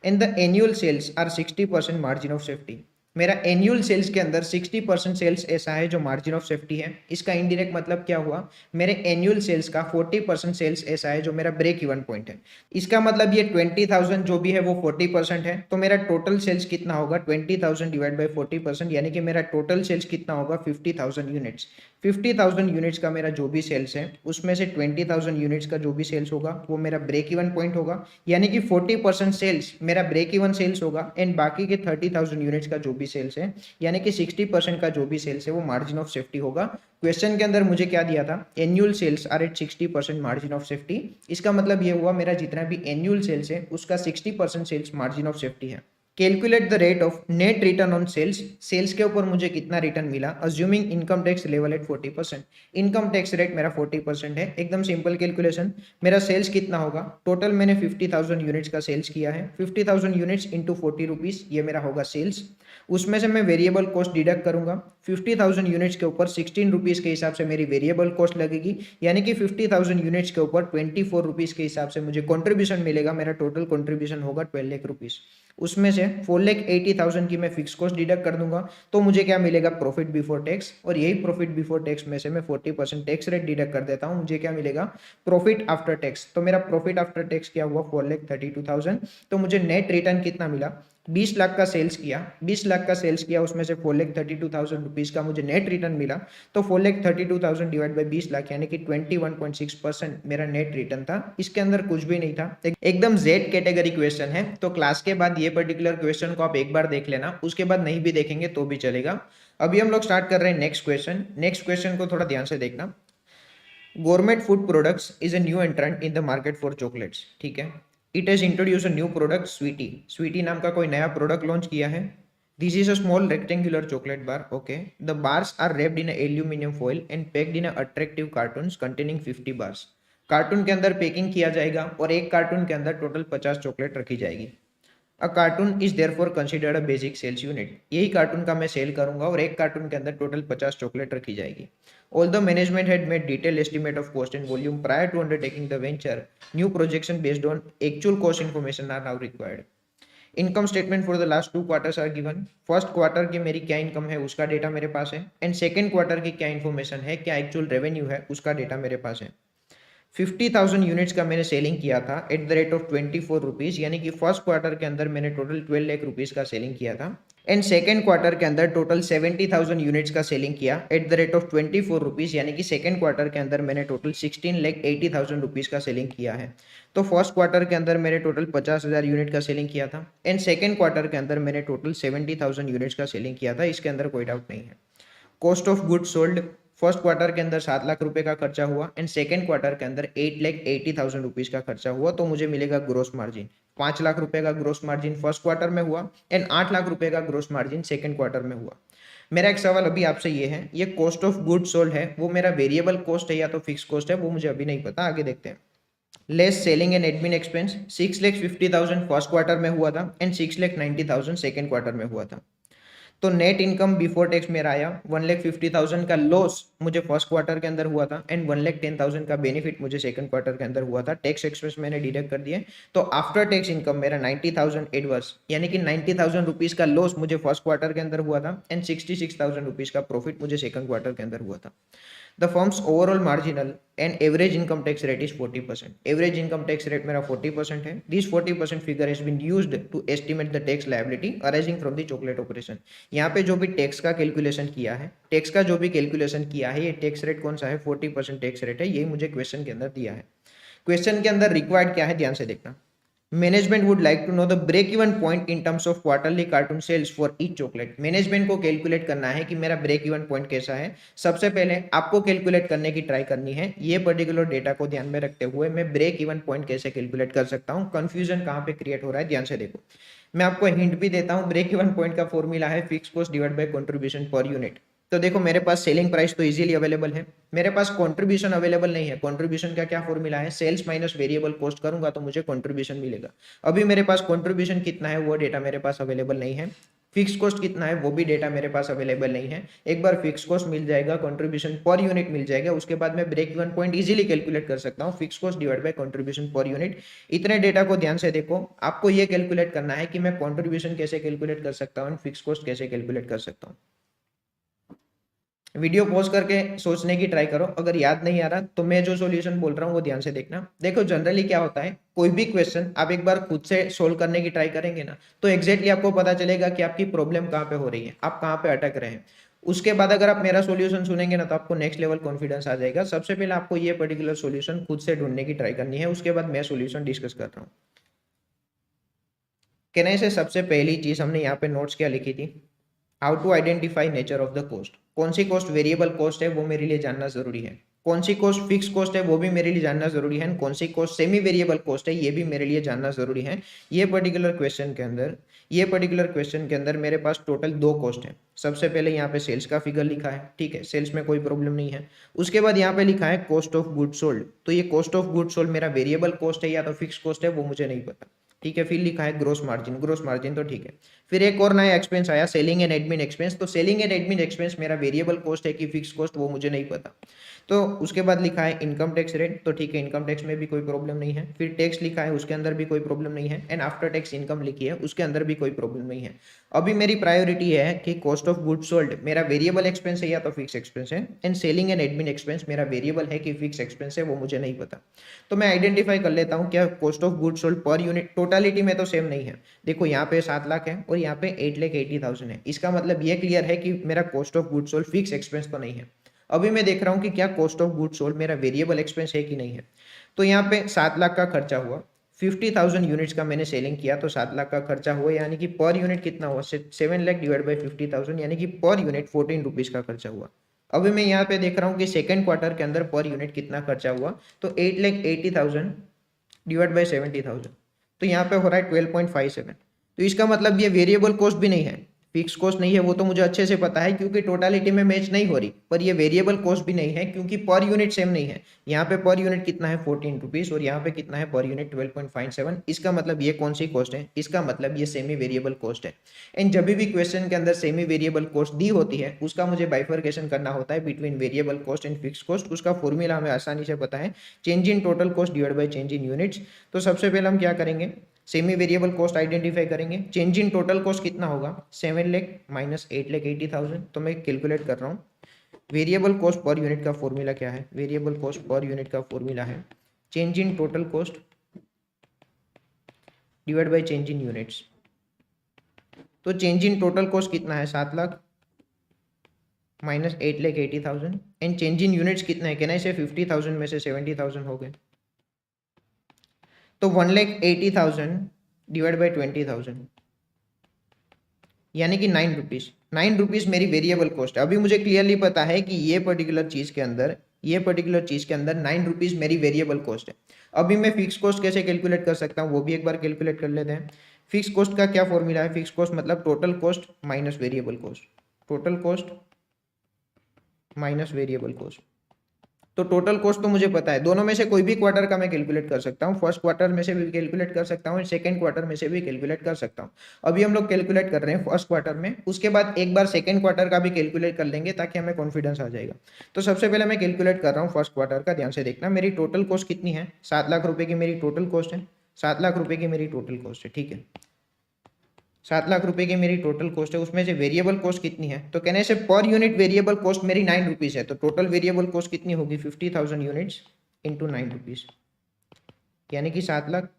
And the annual sales are 60% margin of safety. मेरा एनुअल सेल्स के अंदर 60% सेल्स ऐसा है जो मार्जिन ऑफ सेफ्टी है। इसका इनडायरेक्ट मतलब क्या हुआ, मेरे एनुअल सेल्स का 40% सेल्स ऐसा है जो मेरा ब्रेक इवन पॉइंट है। इसका मतलब ये 20,000 जो भी है वो 40% है, तो मेरा टोटल सेल्स कितना होगा 20,000 डिवाइड बाई 40%, यानी कि मेरा टोटल सेल्स कितना होगा 50,000 यूनिट्स। 50,000 यूनिट्स का मेरा जो भी सेल्स है उसमें से 20,000 यूनिट्स का जो भी सेल्स होगा वो मेरा ब्रेक इवन पॉइंट होगा, यानी कि 40% सेल्स मेरा ब्रेक इवन सेल्स होगा एंड बाकी के 30,000 यूनिट्स का जो भी सेल्स है यानी कि 60% का जो भी सेल्स है वो मार्जिन ऑफ सेफ्टी होगा। क्वेश्चन के अंदर मुझे क्या दिया था, annual sales are at 60% margin of safety. इसका मतलब ये हुआ मेरा जितना भी एनुअल सेल्स है उसका 60% सेल्स मार्जिन ऑफ सेफ्टी है। Calculate the rate of net return on sales. Sales के ऊपर मुझे कितना रिटर्न मिला, assuming income tax level at 40%। Income tax rate मेरा 40% है, एकदम सिंपल कैलकुलेशन। मेरा सेल्स कितना होगा, टोटल मैंने 50,000 यूनिट्स का सेल्स किया है, 50,000 यूनिट्स इंटू 40 रुपीज़, ये मेरा होगा सेल्स। उसमें से मैं वेरिएबल कॉस्ट डिडक्ट करूंगा। 50,000 यूनिट्स के ऊपर 16 रुपीज़ के हिसाब से मेरी वेरिएबल कॉस्ट लगेगी, यानी कि 50,000 यूनिट्स के ऊपर 24 रुपीज़ के हिसाब से मुझे कॉन्ट्रीब्यूशन मिलेगा। मेरा टोटल कॉन्ट्रीब्यूशन होगा 12 लाख रुपीज़। उसमें से 4,80,000 की मैं फिक्स कॉस्ट डिडक्ट कर दूंगा, तो मुझे क्या मिलेगा प्रॉफिट बिफोर टैक्स, और यही प्रॉफिट बिफोर टैक्स में से मैं 40% टैक्स रेट डिडक्ट कर देता हूं, मुझे क्या मिलेगा प्रॉफिट आफ्टर टैक्स। तो मेरा प्रॉफिट आफ्टर टैक्स क्या हुआ 4,32,000। तो मुझे नेट रिटर्न कितना मिला, 20 लाख का सेल्स किया, 20 लाख का सेल्स किया, उसमें से 4,32,000 रुपीज़ का मुझे नेट रिटर्न मिला। तो 4,32,000 डिवाइड बाई 20 लाख यानी कि 21.6% मेरा नेट रिटर्न था। इसके अंदर कुछ भी नहीं था, एकदम जेड कैटेगरी क्वेश्चन है। तो क्लास के बाद ये पर्टिकुलर क्वेश्चन को आप एक बार देख लेना, उसके बाद नहीं भी देखेंगे तो भी चलेगा। अभी हम लोग स्टार्ट कर रहे हैं नेक्स्ट क्वेश्चन। नेक्स्ट क्वेश्चन को थोड़ा ध्यान से देखना। Government food products is a new entrant in the market for chocolates, ठीक है। It has introduce a new product Sweety. Sweety नाम का कोई नया प्रोडक्ट लॉन्च किया है। This is a small rectangular chocolate bar, okay. The bars are wrapped in aluminium foil and packed in attractive cartons containing 50 bars. Carton के अंदर packing किया जाएगा और एक कार्टून के अंदर टोटल 50 चॉकलेट रखी जाएगी। A carton is therefore considered a basic sales unit. यही कार्टून का मैं सेल करूंगा और एक कार्टून के अंदर टोटल 50 चॉकलेट रखी जाएगी। All the management had made detail estimate of cost and volume prior to undertaking the venture. New projection based on actual cost information are now required. Income statement for the last 2 quarters are given. First quarter की मेरी क्या income है उसका data मेरे पास है, and second quarter की क्या information है, क्या एक्चुअल रेवेन्यू है उसका डेटा मेरे पास है। 50,000 यूनिट्स का मैंने सेलिंग किया था at the rate of 24 rupees, यानी कि फर्स्ट क्वार्टर के अंदर मैंने टोटल 12 लाख रुपीज़ का सेलिंग किया था। एंड सेकेंड क्वार्टर के अंदर टोटल 70,000 यूनिट्स का सेलिंग किया at the rate of 24 rupees, यानी कि सेकेंड क्वार्टर के अंदर मैंने टोटल 16,80,000 रुपीज़ का सेलिंग किया है। तो फर्स्ट क्वार्टर के अंदर मैंने टोटल 50,000 यूनिट का सेलिंग किया था एंड सेकेंड क्वार्टर के अंदर मैंने टोटल 70,000 यूनिट्स का सेलिंग किया था, इसके अंदर कोई डाउट नहीं है। Cost of good sold, first quarter के अंदर 7 लाख रुपए का खर्चा हुआ एंड सेकेंड क्वार्टर के अंदर 8,80,000 रुपीज का खर्चा हुआ, तो मुझे मिलेगा ग्रोस मार्जिन 5 लाख रुपए का ग्रोस मार्जिन फर्स्ट क्वार्टर में हुआ एंड 8 लाख रुपए का ग्रोस मार्जिन सेकेंड क्वार्टर में हुआ। मेरा एक सवाल अभी आपसे ये है, ये कॉस्ट ऑफ गुड सोल्ड है वो मेरा वेरिएबल कॉस्ट है या तो फिक्स कॉस्ट है, वो मुझे अभी नहीं पता, आगे देखते हैं। Less selling and admin expense 6,50,000 first quarter में हुआ था एंड 6,90,000 सेकेंड क्वार्टर में हुआ था। तो नेट इनकम बिफोर टैक्स मेरा आया 1,50,000 का लॉस मुझे फर्स्ट क्वार्टर के अंदर हुआ था एंड 1,10,000 का बेनिफिट मुझे सेकंड क्वार्टर के अंदर हुआ था। टैक्स एक्सपेंस मैंने डिडक्ट कर दिए, तो आफ्टर टैक्स इनकम मेरा 90,000 एडवर्स, यानी कि 90,000 रुपीज़ का लॉस मुझे फर्स्ट क्वार्टर के अंदर हुआ था एंड 66,000 रुपीज़ का प्रॉफिट मुझे सेकंड क्वार्टर के अंदर हुआ था। The firm's overall marginal and average income tax rate is 40%. Average income tax rate मेरा 40% है. This 40% figure has been used to estimate the tax liability arising from the chocolate operation. यहाँ पे जो भी टैक्स का कैलकुलेशन किया है, tax का जो भी कैलकुलेशन किया है, ये टैक्स रेट कौन सा है 40% टैक्स रेट है, यही मुझे क्वेश्चन के अंदर दिया है। क्वेश्चन के अंदर रिक्वायर्ड क्या है ध्यान से देखना। Management would like to know the break even point in terms of quarterly carton sales for each chocolate. Management को कैलकुलेट करना है कि मेरा ब्रेक इवन पॉइंट कैसा है। सबसे पहले आपको कैलकुलेट करने की ट्राई करनी है। ये पर्टिकुलर डेटा को ध्यान में रखते हुए मैं ब्रेक इवन पॉइंट कैसे कैलकुलेट कर सकता हूँ। कंफ्यूजन कहाँ पे क्रिएट हो रहा है, ध्यान से देखो। मैं आपको हिंट भी देता हूँ। ब्रेक इवन पॉइंट का फॉर्मूला है fix cost divide by contribution per unit. तो देखो मेरे पास सेलिंग प्राइस तो इजीली अवेलेबल है, मेरे पास कंट्रीब्यूशन अवेलेबल नहीं है। कंट्रीब्यूशन का क्या फॉर्मूला है, सेल्स माइनस वेरिएबल कॉस्ट करूंगा तो मुझे कंट्रीब्यूशन मिलेगा। अभी मेरे पास कंट्रीब्यूशन कितना है वो डेटा मेरे पास अवेलेबल नहीं है। फिक्स कॉस्ट कितना है वो भी डेटा मेरे पास अवेलेबल नहीं है। एक बार फिक्स कॉस्ट मिल जाएगा, कंट्रीब्यूशन पर यूनिट मिल जाएगा, उसके बाद मैं break even point easily calculate कर सकता हूँ। Fix cost divide by contribution per unit. इतने डेटा को ध्यान से देखो। आपको ये कैलकुलेट करना है कि मैं कंट्रीब्यूशन कैसे कैलकुलेट कर सकता हूँ, फिक्स कॉस्ट कैसे कैलकुलेट कर सकता हूँ। वीडियो पॉज करके सोचने की ट्राई करो। अगर याद नहीं आ रहा तो मैं जो सॉल्यूशन बोल रहा हूँ वो ध्यान से देखना। देखो जनरली क्या होता है, कोई भी क्वेश्चन आप एक बार खुद से सोल्व करने की ट्राई करेंगे ना, तो एग्जैक्टली आपको पता चलेगा कि आपकी प्रॉब्लम कहाँ पे हो रही है, आप कहाँ पे अटक रहे हैं। उसके बाद अगर आप मेरा सॉल्यूशन सुनेंगे ना तो आपको नेक्स्ट लेवल कॉन्फिडेंस आ जाएगा। सबसे पहले आपको ये पर्टिकुलर सॉल्यूशन खुद से ढूंढने की ट्राई करनी है, उसके बाद मैं सॉल्यूशन डिस्कस कर रहा हूँ। कहने से सबसे पहली चीज हमने यहाँ पे नोट्स क्या लिखी थी, how to identify nature of the cost. कौन सी कॉस्ट वेरिएबल कॉस्ट है वो मेरे लिए जानना जरूरी है, कौन सी कॉस्ट फिक्स कॉस्ट है वो भी मेरे लिए जानना जरूरी है, कौन सी कॉस्ट सेमी वेरिएबल कॉस्ट है ये भी मेरे लिए जानना जरूरी है। ये पर्टिकुलर क्वेश्चन के अंदर मेरे पास टोटल दो कॉस्ट है। सबसे पहले यहाँ पे सेल्स का फिगर लिखा है, ठीक है, सेल्स में कोई प्रॉब्लम नहीं है। उसके बाद यहाँ पे लिखा है कॉस्ट ऑफ गुड सोल्ड। तो ये कॉस्ट ऑफ गुड सोल्ड मेरा वेरिएबल कॉस्ट है या तो फिक्स कॉस्ट है वो मुझे नहीं पता, ठीक है। फिर लिखा है ग्रोस मार्जिन, ग्रोस मार्जिन तो ठीक है। फिर एक और नया एक्सपेंस आया सेलिंग एंड एडमिन एक्सपेंस। तो सेलिंग एंड एडमिन एक्सपेंस मेरा वेरिएबल कॉस्ट है कि फिक्स कॉस्ट वो मुझे नहीं पता। तो उसके बाद लिखा है इनकम टैक्स रेट, तो ठीक है, इनकम टैक्स में भी कोई प्रॉब्लम नहीं है। फिर टैक्स लिखा है, उसके अंदर भी कोई प्रॉब्लम नहीं है। एंड आफ्टर टैक्स इनकम लिखी है, उसके अंदर भी कोई प्रॉब्लम नहीं है। अभी मेरी प्रायोरिटी है कि कॉस्ट ऑफ गुड सोल्ड मेरा वेरिएबल एक्सपेंस है या तो फिक्स एक्सपेंस है, and selling and admin expense मेरा वेरिएबल है कि फिक्स एक्सपेंस है वो मुझे नहीं पता। तो मैं आइडेंटिफाई कर लेता हूँ क्या cost of good sold per unit totality में तो सेम नहीं है। देखो यहाँ पे 7 लाख है और यहाँ पे 8,80,000 है। इसका मतलब ये क्लियर है कि मेरा cost of good sold fix expense तो नहीं है। अभी मैं देख रहा हूँ कि क्या कॉस्ट ऑफ गुड सोल्ड मेरा वेरिएबल एक्सपेंस है कि नहीं है। तो यहाँ पे 7 लाख का खर्चा हुआ, 50,000 यूनिट्स का मैंने सेलिंग किया तो 7 लाख का खर्चा हुआ, यानी कि पर यूनिट कितना हुआ, 7 लाख डिवाइड बाई 50,000 यानी कि पर यूनिट 14 रुपीज का खर्चा हुआ। अभी मैं यहाँ पे देख रहा हूँ कि सेकंड क्वार्टर के अंदर पर यूनिट कितना खर्चा हुआ, तो 8,80,000 डिवाइड बाई 70,000, तो यहाँ पे हो रहा है 12.57। तो इसका मतलब ये वेरिएबल कॉस्ट भी नहीं है, फिक्स कॉस्ट नहीं है, वो तो मुझे अच्छे से पता है क्योंकि टोटालिटी में मैच नहीं हो रही। पर ये वेरिएबल कॉस्ट भी नहीं है क्योंकि पर यूनिट सेम नहीं है। यहाँ पे पर यूनिट कितना है 14 रुपीज और यहाँ पे कितना है पर यूनिट 12.57। इसका मतलब ये कौन सी कॉस्ट है, इसका मतलब ये सेमी वेरिएबल कॉस्ट है। एंड जब भी क्वेश्चन के अंदर सेमी वेरिएबल कॉस्ट दी होती है उसका मुझे बाइफर्केशन करना होता है between variable cost and fix cost. उसका फॉर्मूला हमें आसानी से पता है, change in total cost divide by change in units. तो सबसे पहले हम क्या करेंगे, सेमी वेरिएबल कॉस्ट आइडेंटिफाई करेंगे। चेंज इन टोटल कॉस्ट कितना होगा, 7 लाख माइनस 8,80,000। तो मैं कैलकुलेट कर रहा हूँ वेरिएबल कॉस्ट पर यूनिट का फॉर्मूला क्या है। वेरिएबल कॉस्ट पर यूनिट का फॉर्मूला है change in total cost divide by change in units. तो चेंज इन टोटल कॉस्ट कितना है, 7 lakh minus 8,80,000 and change in units कितना है, कहना इसे 50,000 में से 70,000 हो गए, तो 1,80,000 डिवाइड बाई 20,000 यानी कि 9 रुपीज। 9 रुपीज मेरी वेरिएबल कॉस्ट है। अभी मुझे क्लियरली पता है कि ये पर्टिकुलर चीज के अंदर 9 रुपीज मेरी वेरिएबल कॉस्ट है। अभी मैं फिक्स कॉस्ट कैसे कैलकुलेट कर सकता हूँ वो भी एक बार कैलकुलेट कर लेते हैं। फिक्स कॉस्ट का क्या फॉर्मूला है, फिक्स कॉस्ट मतलब total cost minus variable cost, total cost minus variable cost. तो टोटल कॉस्ट तो मुझे पता है, दोनों में से कोई भी क्वार्टर का मैं कैलकुलेट कर सकता हूँ। फर्स्ट क्वार्टर में से भी कैलकुलेट कर सकता हूँ, सेकंड क्वार्टर में से भी कैलकुलेट कर सकता हूँ। अभी हम लोग कैलकुलेट कर रहे हैं फर्स्ट क्वार्टर में, उसके बाद एक बार सेकंड क्वार्टर का भी कैलकुलेट कर लेंगे ताकि हमें कॉन्फिडेंस आ जाएगा। तो सबसे पहले मैं कैलकुलेट कर रहा हूँ फर्स्ट क्वार्टर का, ध्यान से देखना। मेरी टोटल कॉस्ट कितनी है, 7 लाख रुपए की मेरी टोटल कॉस्ट है, 7 लाख रुपए की मेरी टोटल कॉस्ट है, ठीक है। 7 लाख रुपए की मेरी टोटल कॉस्ट है, उसमें से वेरिएबल कॉस्ट कितनी है, तो कहने से पर यूनिट वेरिएबल कॉस्ट मेरी 9 रुपीज है। तो टोटल वेरिएबल कॉस्ट कितनी होगी, 50,000 यूनिट्स इंटू 9 रुपीज, यानी कि 7 लाख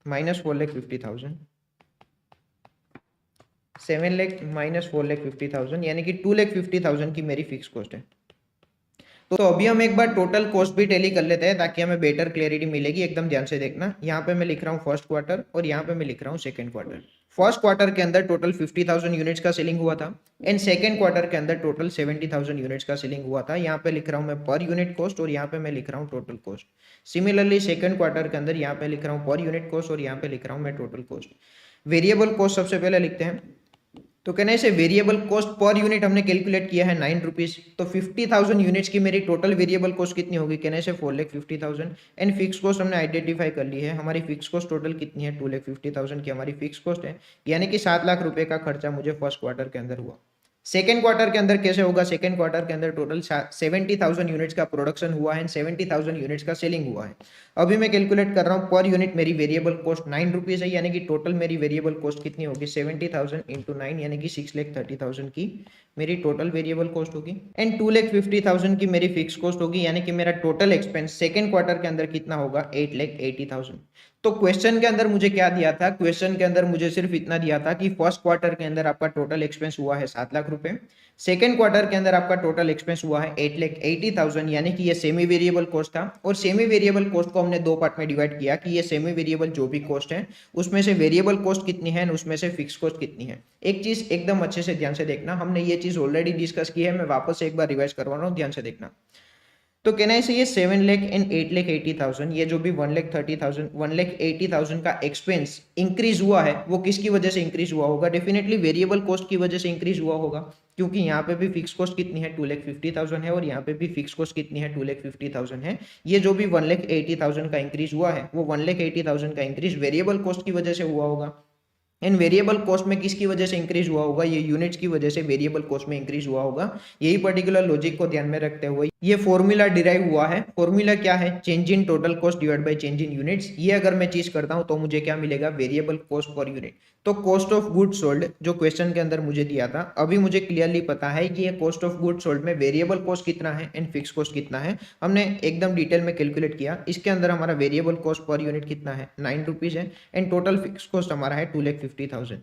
माइनस 4,50,000, 7 लाख माइनस 4,50,000 यानी कि 2,50,000 की मेरी फिक्स कॉस्ट है। तो अभी हम एक बार टोटल कॉस्ट भी टैली कर लेते हैं ताकि हमें बेटर क्लियरिटी मिलेगी। एकदम ध्यान से देखना, यहाँ पे मैं लिख रहा हूँ फर्स्ट क्वार्टर और यहाँ पे मैं लिख रहा हूँ सेकंड क्वार्टर। फर्स्ट क्वार्टर के अंदर टोटल 50,000 यूनिट्स का सेलिंग हुआ था एंड सेकंड क्वार्टर के अंदर टोटल 70,000 यूनिट्स का सेलिंग हुआ था। यहाँ पे लिख रहा हूँ मैं पर यूनिट कॉस्ट और यहाँ पे मैं लिख रहा हूँ total cost. Similarly second quarter के अंदर यहाँ पे लिख रहा हूँ पर यूनिट कॉस्ट और यहाँ पे लिख रहा हूँ मैं टोटल कॉस्ट। वेरिएबल कॉस्ट सबसे पहले लिखते हैं। तो कहना इसे वेरिएबल कॉस्ट पर यूनिट हमने कैलकुलेट किया है 9 रुपीज। तो 50,000 यूनिट्स की मेरी टोटल वेरिएबल कॉस्ट कितनी होगी, कहना इसे 4,50,000 एंड फिक्स कॉस्ट हमने आइडेंटिफाई कर ली है। हमारी फिक्स कॉस्ट टोटल कितनी है, 2,50,000 की हमारी फिक्स कॉस्ट है, यानी कि 7 लाख रुपए का खर्चा मुझे फर्स्ट क्वार्टर के अंदर हुआ। सेकेंड क्वार्टर के अंदर कैसे होगा, सेकेंड क्वार्टर के अंदर टोटल 70,000 यूनिट्स का प्रोडक्शन हुआ है, 70,000 यूनिट्स का सेलिंग हुआ है। अभी मैं कैलकुलेट कर रहा हूँ पर यूनिट मेरी वेरिएबल कॉस्ट 9 रुपीज है, यानी कि टोटल मेरी वेरिएबल कॉस्ट कितनी होगी 70,000 इंटू 9 यानी कि 6,30,000 की मेरी टोटल वेरिएबल कॉस्ट होगी एंड 2,50,000 की मेरी फिक्स कॉस्ट होगी, यानी कि मेरा टोटल एक्सपेंस सेकेंड क्वार्टर के अंदर कितना होगा 8,80,000। तो क्वेश्चन के अंदर मुझे क्या दिया था, क्वेश्चन के अंदर मुझे सिर्फ इतना दिया था कि फर्स्ट क्वार्टर के अंदर आपका टोटल एक्सपेंस हुआ है 7 लाख रुपए, सेकेंड क्वार्टर के अंदर आपका टोटल एक्सपेंस हुआ है 8,80,000, यानी कि ये सेमी वेरिएबल कॉस्ट था। और सेमी वेरिएबल कॉस्ट को हमने दो पार्ट में डिवाइड किया कि ये सेमी वेरिएबल जो भी कॉस्ट है उसमें से वेरिएबल कॉस्ट कितनी है उसमें से फिक्स कॉस्ट कितनी है। एक चीज एकदम अच्छे से ध्यान से देखना, हमने ये चीज ऑलरेडी डिस्कस की है, मैं वापस से एक बार रिवाइज करवा रहा हूँ, ध्यान से देखना। तो कहना है से ये 7 लाख एंड 8,80,000, ये जो भी 1,30,000 1,80,000 का एक्सपेंस इंक्रीज हुआ है वो किसकी वजह से इंक्रीज हुआ होगा, डेफिनेटली वेरिएबल कॉस्ट की वजह से इंक्रीज हुआ होगा, क्योंकि यहाँ पे भी फिक्स कॉस्ट कितनी है 2,50,000 है और यहाँ पे भी फिक्स कॉस्ट कितनी है 2,50,000 है। ये जो भी 1,80,000 का इंक्रीज हुआ है वो 1,80,000 का इंक्रीज वेरिएबल कॉस्ट की वजह से हुआ होगा। एंड वेरिएबल कॉस्ट में किसकी वजह से इंक्रीज हुआ होगा, ये यूनिट्स की वजह से वेरिएबल कॉस्ट में इंक्रीज हुआ होगा। यही पर्टिकुलर लॉजिक को ध्यान में रखते हुए ये फॉर्मूला डिराइव हुआ है। फॉर्मूला क्या है, change in total cost divide by change in units. ये अगर मैं चीज करता हूं तो मुझे क्या मिलेगा, वेरिएबल कॉस्ट पर यूनिट। तो कॉस्ट ऑफ गुड सोल्ड जो क्वेश्चन के अंदर मुझे दिया था, अभी मुझे क्लियरली पता है कि ये कॉस्ट ऑफ गुड सोल्ड में वेरिएबल कॉस्ट कितना है एंड फिक्स कॉस्ट कितना है, हमने एकदम डिटेल में कैलकुलेट किया। इसके अंदर हमारा वेरिएबल कॉस्ट पर यूनिट कितना है 9 रुपीज है एंड टोटल फिक्स कॉस्ट हमारा है 2,50,000।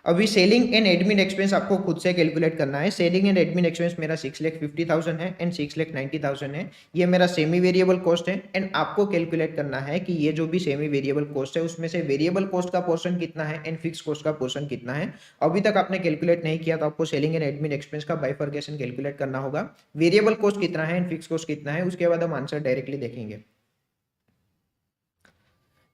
अभी सेलिंग एंड एडमिन एक्सपेंस आपको खुद से कैलकुलेट करना है। सेलिंग एंड एडमिन एक्सपेंस मेरा 6,50,000 है एंड 6,90,000 है, ये मेरा सेमी वेरिएबल कॉस्ट है। एंड आपको कैलकुलेट करना है कि ये जो भी सेमी वेरिएबल कॉस्ट है उसमें से वेरिएबल कॉस्ट का पोर्शन कितना है एंड फिक्स कॉस्ट का पोर्शन कितना है। अभी तक आपने कैलकुलेट नहीं किया तो आपको सेलिंग एंड एडमिन एक्सपेंस का बाइफर्केशन कैलकुलेट करना होगा, वेरिएबल कॉस्ट कितना है एंड फिक्स कॉस्ट कितना है, उसके बाद हम आंसर डायरेक्टली देखेंगे।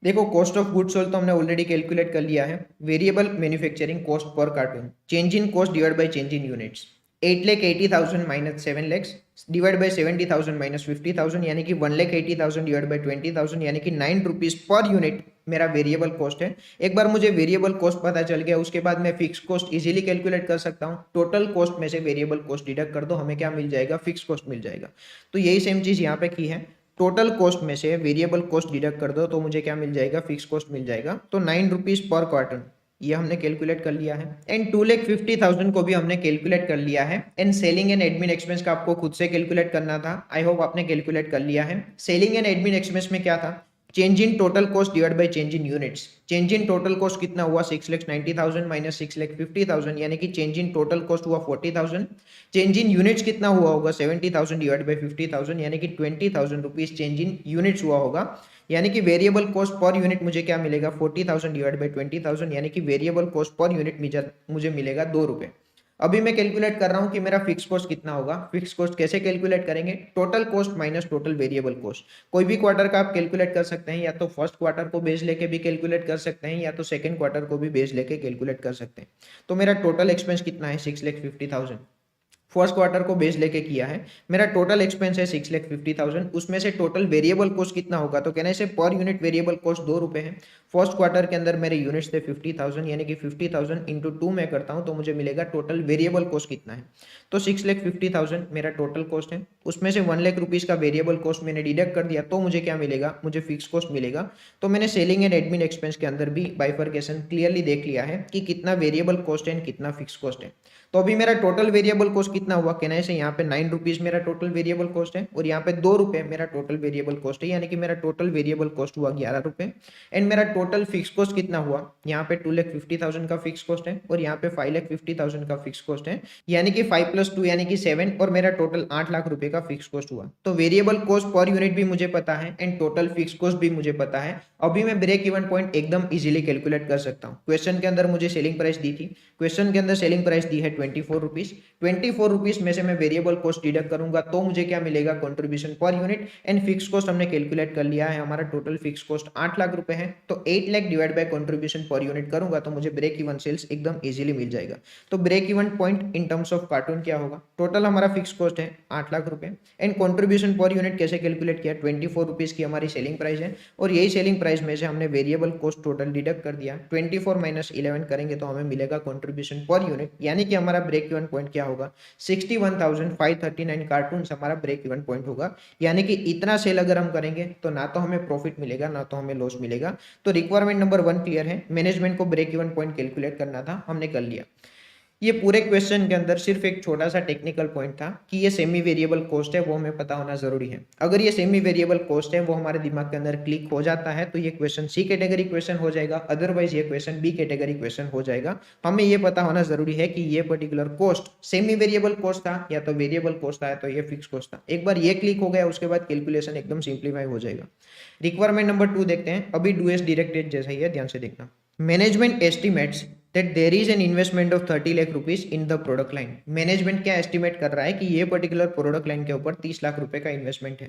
देखो कॉस्ट ऑफ गुड सोल्ड तो हमने ऑलरेडी कैलकुलेट कर लिया है। Variable manufacturing cost per cartoon, change in cost divide by change in units, 8,80,000 minus 7 lakh divide bye 70,000 minus 50,000, यानी कि 1,80,000 डिवाइड बाय 20,000, यानी कि 9 रुपीज पर यूनिट मेरा वेरिएबल कॉस्ट है। एक बार मुझे वेरिएबल कॉस्ट पता चल गया उसके बाद मैं फिक्स कॉस्ट इजीली कैलकुलेट कर सकता हूँ। टोटल कॉस्ट में से वेरिएबल कॉस्ट डिडक्ट कर दो, हमें क्या मिल जाएगा, फिक्स कॉस्ट मिल जाएगा। तो यही सेम चीज यहाँ पे की है, टोटल कॉस्ट में से वेरिएबल कॉस्ट डिडक्ट कर दो तो मुझे क्या मिल जाएगा, फिक्स कॉस्ट मिल जाएगा। तो 9 रुपीज पर क्वार्टर ये हमने कैलकुलेट कर लिया है एंड 2,50,000 को भी हमने कैलकुलेट कर लिया है। And selling and admin expense का आपको खुद से कैलकुलेट करना था, आई होप आपने कैलकुलेट कर लिया है। सेलिंग एंड एडमिन एक्सपेंस में क्या था, change in total cost divide by change in units. Change in total cost कितना हुआ 6,90,000 माइनस 6,50,000, यानी कि चेंज इन टोटल कॉस्ट हुआ 40,000। चेंज इन यूनिट्स कितना हुआ होगा 70,000 डिवाइड बाय 50,000, यानी कि 20,000 रुपीज चेंज इन यूनिट्स हुआ होगा। यानी कि वेरिएबल कॉस्ट पर यूनिट मुझे क्या मिलेगा 40,000 डिवाइड बाय 20,000, यानी कि वेरिएबल कॉस्ट पर यूनिट मुझे मिलेगा 2 रुपए। अभी मैं कैलकुलेट कर रहा हूं कि मेरा फिक्स कॉस्ट कितना होगा। फिक्स कॉस्ट कैसे कैलकुलेट करेंगे, total cost minus total variable cost. कोई भी क्वार्टर का आप कैलकुलेट कर सकते हैं, या तो फर्स्ट क्वार्टर को बेस लेके भी कैलकुलेट कर सकते हैं या तो सेकंड क्वार्टर को भी बेस लेके कैलकुलेट कर सकते हैं। तो मेरा टोटल एक्सपेंस कितना है 6,50,000, फर्स्ट क्वार्टर को बेस लेके किया है। मेरा टोटल एक्सपेंस है 6,50,000, उसमें से टोटल वेरिएबल कॉस्ट कितना होगा, तो कहने से पर यूनिट वेरिएबल कॉस्ट 2 रुपए है। फर्स्ट क्वार्टर के अंदर मेरे यूनिट्स थे 50,000, यानी कि 50,000 इंटू 2 में करता हूं तो मुझे मिलेगा टोटल वेरिएबल कॉस्ट कितना है। तो 6,50,000 मेरा टोटल कॉस्ट है, उसमें से 1 लाख रुपीज का वेरिएबल कॉस्ट मैंने डिडक्ट कर दिया तो मुझे क्या मिलेगा, मुझे फिक्स कॉस्ट मिलेगा। तो मैंने सेलिंग एंड एडमिन एक्सपेंस के अंदर भी बाइफर्केशन क्लियरली देख लिया है कि कितना वेरिएबल कॉस्ट है एंड कितना फिक्स कॉस्ट है। तो अभी मेरा टोटल वेरिएबल कॉस्ट कितना हुआ, कहना है यहाँ पे 9 रुपीज मेरा टोटल वेरिएबल कॉस्ट है और यहाँ पे 2 रुपए मेरा टोटल वेरिएबल कॉस्ट है, यानी कि मेरा टोटल वेरिएबल कॉस्ट हुआ 11 रुपए। एंड मेरा टोटल फिक्स कॉस्ट कितना हुआ, यहाँ पे 2,50,000 का फिक्स कॉस्ट है और यहाँ पे 5,50,000 का फिक्स कॉस्ट है, यानी कि 5 + 2 यानी कि 7 और मेरा टोटल 8 लाख रुपए का फिक्स कॉस्ट हुआ। तो वेरिएबल कॉस्ट पर यूनिट भी मुझे पता है एंड टोटल फिक्स कॉस्ट भी मुझे पता है। अभी मैं ब्रेक इवन पॉइंट एकदम इजीली कैलकुलेट कर सकता हूँ। क्वेश्चन के अंदर मुझे सेलिंग प्राइस दी थी, क्वेश्चन के अंदर सेलिंग प्राइस दी है 24 रुपीज। 24 रुपीज में से मैं वेरिएबल कॉस्ट डिडक्ट करूंगा तो मुझे क्या मिलेगा, contribution per unit. And fix cost हमने कैलकुलेट कर लिया है, हमारा टोटल फिक्स कॉस्ट 8 लाख रुपए है। तो 8 lakh divide by contribution per unit करूंगा तो मुझे ब्रेक इवन सेल्स एकदम इजीली मिल जाएगा। तो break even point in terms of carton क्या होगा, टोटल हमारा फिक्स कॉस्ट है 8 लाख रुपए एंड कंट्रीब्यूशन पर यूनिट कैसे कैलकुलेट किया, 24 रुपीज की हमारी सेलिंग प्राइस है और यही सेलिंग प्राइस में से हमने वेरिएबल कॉस्ट टोटल डिडक्ट कर दिया। 24 - 11 करेंगे तो हमें मिलेगा कंट्रीब्यूशन पर यूनिट, यानी कि हमारा ब्रेक इवन पॉइंट क्या होगा, 61,539 कार्टून हमारा ब्रेक इवन पॉइंट होगा। यानी कि इतना सेल अगर हम करेंगे तो ना तो हमें प्रॉफिट मिलेगा ना तो हमें लॉस मिलेगा। तो रिक्वायरमेंट नंबर 1 क्लियर है, मैनेजमेंट को ब्रेक इवन पॉइंट कैलकुलेट करना था, हमने कर लिया। ये पूरे क्वेश्चन के अंदर सिर्फ एक छोटा सा टेक्निकल पॉइंट था कि ये सेमी वेरिएबल कॉस्ट है, वो हमें पता होना जरूरी है। अगर ये सेमी वेरिएबल कॉस्ट है वो हमारे दिमाग के अंदर क्लिक हो जाता है तो ये क्वेश्चन सी कैटेगरी क्वेश्चन हो जाएगा, अदरवाइज ये क्वेश्चन बी कैटेगरी क्वेश्चन हो जाएगा। हमें ये पता होना जरूरी है कि ये particular cost semi variable cost था या तो वेरिएबल कॉस्ट था, तो ये फिक्स कॉस्ट था। एक बार ये क्लिक हो गया उसके बाद कैलकुलेशन एकदम सिंप्लीफाई हो जाएगा। रिक्वायरमेंट नंबर 2 देखते हैं, अभी डू एस डायरेक्टेड जैसा ही है, ध्यान से देखना। Management estimates that there is an investment of 30 lakh rupees in the product line। Management क्या एस्टिमेट कर रहा है कि ये पर्टिकुलर प्रोडक्ट लाइन के ऊपर 30 लाख रुपए का इन्वेस्टमेंट है।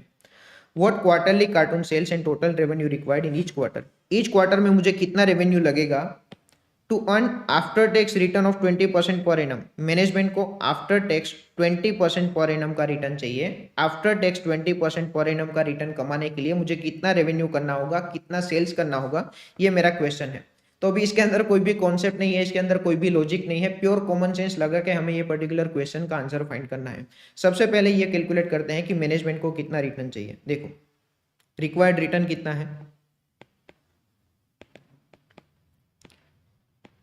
What quarterly carton sales and total revenue required in each quarter, each quarter में मुझे कितना रेवेन्यू लगेगा to earn after tax return of 20% per annum. Management को आफ्टर टैक्स 20% पर एनम का रिटर्न चाहिए। आफ्टर टैक्स 20% पर एनम का return कमाने के लिए मुझे कितना रेवेन्यू करना होगा, कितना सेल्स करना होगा, ये मेरा क्वेश्चन है। तो अभी इसके अंदर कोई भी कॉन्सेप्ट नहीं है, इसके अंदर कोई भी लॉजिक नहीं है, प्योर कॉमन सेंस लगा के हमें ये पर्टिकुलर क्वेश्चन का आंसर फाइंड करना है। सबसे पहले ये कैलकुलेट करते हैं कि मैनेजमेंट को कितना रिटर्न चाहिए। देखो रिक्वायर्ड रिटर्न कितना है,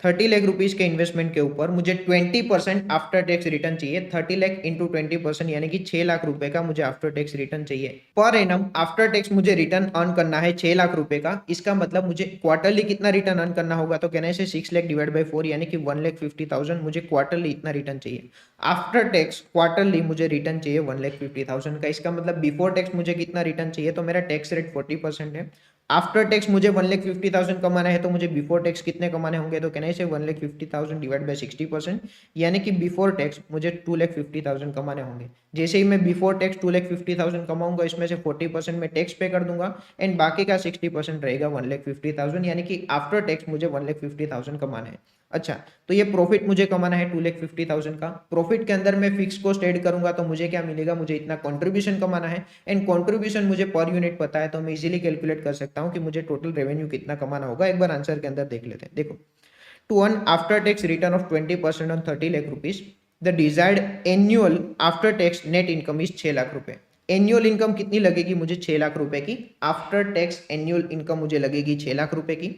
30 लाख रुपीस के इन्वेस्टमेंट के ऊपर मुझे 20% आफ्टर टैक्स रिटर्न चाहिए। 30 लाख इंटू 20% यानी कि 6 लाख रुपए का मुझे आफ्टर टैक्स रिटर्न चाहिए। पर एनम आफ्टर टैक्स मुझे रिटर्न अर्न करना है 6 लाख रुपए का। इसका मतलब मुझे क्वार्टरली कितना रिटर्न अर्न करना होगा, तो कहने से 6 लाख डिवाइड बाई 4 यानी कि 1,50,000 मुझे क्वार्टरली इतना रिटर्न चाहिए। आफ्टर टैक्स क्वार्टरली मुझे रिटर्न चाहिए 1,50,000 का। इसका मतलब बिफोर टैक्स मुझे कितना रिटर्न चाहिए, तो मेरा टैक्स रेट 40% है। आफ्टर टैक्स मुझे 1,50,000 कमाना है तो मुझे बिफोर टैक्स कितने कमाने होंगे, तो कहने से 1,50,000 डिवाइड बाय 60% यानी कि बिफोर टैक्स मुझे 2,50,000 कमाने होंगे। जैसे ही मैं बिफोर टैक्स 2,50,000 कमाऊंगा, इसमें से 40% मैं टैक्स पे कर दूंगा एंड बाकी का 60% रहेगा 1,50,000, यानी कि आफ्टर टैक्स मुझे 1,50,000 कमाना है। अच्छा, तो ये प्रॉफिट मुझे कमाना है 2,50,000 का। प्रॉफिट के अंदर मैं फिक्स कॉस्ट ऐड करूंगा तो मुझे क्या मिलेगा, मुझे इतना कंट्रीब्यूशन कमाना है एंड कंट्रीब्यूशन मुझे पर यूनिट पता है तो मैं इजीली कैलकुलेट कर सकता हूं कि मुझे टोटल रेवेन्यू कितना कमाना होगा। एक बार आंसर के अंदर देख लेते हैं। देखो, to earn after tax return of 20% on 30 lakh rupees, the desired annual after tax net income is 6 lakh रुपए। एनुअल इनकम कितनी लगेगी मुझे, 6 लाख रुपए की। आफ्टर टैक्स एनुअल इनकम मुझे लगेगी 6 लाख रुपए की।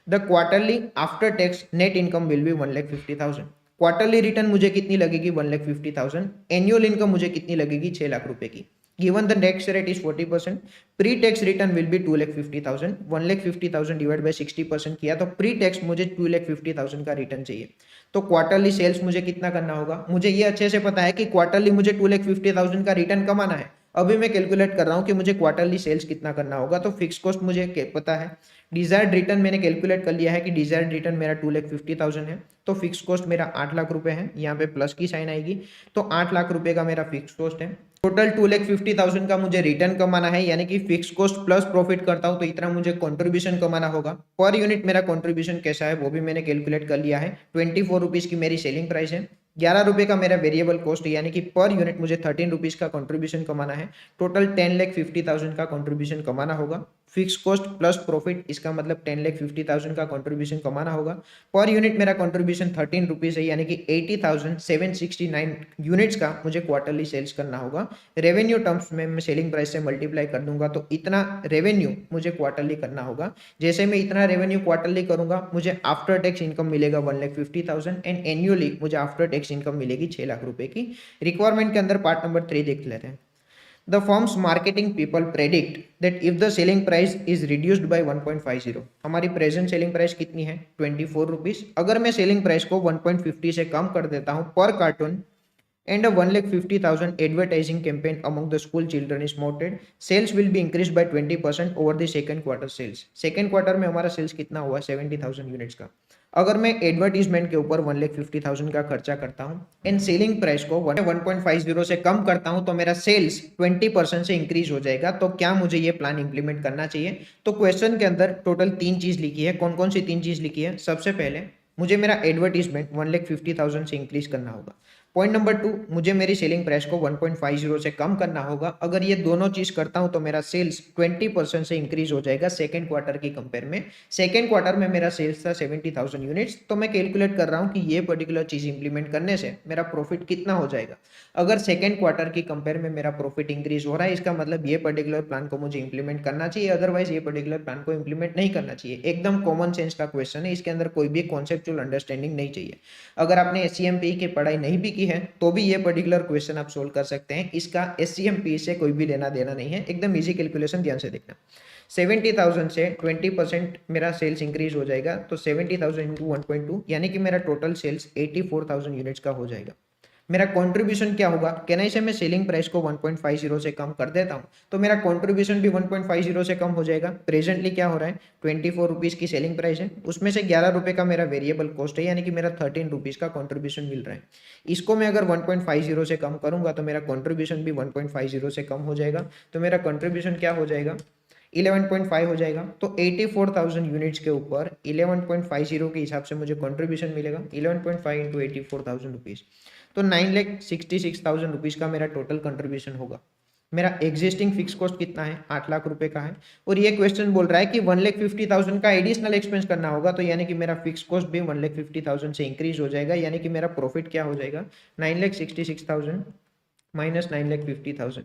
The quarterly after tax net income will B 1,50,000। Quarterly return मुझे कितनी लगेगी, 1,50,000। एनुअल इनकम मुझे कितनी लगेगी, 6 लाख रुपए की। Given the tax rate is 40%, pre tax return will be 2,50,000। 1,50,000 divide by 60% किया तो प्री टैक्स मुझे 2,50,000 का रिटर्न चाहिए। तो क्वार्टरली सेल्स मुझे कितना करना होगा, मुझे ये अच्छे से पता है कि क्वार्टरली मुझे 2,50,000 का रिटर्न कमाना है। अभी मैं कैलकुलेट कर रहा हूं कि मुझे क्वार्टरली सेल्स कितना करना होगा, तो फिक्स कॉस्ट मुझे पता है। डिजायर्ड रिटर्न मैंने कैलकुलेट कर लिया है कि डिजायर्ड रिटर्न मेरा 2,50,000 है, तो फिक्स कॉस्ट मेरा 8 लाख रुपए है। यहाँ पे प्लस की साइन आएगी, तो 8 लाख रुपए का मेरा फिक्स कॉस्ट है। टोटल 2,50,000 का मुझे रिटर्न कमाना है, यानी कि फिक्स कॉस्ट प्लस प्रॉफिट करता हूं तो इतना मुझे कंट्रीब्यूशन कमाना होगा। पर यूनिट मेरा कंट्रीब्यूशन कैसा है वो भी मैंने कैलकुलेट कर लिया है। 24 रुपीज की मेरी सेलिंग प्राइस है, 11 रुपए का मेरा वेरिएबल कॉस्ट है, यानी कि पर यूनिट मुझे 13 रुपीज का कंट्रीब्यूशन कमाना है। टोटल 10,50,000 का कंट्रीब्यूशन कमाना होगा। फिक्स कॉस्ट प्लस प्रॉफिट, इसका मतलब 10,50,000 का कंट्रीब्यूशन कमाना होगा। पर यूनिट मेरा कंट्रीब्यूशन 13 रुपीज है, यानी कि 80,769 यूनिट्स का मुझे क्वार्टरली सेल्स करना होगा। रेवेन्यू टर्म्स में मैं सेलिंग प्राइस से मल्टीप्लाई कर दूंगा तो इतना रेवेन्यू मुझे क्वार्टरली करना होगा। जैसे मैं इतना रेवेन्यू क्वार्टरली करूंगा मुझे आफ्टर टैक्स इनकम मिलेगा 1,50,000 एंड एनुअली मुझे आफ्टर टैक्स इनकम मिलेगी 6 लाख रुपए की। रिक्वायरमेंट के अंदर पार्ट नंबर 3 देख लेते हैं। The firm's marketing people predict that if the selling price is reduced by 1.50, हमारी प्रेजेंट सेलिंग प्राइस कितनी है 24 रुपीज। अगर मैं सेलिंग प्राइस को 1.50 से कम कर देता हूं पर cartoon and a 1,50,000 advertising campaign among the school children is mounted, sales will be increased by 20% over the second quarter sales। Second quarter में हमारा सेल्स कितना हुआ 70,000 यूनिट्स का। अगर मैं एडवर्टीजमेंट के ऊपर 1,50,000 का खर्चा करता हूं एंड सेलिंग प्राइस को 1.50 से कम करता हूं तो मेरा सेल्स 20% से इंक्रीज हो जाएगा। तो क्या मुझे ये प्लान इंप्लीमेंट करना चाहिए? तो क्वेश्चन के अंदर टोटल 3 चीज लिखी है। कौन कौन सी 3 चीज लिखी है? सबसे पहले मुझे मेरा एडवर्टीजमेंट 1,50,000 से इंक्रीज करना होगा। पॉइंट नंबर 2, मुझे मेरी सेलिंग प्राइस को 1.50 से कम करना होगा। अगर ये दोनों चीज करता हूं तो मेरा सेल्स 20% से इंक्रीज हो जाएगा सेकंड क्वार्टर की कंपेयर में। सेकंड क्वार्टर में मेरा सेल्स था 70,000 यूनिट्स। तो मैं कैलकुलेट कर रहा हूं कि ये पर्टिकुलर चीज इंप्लीमेंट करने से मेरा प्रॉफिट कितना हो जाएगा। अगर सेकंड क्वार्टर की कंपेयर में मेरा प्रॉफिट इंक्रीज हो रहा है, इसका मतलब ये पर्टिकुलर प्लान को मुझे इंप्लीमेंट करना चाहिए, अदरवाइज ये पर्टिकुलर प्लान को इंप्लीमेंट नहीं करना चाहिए। एकदम कॉमन सेंस का क्वेश्चन है, इसके अंदर कोई भी कॉन्सेप्चुअल अंडरस्टैंडिंग नहीं चाहिए। अगर आपने एससीएमपी की पढ़ाई नहीं भी की है तो भी ये पर्टिकुलर क्वेश्चन आप सोल्व कर सकते हैं। इसका एससीएमपी से कोई भी लेना देना नहीं है, एकदम इजी कैलकुलेशन, ध्यान से देखना। 70,000 से 20% मेरा सेल्स इंक्रीज हो जाएगा तो 70,000 इंटू 1.2 यानी कि मेरा टोटल सेल्स 84,000 यूनिट्स का हो जाएगा। मेरा कंट्रीब्यूशन क्या होगा? कहना इसे मैं सेलिंग प्राइस को 1.50 से कम कर देता हूं तो मेरा कंट्रीब्यूशन भी 1.50 से कम हो जाएगा। प्रेजेंटली क्या हो रहा है 24 रुपीज की सेलिंग प्राइस है, उसमें से 11 रुपए का मेरा वेरिएबल कॉस्ट है, यानी कि मेरा 13 रुपीज का कंट्रीब्यूशन मिल रहा है। इसको मैं अगर 1.50 से कम करूंगा तो मेरा कंट्रीब्यूशन भी 1.50 से कम हो जाएगा। तो मेरा कंट्रीब्यूशन क्या हो जाएगा 11.5 हो जाएगा। तो 84,000 यूनिट्स के ऊपर 11.50 के हिसाब से मुझे कंट्रीब्यूशन मिलेगा। 11.5 इंटू 84,000 रुपीज तो 9,66,000 रुपीज का मेरा टोटल कंट्रीब्यूशन होगा। मेरा एग्जिस्टिंग फिक्स कॉस्ट कितना है 8 लाख रुपए का है और ये क्वेश्चन बोल रहा है कि 1,50,000 का एडिशनल एक्सपेंस करना होगा। तो यानी कि मेरा फिक्स कॉस्ट भी 1,50,000 से इंक्रीज हो जाएगा, यानी कि मेरा प्रॉफिट क्या हो जाएगा 9,66,000 माइनस 9,50,000,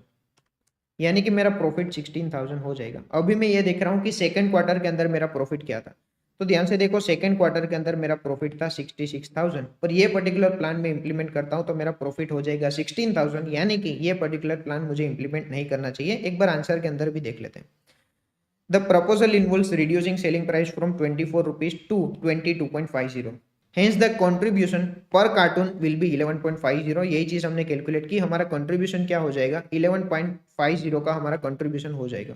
यानी कि मेरा प्रॉफिट 16,000 हो जाएगा। अभी मैं ये देख रहा हूँ कि सेकंड क्वार्टर के अंदर मेरा प्रॉफिट क्या था। तो ध्यान से देखो सेकंड क्वार्टर के अंदर मेरा प्रॉफिट था 66,000 पर ये पर्टिकुलर प्लान में इंप्लीमेंट करता हूं तो मेरा प्रॉफिट हो जाएगा 16,000, यानी कि ये पर्टिकुलर प्लान मुझे इंप्लीमेंट नहीं करना चाहिए। एक बार आंसर के अंदर भी देख लेते हैं। The proposal involves reducing selling price from 24 rupees to 22.50, hence the contribution per carton will be 11.50। यही चीज हमने कैलकुलेट की, हमारा कंट्रीब्यूशन क्या हो जाएगा 11.50 का हमारा कंट्रीब्यूशन हो जाएगा।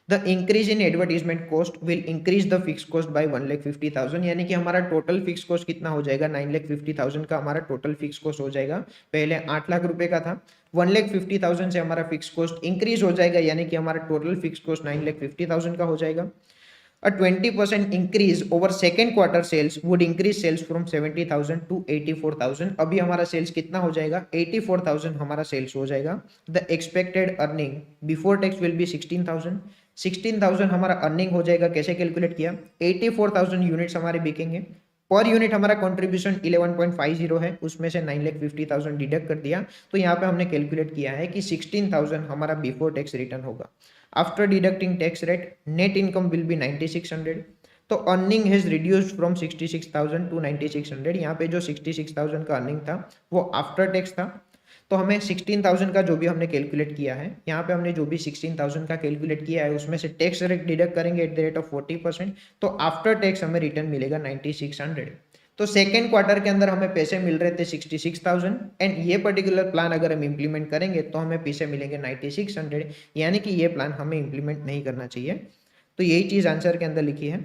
The increase in advertisement cost will increase the fix cost by 1,50,000, यानी कि हमारा टोटल फिक्स कॉस्ट कितना हो जाएगा 9,50,000 का हमारा टोटल फिक्स कॉस्ट हो जाएगा। पहले 8 लाख रुपए का था, 1,50,000 से हमारा फिक्स कॉस्ट इंक्रीज हो जाएगा, यानी कि हमारा टोटल फिक्स कॉस्ट 9,50,000 का हो जाएगा। A 20% increase over second quarter sales would increase sales from 70,000 to 84,000। अभी हमारा सेल्स कितना हो जाएगा 84,000 हमारा सेल्स हो जाएगा। The expected earning before tax will be 16,000। 16,000 हमारा अर्निंग हो जाएगा। कैसे कैलकुलेट किया 84,000 यूनिट्स हमारे बिकेंगे। पर यूनिट हमारा कंट्रीब्यूशन 11.50 है, उसमें से 9,50,000 डिडक्ट कर दिया तो यहाँ पे हमने कैलकुलेट किया है कि 16,000 हमारा बिफोर टैक्स रिटर्न होगा। After deducting tax rate net income will be 9,600। तो earning has reduced from 66,000 to 9,600। यहाँ पे जो 66,000 का अर्निंग था वो आफ्टर टैक्स था। तो हमें 16,000 का जो भी हमने कैलकुलेट किया है, यहाँ पे हमने जो भी 16,000 का कैलकुलेट किया है उसमें से टैक्स रेट डिडक्ट करेंगे एट द रेट ऑफ 40%। तो आफ्टर टैक्स हमें रिटर्न मिलेगा 9,600। तो सेकेंड क्वार्टर के अंदर हमें पैसे मिल रहे थे 66,000 एंड ये पर्टिकुलर प्लान अगर हम इंप्लीमेंट करेंगे तो हमें पैसे मिलेंगे 9,600, यानी कि ये प्लान हमें इंप्लीमेंट नहीं करना चाहिए। तो यही चीज आंसर के अंदर लिखी है।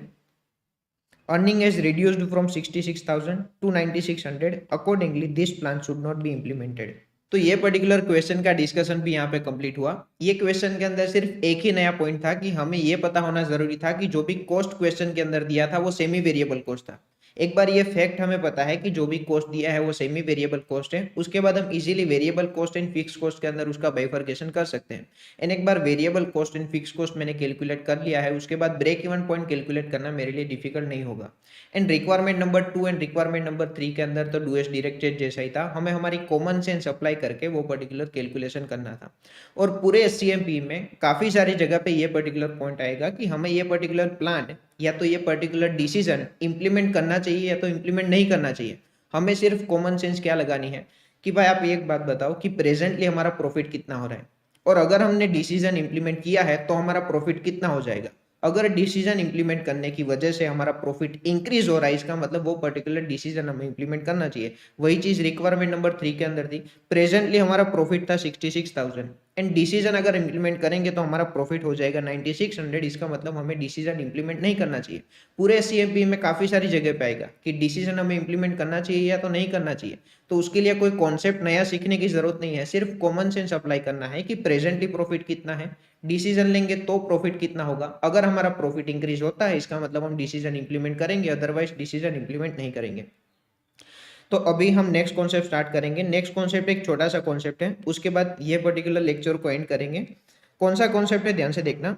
Earning is reduced from 66,000 to 9,600, accordingly this plan should not be implemented. तो ये पर्टिकुलर क्वेश्चन का डिस्कशन भी यहाँ पे कंप्लीट हुआ। ये क्वेश्चन के अंदर सिर्फ एक ही नया पॉइंट था कि हमें ये पता होना जरूरी था कि जो भी कॉस्ट क्वेश्चन के अंदर दिया था वो सेमी वेरिएबल कॉस्ट था। एक बार ये फैक्ट हमें पता है कि जो भी कॉस्ट दिया है वो सेमी वेरिएबल कॉस्ट है, उसके बाद हम easily variable cost and fix cost के अंदर उसका बाइफरकेशन कर सकते हैं। एंड एक बार variable cost and fix cost मैंने कैलकुलेट कर लिया है, उसके बाद ब्रेक इवन पॉइंट कैलकुलेट करना मेरे लिए डिफिकल्ट नहीं होगा। And requirement number 2 and requirement number 3 के अंदर तो डूएस डायरेक्टेड जैसा ही था, हमें हमारी कॉमन सेंस अप्लाई करके वो पर्टिकुलर कैलकुलेशन करना था। और पूरे एससीएमपी में काफी सारी जगह पे ये पर्टिकुलर पॉइंट आएगा कि हमें ये पर्टिकुलर प्लान या तो ये पर्टिकुलर डिसीजन इंप्लीमेंट करना चाहिए या तो इंप्लीमेंट नहीं करना चाहिए। हमें सिर्फ कॉमन सेंस क्या लगानी है कि भाई आप एक बात बताओ कि प्रेजेंटली हमारा प्रॉफिट कितना हो रहा है, और अगर हमने डिसीजन इंप्लीमेंट किया है तो हमारा प्रॉफिट कितना हो जाएगा। अगर डिसीजन इंप्लीमेंट करने की वजह से हमारा प्रॉफिट इंक्रीज हो रहा है, इसका मतलब वो पर्टिकुलर डिसीजन हमें इंप्लीमेंट करना चाहिए। वही चीज रिक्वायरमेंट नंबर 3 के अंदर थी। प्रेजेंटली हमारा प्रॉफिट था 66,000 एंड डिसीजन अगर इंप्लीमेंट करेंगे तो हमारा प्रॉफिट हो जाएगा 9600, इसका मतलब हमें डिसीजन इंप्लीमेंट नहीं करना चाहिए। पूरे सीएमपी में काफी सारी जगह पे आएगा कि डिसीजन हमें इंप्लीमेंट करना चाहिए या तो नहीं करना चाहिए। तो उसके लिए कोई कॉन्सेप्ट नया सीखने की जरूरत नहीं है, सिर्फ कॉमन सेंस अप्लाई करना है कि प्रेजेंटली प्रॉफिट कितना है, डिसीजन लेंगे तो प्रॉफिट कितना होगा। अगर हमारा प्रॉफिट इंक्रीज होता है इसका मतलब हम डिसीजन इंप्लीमेंट करेंगे, अदरवाइज डिसीजन इंप्लीमेंट नहीं करेंगे। तो अभी हम नेक्स्ट कॉन्सेप्ट स्टार्ट करेंगे। नेक्स्ट कॉन्सेप्ट एक छोटा सा कॉन्सेप्ट है, उसके बाद ये पर्टिकुलर लेक्चर को एंड करेंगे। कौन सा कॉन्सेप्ट है ध्यान से देखना,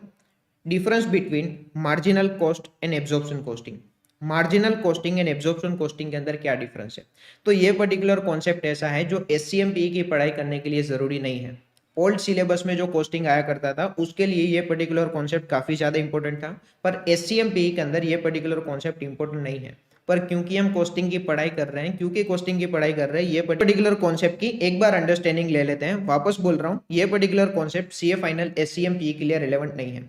difference between marginal cost and absorption costing. Marginal costing and absorption costing के अंदर क्या डिफरेंस है। तो ये पर्टिकुलर कॉन्सेप्ट ऐसा है जो एससीएमपी की पढ़ाई करने के लिए जरूरी नहीं है। ओल्ड सिलेबस में जो कॉस्टिंग आया करता था उसके लिए ये पर्टिकुलर कॉन्सेप्ट काफी ज्यादा इंपॉर्टेंट था, पर एससीएमपी के अंदर ये पर्टिकुलर कॉन्सेप्ट इंपॉर्टेंट नहीं है। पर क्योंकि हम कॉस्टिंग की पढ़ाई कर रहे हैं, ये पर्टिकुलर कॉन्सेप्ट की एक बार अंडरस्टैंडिंग ले लेते हैं। वापस बोल रहा हूँ, ये पर्टिकुलर कॉन्सेप्ट सीए फाइनल एससीएमपी के लिए रिलेवेंट नहीं है।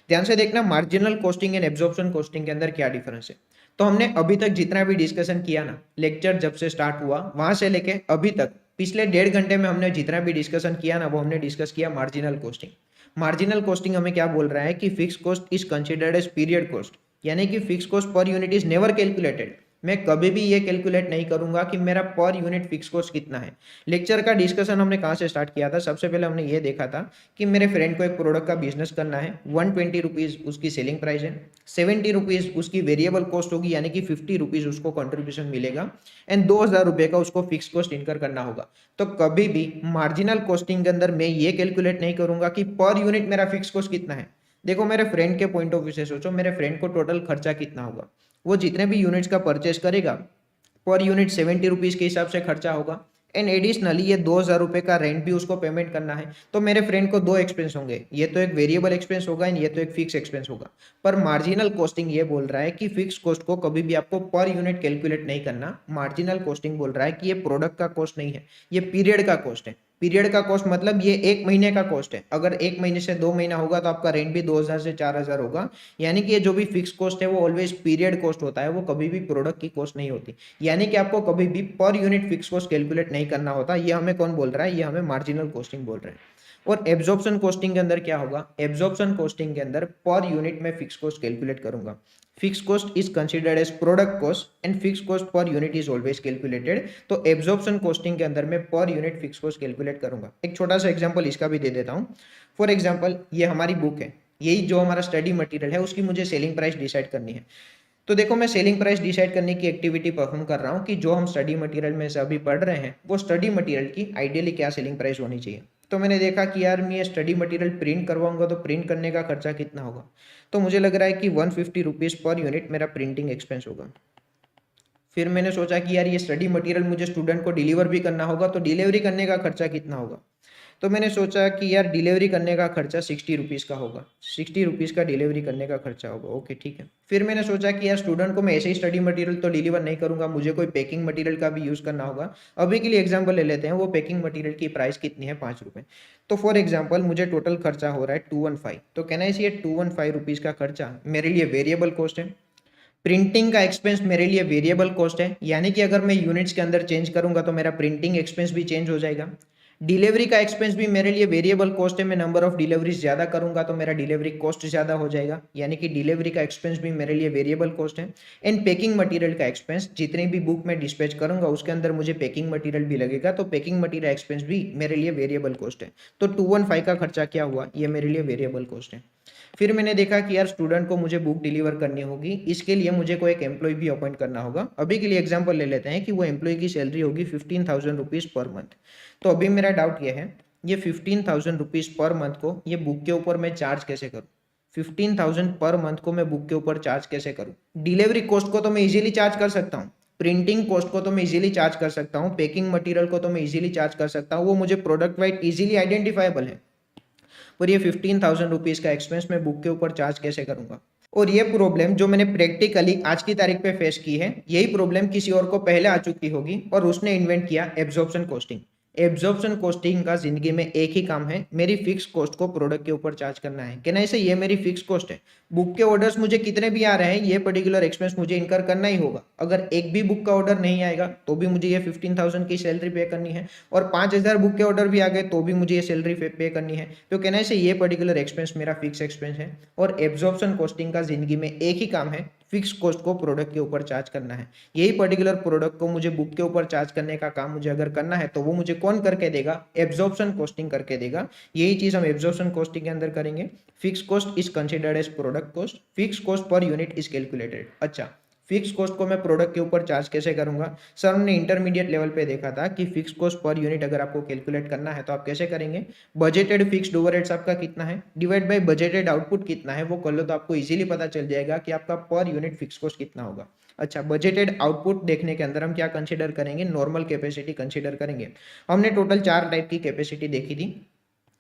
ध्यान से देखना, marginal costing and absorption costing के अंदर क्या डिफरेंस है। तो हमने अभी तक जितना भी डिस्कशन किया ना, लेक्चर जब से स्टार्ट हुआ वहां से लेके अभी तक पिछले 1.5 घंटे में हमने जितना भी डिस्कशन किया ना, वो हमने डिस्कस किया मार्जिनल कॉस्टिंग। मार्जिनल कॉस्टिंग हमें क्या बोल रहा है कि fix cost is considered as period cost, यानी कि fix cost per unit is never calculated. मैं कभी भी ये कैलकुलेट नहीं करूंगा कि मेरा पर यूनिट फिक्स कॉस्ट कितना है। लेक्चर का डिस्कशन हमने कहाँ से स्टार्ट किया था, सबसे पहले हमने ये देखा था कि मेरे फ्रेंड को एक प्रोडक्ट का बिजनेस करना है, 120 रुपीज उसकी सेलिंग प्राइस है, 70 रुपीज उसकी वेरिएबल कॉस्ट होगी, यानी कि 50 रुपीज उसको कंट्रीब्यूशन मिलेगा, एंड 2,000 रुपये का उसको फिक्स कॉस्ट इनकर करना होगा। तो कभी भी मार्जिनल कॉस्टिंग के अंदर मैं ये कैलकुलेट नहीं करूंगा कि पर यूनिट मेरा फिक्स कॉस्ट कितना है। देखो मेरे फ्रेंड के पॉइंट ऑफ व्यू से सोचो, मेरे फ्रेंड को टोटल खर्चा कितना होगा। वो जितने भी यूनिट्स का परचेस करेगा पर यूनिट 70 रुपीज़ के हिसाब से खर्चा होगा, एंड एडिशनली ये 2,000 रुपये का रेंट भी उसको पेमेंट करना है। तो मेरे फ्रेंड को दो एक्सपेंस होंगे, ये तो एक वेरिएबल एक्सपेंस होगा एंड ये तो एक फिक्स एक्सपेंस होगा। पर मार्जिनल कॉस्टिंग ये बोल रहा है कि फिक्स कॉस्ट को कभी भी आपको पर यूनिट कैलकुलेट नहीं करना। मार्जिनल कॉस्टिंग बोल रहा है कि ये प्रोडक्ट का कॉस्ट नहीं है, ये पीरियड का कॉस्ट है। पीरियड का कॉस्ट मतलब ये 1 महीने का कॉस्ट है। अगर 1 महीने से 2 महीना होगा तो आपका रेंट भी 2,000 से 4,000 होगा। यानी कि ये जो भी फिक्स कॉस्ट है वो ऑलवेज पीरियड कॉस्ट होता है, वो कभी भी प्रोडक्ट की कॉस्ट नहीं होती। यानी कि आपको कभी भी per unit fix cost calculate नहीं करना होता। ये हमें कौन बोल रहा है, ये हमें मार्जिनल कॉस्टिंग बोल रहे हैं। और एब्जॉर्प्शन कॉस्टिंग के अंदर क्या होगा, एब्जॉर्प्शन कॉस्टिंग के अंदर पर यूनिट में फिक्स कॉस्ट कैलकुलेट करूंगा। Fix cost is considered as product cost and fix cost per unit is always calculated. तो एब्जॉर्प्शन कॉस्टिंग के अंदर मैं per unit fix cost calculate करूंगा। एक छोटा सा एग्जांपल इसका भी दे देता हूं। फॉर एग्जांपल ये हमारी बुक है, यही जो हमारा स्टडी मटेरियल है उसकी मुझे सेलिंग प्राइस डिसाइड करनी है। तो देखो मैं सेलिंग प्राइस डिसाइड करने की एक्टिविटी परफॉर्म कर रहा हूँ कि जो हम स्टडी मटेरियल में से अभी पढ़ रहे हैं वो स्टडी मटेरियल की आइडियली क्या सेलिंग प्राइस होनी चाहिए। तो मैंने देखा कि यार मैं ये स्टडी मटेरियल प्रिंट करवाऊंगा तो प्रिंट करने का खर्चा कितना होगा। तो मुझे लग रहा है कि 150 रुपीज़ पर यूनिट मेरा प्रिंटिंग एक्सपेंस होगा। फिर मैंने सोचा कि यार ये स्टडी मटेरियल मुझे स्टूडेंट को डिलीवर भी करना होगा, तो डिलीवरी करने का खर्चा कितना होगा। तो मैंने सोचा कि यार डिलीवरी करने का खर्चा 60 रुपीज़ का होगा, 60 रुपीज़ का डिलीवरी करने का खर्चा होगा। ओके ठीक है। फिर मैंने सोचा कि यार स्टूडेंट को मैं ऐसे ही स्टडी मटेरियल तो डिलीवर नहीं करूंगा, मुझे कोई पैकिंग मटेरियल का भी यूज़ करना होगा। अभी के लिए एग्जाम्पल ले लेते हैं, वो पैकिंग मटेरियल की प्राइस कितनी है, 5 रुपये। तो फॉर एग्जाम्पल मुझे टोटल खर्चा हो रहा है 215। तो कहना है ये 215 रुपीज़ का खर्चा मेरे लिए वेरिएबल कॉस्ट है। प्रिंटिंग का एक्सपेंस मेरे लिए वेरिएबल कॉस्ट है, यानी कि अगर मैं यूनिट्स के अंदर चेंज करूंगा तो मेरा प्रिंटिंग एक्सपेंस भी चेंज हो जाएगा। डिलीवरी का एक्सपेंस भी मेरे लिए वेरिएबल कॉस्ट है, मैं नंबर ऑफ डिलीवरीज ज्यादा करूंगा तो मेरा डिलीवरी कॉस्ट ज्यादा हो जाएगा, यानी कि डिलीवरी का एक्सपेंस भी मेरे लिए वेरिएबल कॉस्ट है। एंड पैकिंग मटेरियल का एक्सपेंस, जितनी भी बुक में डिस्पैच करूंगा उसके अंदर मुझे पैकिंग मटेरियल भी लगेगा, तो पैकिंग मटेरियल एक्सपेंस भी मेरे लिए वेरिएबल कॉस्ट है। तो 215 का खर्चा क्या हुआ, ये मेरे लिए वेरिएबल कॉस्ट है। फिर मैंने देखा कि यार स्टूडेंट को मुझे बुक डिलीवर करनी होगी, इसके लिए मुझे कोई एक एम्प्लॉय भी अपॉइंट करना होगा। अभी के लिए एग्जांपल ले लेते हैं कि वो एम्प्लॉय की सैलरी होगी 15,000 रुपीज़ पर मंथ। तो अभी मेरा डाउट ये है, ये 15,000 रुपीज़ पर मंथ को ये बुक के ऊपर मैं चार्ज कैसे करूँ? 15,000 पर मंथ को मैं बुक के ऊपर चार्ज कैसे करूँ? डिलीवरी कॉस्ट को तो मैं इजीली चार्ज कर सकता हूँ, प्रिंटिंग कॉस्ट को तो मैं इजीली चार्ज कर सकता हूँ, पैकिंग मटेरियल को तो मैं इजीली चार्ज कर सकता हूँ, वो मुझे प्रोडक्ट वाइज इजीली आइडेंटिफाइबल है। पर ये 15,000 रुपीज़ का एक्सपेंस मैं बुक के ऊपर चार्ज कैसे करूंगा? और ये प्रॉब्लम जो मैंने प्रैक्टिकली आज की तारीख पे फेस की है, यही प्रॉब्लम किसी और को पहले आ चुकी होगी और उसने इन्वेंट किया एब्जॉर्प्शन कॉस्टिंग। एब्जॉर्प्शन कॉस्टिंग का जिंदगी में एक ही काम है, मेरी फिक्स कॉस्ट को प्रोडक्ट के ऊपर चार्ज करना है। कहना ऐसे ये मेरी फिक्स कॉस्ट है, बुक के ऑर्डर्स मुझे कितने भी आ रहे हैं ये पर्टिकुलर एक्सपेंस मुझे इनकर करना ही होगा। अगर एक भी बुक का ऑर्डर नहीं आएगा तो भी मुझे ये 15,000 की सैलरी पे करनी है, और 5,000 बुक के ऑर्डर भी आ गए तो भी मुझे ये सैलरी पे करनी है। तो कहना ऐसे ये पर्टिकुलर एक्सपेंस मेरा फिक्स एक्सपेंस है, और एब्जॉर्प्शन कॉस्टिंग का जिंदगी में एक ही काम है, फिक्स कॉस्ट को प्रोडक्ट के ऊपर चार्ज करना है। यही पर्टिकुलर प्रोडक्ट को मुझे बुक के ऊपर चार्ज करने का काम मुझे अगर करना है तो वो मुझे कौन करके देगा? एब्जॉर्प्शन कॉस्टिंग करके देगा। यही चीज हम एब्जॉर्प्शन कॉस्टिंग के अंदर करेंगे। Fix cost is considered as product cost, fix cost per unit is calculated. अच्छा, फिक्स कॉस्ट को मैं प्रोडक्ट के ऊपर चार्ज कैसे करूंगा? सर हमने इंटरमीडिएट लेवल पे देखा था कि फिक्स कॉस्ट पर यूनिट अगर आपको कैलकुलेट करना है तो आप कैसे करेंगे? बजटेड फिक्स्ड ओवरहेड्स आपका कितना है डिवाइड बाय बजटेड आउटपुट कितना है, वो कर लो तो आपको इजीली पता चल जाएगा कि आपका पर यूनिट फिक्स कॉस्ट कितना होगा। अच्छा, बजटेड आउटपुट देखने के अंदर हम क्या कंसीडर करेंगे? नॉर्मल कैपेसिटी कंसीडर करेंगे। हमने टोटल 4 टाइप की कैपेसिटी देखी थी।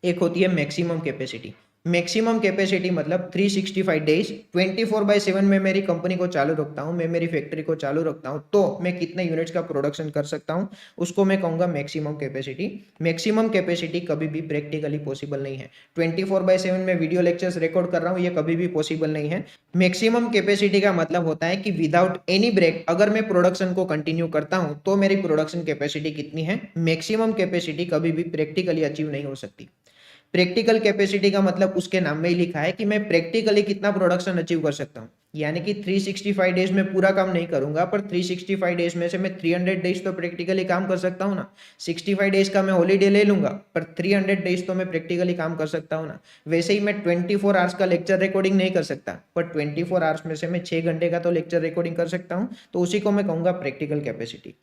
एक होती है मैक्सिमम कैपेसिटी। मैक्सिमम कैपेसिटी मतलब 365 डेज 24/7 में मेरी कंपनी को चालू रखता हूं, मैं मेरी फैक्ट्री को चालू रखता हूं तो मैं कितने यूनिट्स का प्रोडक्शन कर सकता हूं, उसको मैं कहूंगा मैक्सिमम कैपेसिटी। मैक्सिमम कैपेसिटी कभी भी प्रैक्टिकली पॉसिबल नहीं है। 24/7 में वीडियो लेक्चर्स रिकॉर्ड कर रहा हूं, ये कभी भी पॉसिबल नहीं है। मैक्सिमम कैपेसिटी का मतलब होता है कि विदाउट एनी ब्रेक अगर मैं प्रोडक्शन को कंटिन्यू करता हूं तो मेरी प्रोडक्शन कैपेसिटी कितनी है? मैक्सिमम कैपेसिटी कभी भी प्रैक्टिकली अचीव नहीं हो सकती। प्रैक्टिकल कैपेसिटी का मतलब उसके नाम में ही लिखा है कि मैं प्रैक्टिकली कितना प्रोडक्शन अचीव कर सकता हूँ। यानी कि 365 डेज में पूरा काम नहीं करूंगा, पर 365 डेज में से मैं 300 डेज तो प्रैक्टिकली काम कर सकता हूँ ना। 65 डेज का मैं हॉलीडे ले लूंगा, पर 300 डेज तो मैं प्रैक्टिकली काम कर सकता हूँ ना। वैसे ही मैं 24 आवर्स का लेक्चर रिकॉर्डिंग नहीं कर सकता, पर 24 आवर्स में से मैं 6 घंटे का तो लेक्चर रिकॉर्डिंग कर सकता हूँ, तो उसी को मैं कहूंगा प्रैक्टिकल कैपेसिटी।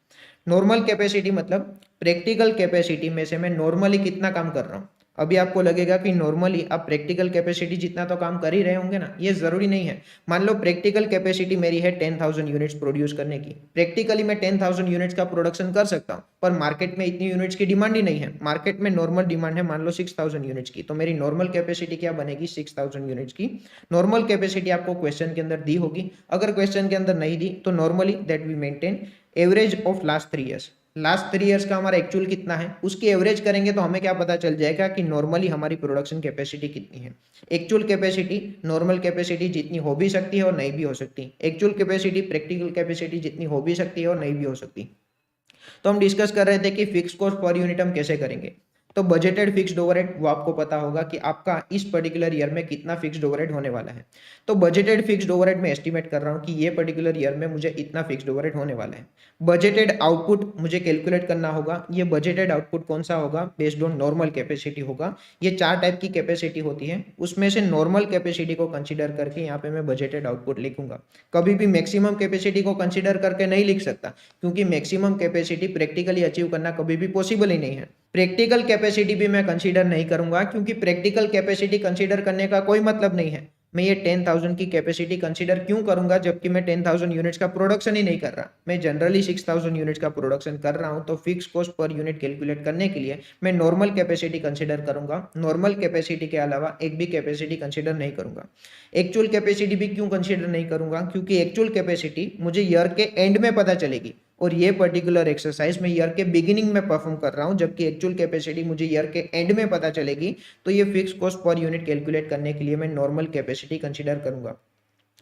नॉर्मल कैपेसिटी मतलब प्रैक्टिकल कैपेसिटी में से मैं नॉर्मली कितना काम कर रहा हूँ। अभी आपको लगेगा कि नॉर्मली आप प्रैक्टिकल कैपेसिटी जितना तो काम कर ही रहे होंगे ना, ये जरूरी नहीं है। मान लो प्रैक्टिकल कैपेसिटी मेरी है 10,000 यूनिट्स प्रोड्यूस करने की, प्रैक्टिकली मैं 10,000 यूनिट्स का प्रोडक्शन कर सकता हूँ, पर मार्केट में इतनी यूनिट्स की डिमांड ही नहीं है। मार्केट में नॉर्मल डिमांड है मान लो 6,000 यूनिट्स की, तो मेरी नॉर्मल कैपेसिटी क्या बनेगी? 6,000 यूनिट्स की नॉर्मल कैपेसिटी आपको क्वेश्चन के अंदर दी होगी। अगर क्वेश्चन के अंदर नहीं दी तो normally that we maintain average of last 3 years. Last 3 years का हमारा एक्चुअल कितना है उसकी एवरेज करेंगे तो हमें क्या पता चल जाएगा कि नॉर्मली हमारी प्रोडक्शन कैपेसिटी कितनी है। एक्चुअल कैपेसिटी नॉर्मल कैपेसिटी जितनी हो भी सकती है और नहीं भी हो सकती। एक्चुअल कैपेसिटी प्रैक्टिकल कैपेसिटी जितनी हो भी सकती है और नहीं भी हो सकती। तो हम डिस्कस कर रहे थे कि फिक्स कॉस्ट पर यूनिट हम कैसे करेंगे। तो बजटेड फिक्स्ड ओवरहेड वो आपको पता होगा कि आपका इस पर्टिकुलर ईयर में कितना फिक्स्ड ओवरहेड होने वाला है। तो बजटेड फिक्स्ड ओवरहेड में एस्टिमेट कर रहा हूं कि ये पर्टिकुलर ईयर में मुझे इतना फिक्स्ड ओवरहेड होने वाला है। बजटेड आउटपुट मुझे कैलकुलेट करना होगा। ये बजटेड आउटपुट कौन सा होगा? बेस्ड ऑन नॉर्मल कैपेसिटी होगा। ये 4 टाइप की कैपेसिटी होती है, उसमें से नॉर्मल कैपेसिटी को कंसिडर करके यहाँ पे मैं बजटेड आउटपुट लिखूंगा। कभी भी मैक्सिमम कैपेसिटी को कंसिडर करके नहीं लिख सकता, क्योंकि मैक्सिमम कैपेसिटी प्रैक्टिकली अचीव करना कभी भी पॉसिबल ही नहीं है। प्रैक्टिकल कैपेसिटी भी मैं कंसीडर नहीं करूंगा, क्योंकि प्रैक्टिकल कैपेसिटी कंसीडर करने का कोई मतलब नहीं है। मैं ये 10,000 की कैपेसिटी कंसीडर क्यों करूंगा जबकि मैं 10,000 यूनिट्स का प्रोडक्शन ही नहीं कर रहा। मैं जनरली 6,000 यूनिट्स का प्रोडक्शन कर रहा हूं, तो fix cost per unit calculate करने के लिए मैं नॉर्मल कैपेसिटी कंसीडर करूंगा। नॉर्मल कैपेसिटी के अलावा एक भी कैपेसिटी कंसीडर नहीं करूंगा। एक्चुअल कैपेसिटी भी क्यों कंसीडर नहीं करूंगा? क्योंकि एक्चुअल कैपेसिटी मुझे ईयर के एंड में पता चलेगी, और ये पर्टिकुलर एक्सरसाइज मैं ईयर के बिगिनिंग में परफॉर्म कर रहा हूं, जबकि एक्चुअल कैपेसिटी मुझे ईयर के एंड में पता चलेगी। तो ये fix cost per unit calculate करने के लिए मैं नॉर्मल कैपेसिटी कंसीडर करूंगा।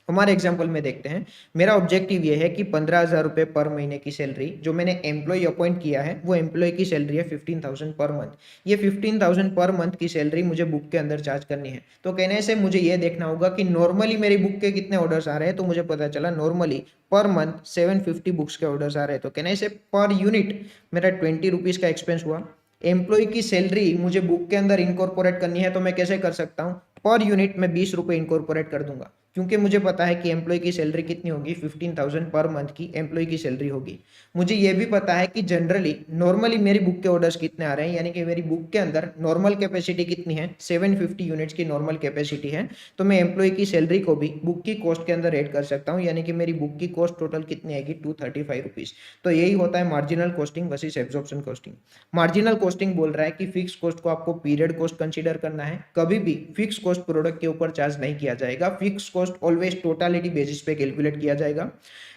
हमारे एग्जाम्पल में देखते हैं। मेरा ऑब्जेक्टिव ये है कि 15,000 रुपए पर महीने की सैलरी जो मैंने एम्प्लॉय अपॉइंट किया है, वो एम्प्लॉय की सैलरी है 15,000 पर मंथ। ये 15,000 पर मंथ की सैलरी मुझे बुक के अंदर चार्ज करनी है। तो कहने से मुझे ये देखना होगा कि नॉर्मली मेरी बुक के कितने ऑर्डर्स आ रहे हैं। तो मुझे पता चला नॉर्मली पर मंथ 750 बुक्स के ऑर्डर्स आ रहे हैं। तो कहने से पर यूनिट मेरा 20 रुपीज़ का एक्सपेंस हुआ। एम्प्लॉय की सैलरी मुझे बुक के अंदर इनकॉर्पोरेट करनी है, तो मैं कैसे कर सकता हूँ? पर यूनिट मैं 20 रुपये इनकॉर्पोरेट कर दूंगा, क्योंकि मुझे पता है कि एम्प्लॉय की सैलरी कितनी होगी, 15,000 पर मंथ की एम्प्लॉय की सैलरी होगी। मुझे ये भी पता है कि जनरली नॉर्मली मेरी बुक के ऑर्डर्स कितने आ रहे हैं, यानी कि मेरी बुक के अंदर नॉर्मल कैपेसिटी कितनी है, 750 यूनिट्स की नॉर्मल कैपेसिटी है। तो मैं एम्प्लॉय की सैलरी को भी बुक की कॉस्ट के अंदर ऐड कर सकता हूँ, यानी कि मेरी बुक की कॉस्ट टोटल कितनी आएगी, 235 रुपीज। तो यही होता है marginal costing versus absorption costing. Marginal costing बोल रहा है कि फिक्स कॉस्ट को आपको पीरियड कॉस्ट कंसीडर करना है, कभी भी फिक्स कॉस्ट प्रोडक्ट के ऊपर चार्ज नहीं किया जाएगा, fix cost always totality basis पे कैलकुलेट किया जाएगा।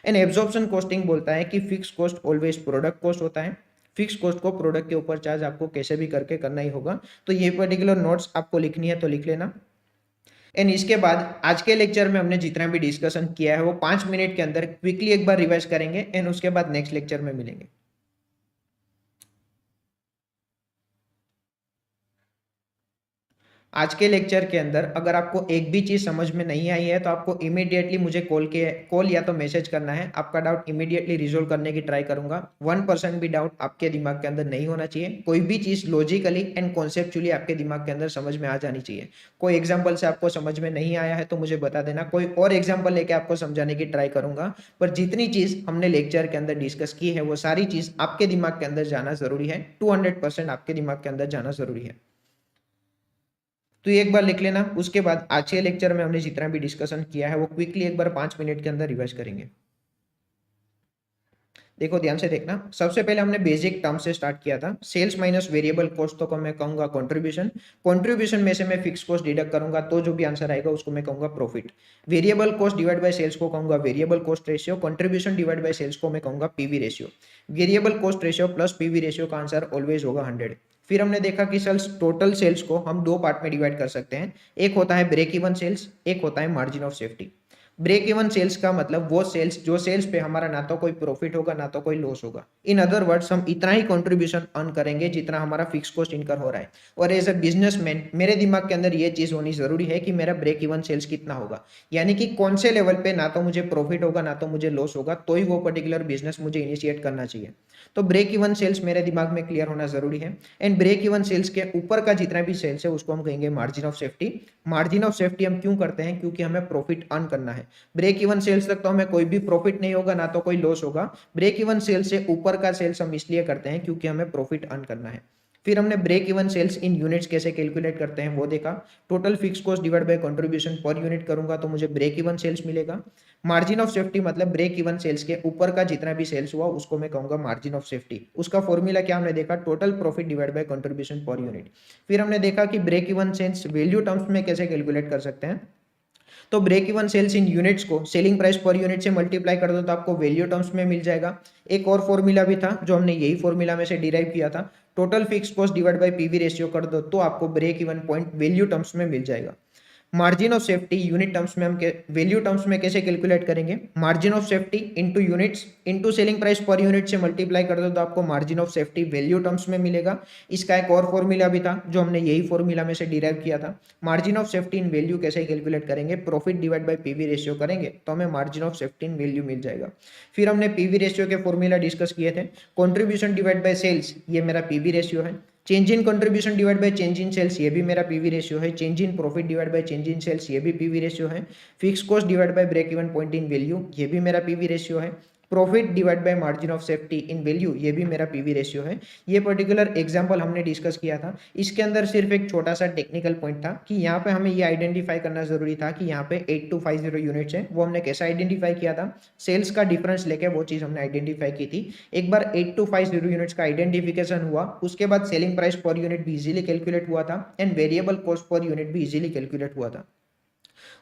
एंड एब्जॉर्प्शन कॉस्टिंग बोलता है कि fix cost always product cost होता है, फिक्स कॉस्ट को प्रोडक्ट के ऊपर चार्ज आपको कैसे भी करके करना ही होगा। तो ये पर्टिकुलर नोट्स आपको लिखनी है तो लिख लेना। एंड इसके बाद आज के लेक्चर में हमने जितना भी डिस्कशन किया है वो 5 मिनट के अंदर क्विकली एक बार रिवाइज करेंगे एंड उसके बाद नेक्स्ट लेक्चर में मिलेंगे। आज के लेक्चर के अंदर अगर आपको एक भी चीज समझ में नहीं आई है तो आपको इमीडिएटली मुझे कॉल या तो मैसेज करना है, आपका डाउट इमीडिएटली रिजोल्व करने की ट्राई करूंगा। 1% भी डाउट आपके दिमाग के अंदर नहीं होना चाहिए, कोई भी चीज लॉजिकली एंड कॉन्सेप्चुअली आपके दिमाग के अंदर समझ में आ जानी चाहिए। कोई एग्जाम्पल से आपको समझ में नहीं आया है तो मुझे बता देना, कोई और एग्जाम्पल लेके आपको समझाने की ट्राई करूंगा। पर जितनी चीज हमने लेक्चर के अंदर डिस्कस की है वो सारी चीज आपके दिमाग के अंदर जाना जरूरी है, 200% आपके दिमाग के अंदर जाना जरूरी है। तो ये एक बार लिख लेना, उसके बाद आज के लेक्चर में हमने जितना भी डिस्कशन किया है वो क्विकली एक बार 5 मिनट के अंदर रिवाइज करेंगे। देखो ध्यान से देखना, सबसे पहले हमने बेसिक टर्म से स्टार्ट किया था, सेल्स माइनस वेरिएबल कॉस्ट तो मैं कहूंगा कंट्रीब्यूशन, कंट्रीब्यूशन में से मैं फिक्स कॉस्ट डिडक्ट करूंगा तो जो भी आंसर आएगा उसको मैं कहूंगा profit. Variable cost divide by sales को कहूंगा variable cost ratio, contribution divide by sales को मैं कहूंगा PV ratio. Variable cost ratio plus PV ratio का आंसर ऑलवेज होगा 100। फिर हमने देखा कि सेल्स, टोटल सेल्स को हम दो पार्ट में डिवाइड कर सकते हैं, एक होता है ब्रेक इवन सेल्स, एक होता है margin of safety. Break even sales का मतलब वो सेल्स जो सेल्स पे हमारा ना तो कोई प्रॉफिट होगा ना तो कोई लॉस होगा। इन अदर वर्ड्स हम इतना ही कंट्रीब्यूशन अर्न करेंगे जितना हमारा फिक्स कॉस्ट इनकर हो रहा है। और एज अ बिजनेसमैन मेरे दिमाग के अंदर ये चीज होनी जरूरी है कि मेरा ब्रेक इवन सेल्स कितना होगा, यानी कि कौन से लेवल पे ना तो मुझे प्रॉफिट होगा ना तो मुझे लॉस होगा, तो ही वो पर्टिकुलर बिजनेस मुझे इनिशिएट करना चाहिए। तो ब्रेक इवन सेल्स मेरे दिमाग में क्लियर होना जरूरी है। एंड ब्रेक इवन सेल्स के ऊपर का जितना भी सेल्स है उसको हम कहेंगे margin of safety. Margin of safety हम क्यों करते हैं, क्योंकि हमें प्रॉफिट अर्न करना है। ब्रेक इवन सेल्स तक तो हमें कोई भी प्रॉफिट नहीं होगा ना तो कोई लॉस होगा, ब्रेक इवन सेल्स से ऊपर का सेल्स हम इसलिए करते हैं क्योंकि हमें प्रॉफिट अर्न करना है। फिर हमने break even sales in units कैसे कैलकुलेट करते हैं वो देखा, total fix cost divide by contribution per unit करूंगा तो मुझे ब्रेक इवन सेल्स मिलेगा। मार्जिन ऑफ सेफ्टी मतलब ब्रेक इवन सेल्स के ऊपर का जितना भी सेल्स हुआ उसको मैं कहूंगा मार्जिन ऑफ सेफ्टी। उसका फॉर्मूला क्या हमने देखा, total profit divide by contribution per unit. फिर हमने देखा कि break even sales value terms में कैसे कैलकुलेट कर सकते हैं, तो break even sales in units को सेलिंग प्राइस पर यूनिट से मल्टीप्लाई कर दो तो आपको वैल्यू टर्म्स में मिल जाएगा। एक और फॉर्मूला भी था जो हमने यही फॉर्मूला में से डिराइव किया था, total fix cost divide by PV ratio कर दो तो आपको break even point value terms में मिल जाएगा। Margin of safety unit terms में हम वैल्यू टर्म्स में कैसे कैलकुलेट करेंगे, margin of safety into units into selling price per unit से मल्टीप्लाई कर दो तो आपको margin of safety value terms में मिलेगा। इसका एक और फॉर्मूला भी था जो हमने यही फॉर्मूला में से डिराइव किया था। Margin of safety in value कैसे कैलकुलेट करेंगे, profit divide by PV ratio करेंगे तो हमें margin of safety in value मिल जाएगा। फिर हमने पीवी रेशियो के फॉर्मूला डिस्कस किए थे, कॉन्ट्रीब्यूशन डिवाइड बाय सेल्स ये मेरा पीवी रेशियो है, change in contribution divide by change in sales ये भी मेरा पीवी रेशियो है, change in profit divide by change in sales ये भी पीवी रेशियो है, fix cost divide by break even point in value ये भी मेरा पीवी रेशियो है, profit divide by margin of safety in value ये भी मेरा पीवी रेशियो है। ये पर्टिकुलर एग्जांपल हमने डिस्कस किया था। इसके अंदर सिर्फ एक छोटा सा टेक्निकल पॉइंट था कि यहाँ पे हमें ये आइडेंटिफाई करना जरूरी था कि यहाँ पे 8250 यूनिट्स है, वो हमने कैसे आइडेंटिफाई किया था, सेल्स का डिफरेंस लेके वो चीज हमने आइडेंटिफाई की थी। एक बार 8250 यूनिट्स का आइडेंटिफिकेशन हुआ उसके बाद सेलिंग प्राइस पर यूनिट भी इजीली कैलकुलेट हुआ था and variable cost per unit भी इजीली कैलकुलेट हुआ था।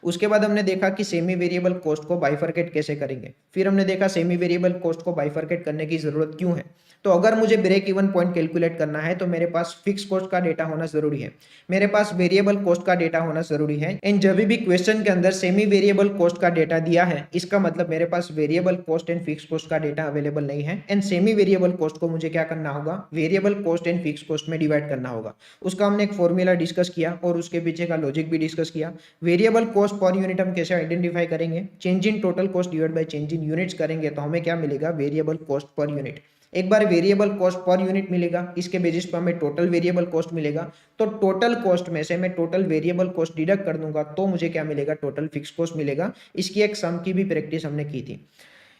उसके बाद हमने देखा कि सेमी वेरिएबल कॉस्ट को बाइफरकेट कैसे करेंगे, फिर हमने देखा सेमी वेरिएबल कॉस्ट को बाइफरकेट करने की जरूरत क्यों है। तो अगर मुझे ब्रेक इवन पॉइंट कैलकुलेट करना है तो मेरे पास फिक्स कॉस्ट का डेटा होना जरूरी है, मेरे पास वेरिएबल कॉस्ट का डेटा होना जरूरी है। एंड जब भी क्वेश्चन के अंदर सेमी वेरिएबल कॉस्ट का डेटा दिया है इसका मतलब मेरे पास variable cost and fix cost का डेटा अवेलेबल नहीं है। एंड सेमी वेरिएबल कॉस्ट को मुझे क्या करना होगा, variable cost and fix cost में डिवाइड करना होगा। उसका हमने एक फॉर्मूला डिस्कस किया और उसके पीछे का लॉजिक भी डिस्कस किया। वेरिएबल कॉस्ट पर यूनिट हम कैसे आइडेंटिफाई करेंगे, change in total cost divide by change in units करेंगे तो हमें क्या मिलेगा, वेरिएबल कॉस्ट पर यूनिट। एक बार वेरिएबल कॉस्ट पर यूनिट मिलेगा, इसके बेसिस पर हमें टोटल वेरिएबल कॉस्ट मिलेगा, तो टोटल कॉस्ट में से मैं टोटल वेरिएबल कॉस्ट डिडक्ट कर दूंगा तो मुझे क्या मिलेगा, टोटल फिक्स कॉस्ट मिलेगा। इसकी एक सम की भी प्रैक्टिस हमने की थी।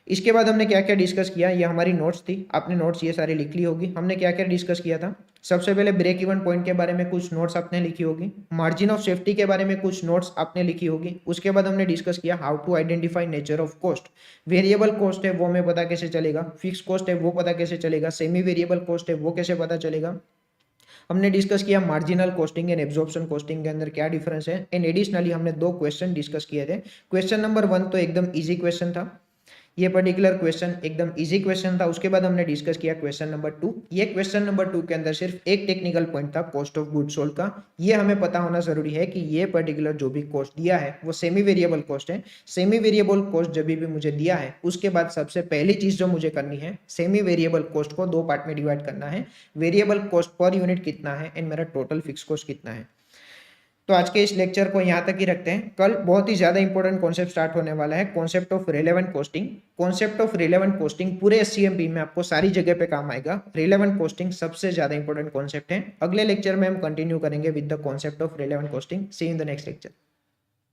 इसके बाद हमने क्या क्या डिस्कस किया, ये हमारी नोट्स थी, आपने नोट्स ये सारी लिख ली होगी। हमने क्या क्या डिस्कस किया था, सबसे पहले ब्रेक इवन पॉइंट के बारे में कुछ नोट्स आपने लिखी होगी, मार्जिन ऑफ सेफ्टी के बारे में कुछ नोट्स आपने लिखी होगी। उसके बाद हमने डिस्कस किया how to identify nature of cost, variable cost है वो हमें पता कैसे चलेगा, फिक्स कॉस्ट है वो पता कैसे चलेगा, सेमी वेरिएबल कॉस्ट है वो कैसे पता चलेगा। हमने डिस्कस किया marginal costing and absorption costing के अंदर क्या डिफरेंस है। एंड एडिशनली हमने 2 क्वेश्चन डिस्कस किए थे। क्वेश्चन नंबर 1 तो एकदम इजी क्वेश्चन था, ये पर्टिकुलर क्वेश्चन एकदम इजी क्वेश्चन था। उसके बाद हमने डिस्कस किया क्वेश्चन नंबर 2। ये क्वेश्चन नंबर 2 के अंदर सिर्फ एक टेक्निकल पॉइंट था कॉस्ट ऑफ गुड सोल्ड का। ये हमें पता होना जरूरी है कि ये पर्टिकुलर जो भी कॉस्ट दिया है वो सेमी वेरिएबल कॉस्ट है। सेमी वेरिएबल कॉस्ट जब भी मुझे दिया है उसके बाद सबसे पहली चीज जो मुझे करनी है, सेमी वेरिएबल कॉस्ट को 2 पार्ट में डिवाइड करना है। वेरिएबल कॉस्ट पर यूनिट कितना है एंड मेरा टोटल फिक्स कॉस्ट कितना है। तो आज के इस लेक्चर को यहाँ तक ही रखते हैं। कल बहुत ही ज्यादा इंपॉर्टेंट कॉन्सेप्ट स्टार्ट होने वाला है, concept of relevant costing. Concept of relevant costing पूरे एससीएमपी में आपको सारी जगह पे काम आएगा। रिलेवेंट कॉस्टिंग सबसे ज्यादा इंपॉर्टेंट कॉन्सेप्ट है। अगले लेक्चर में हम कंटिन्यू करेंगे with the concept of relevant costing. See in the next lecture.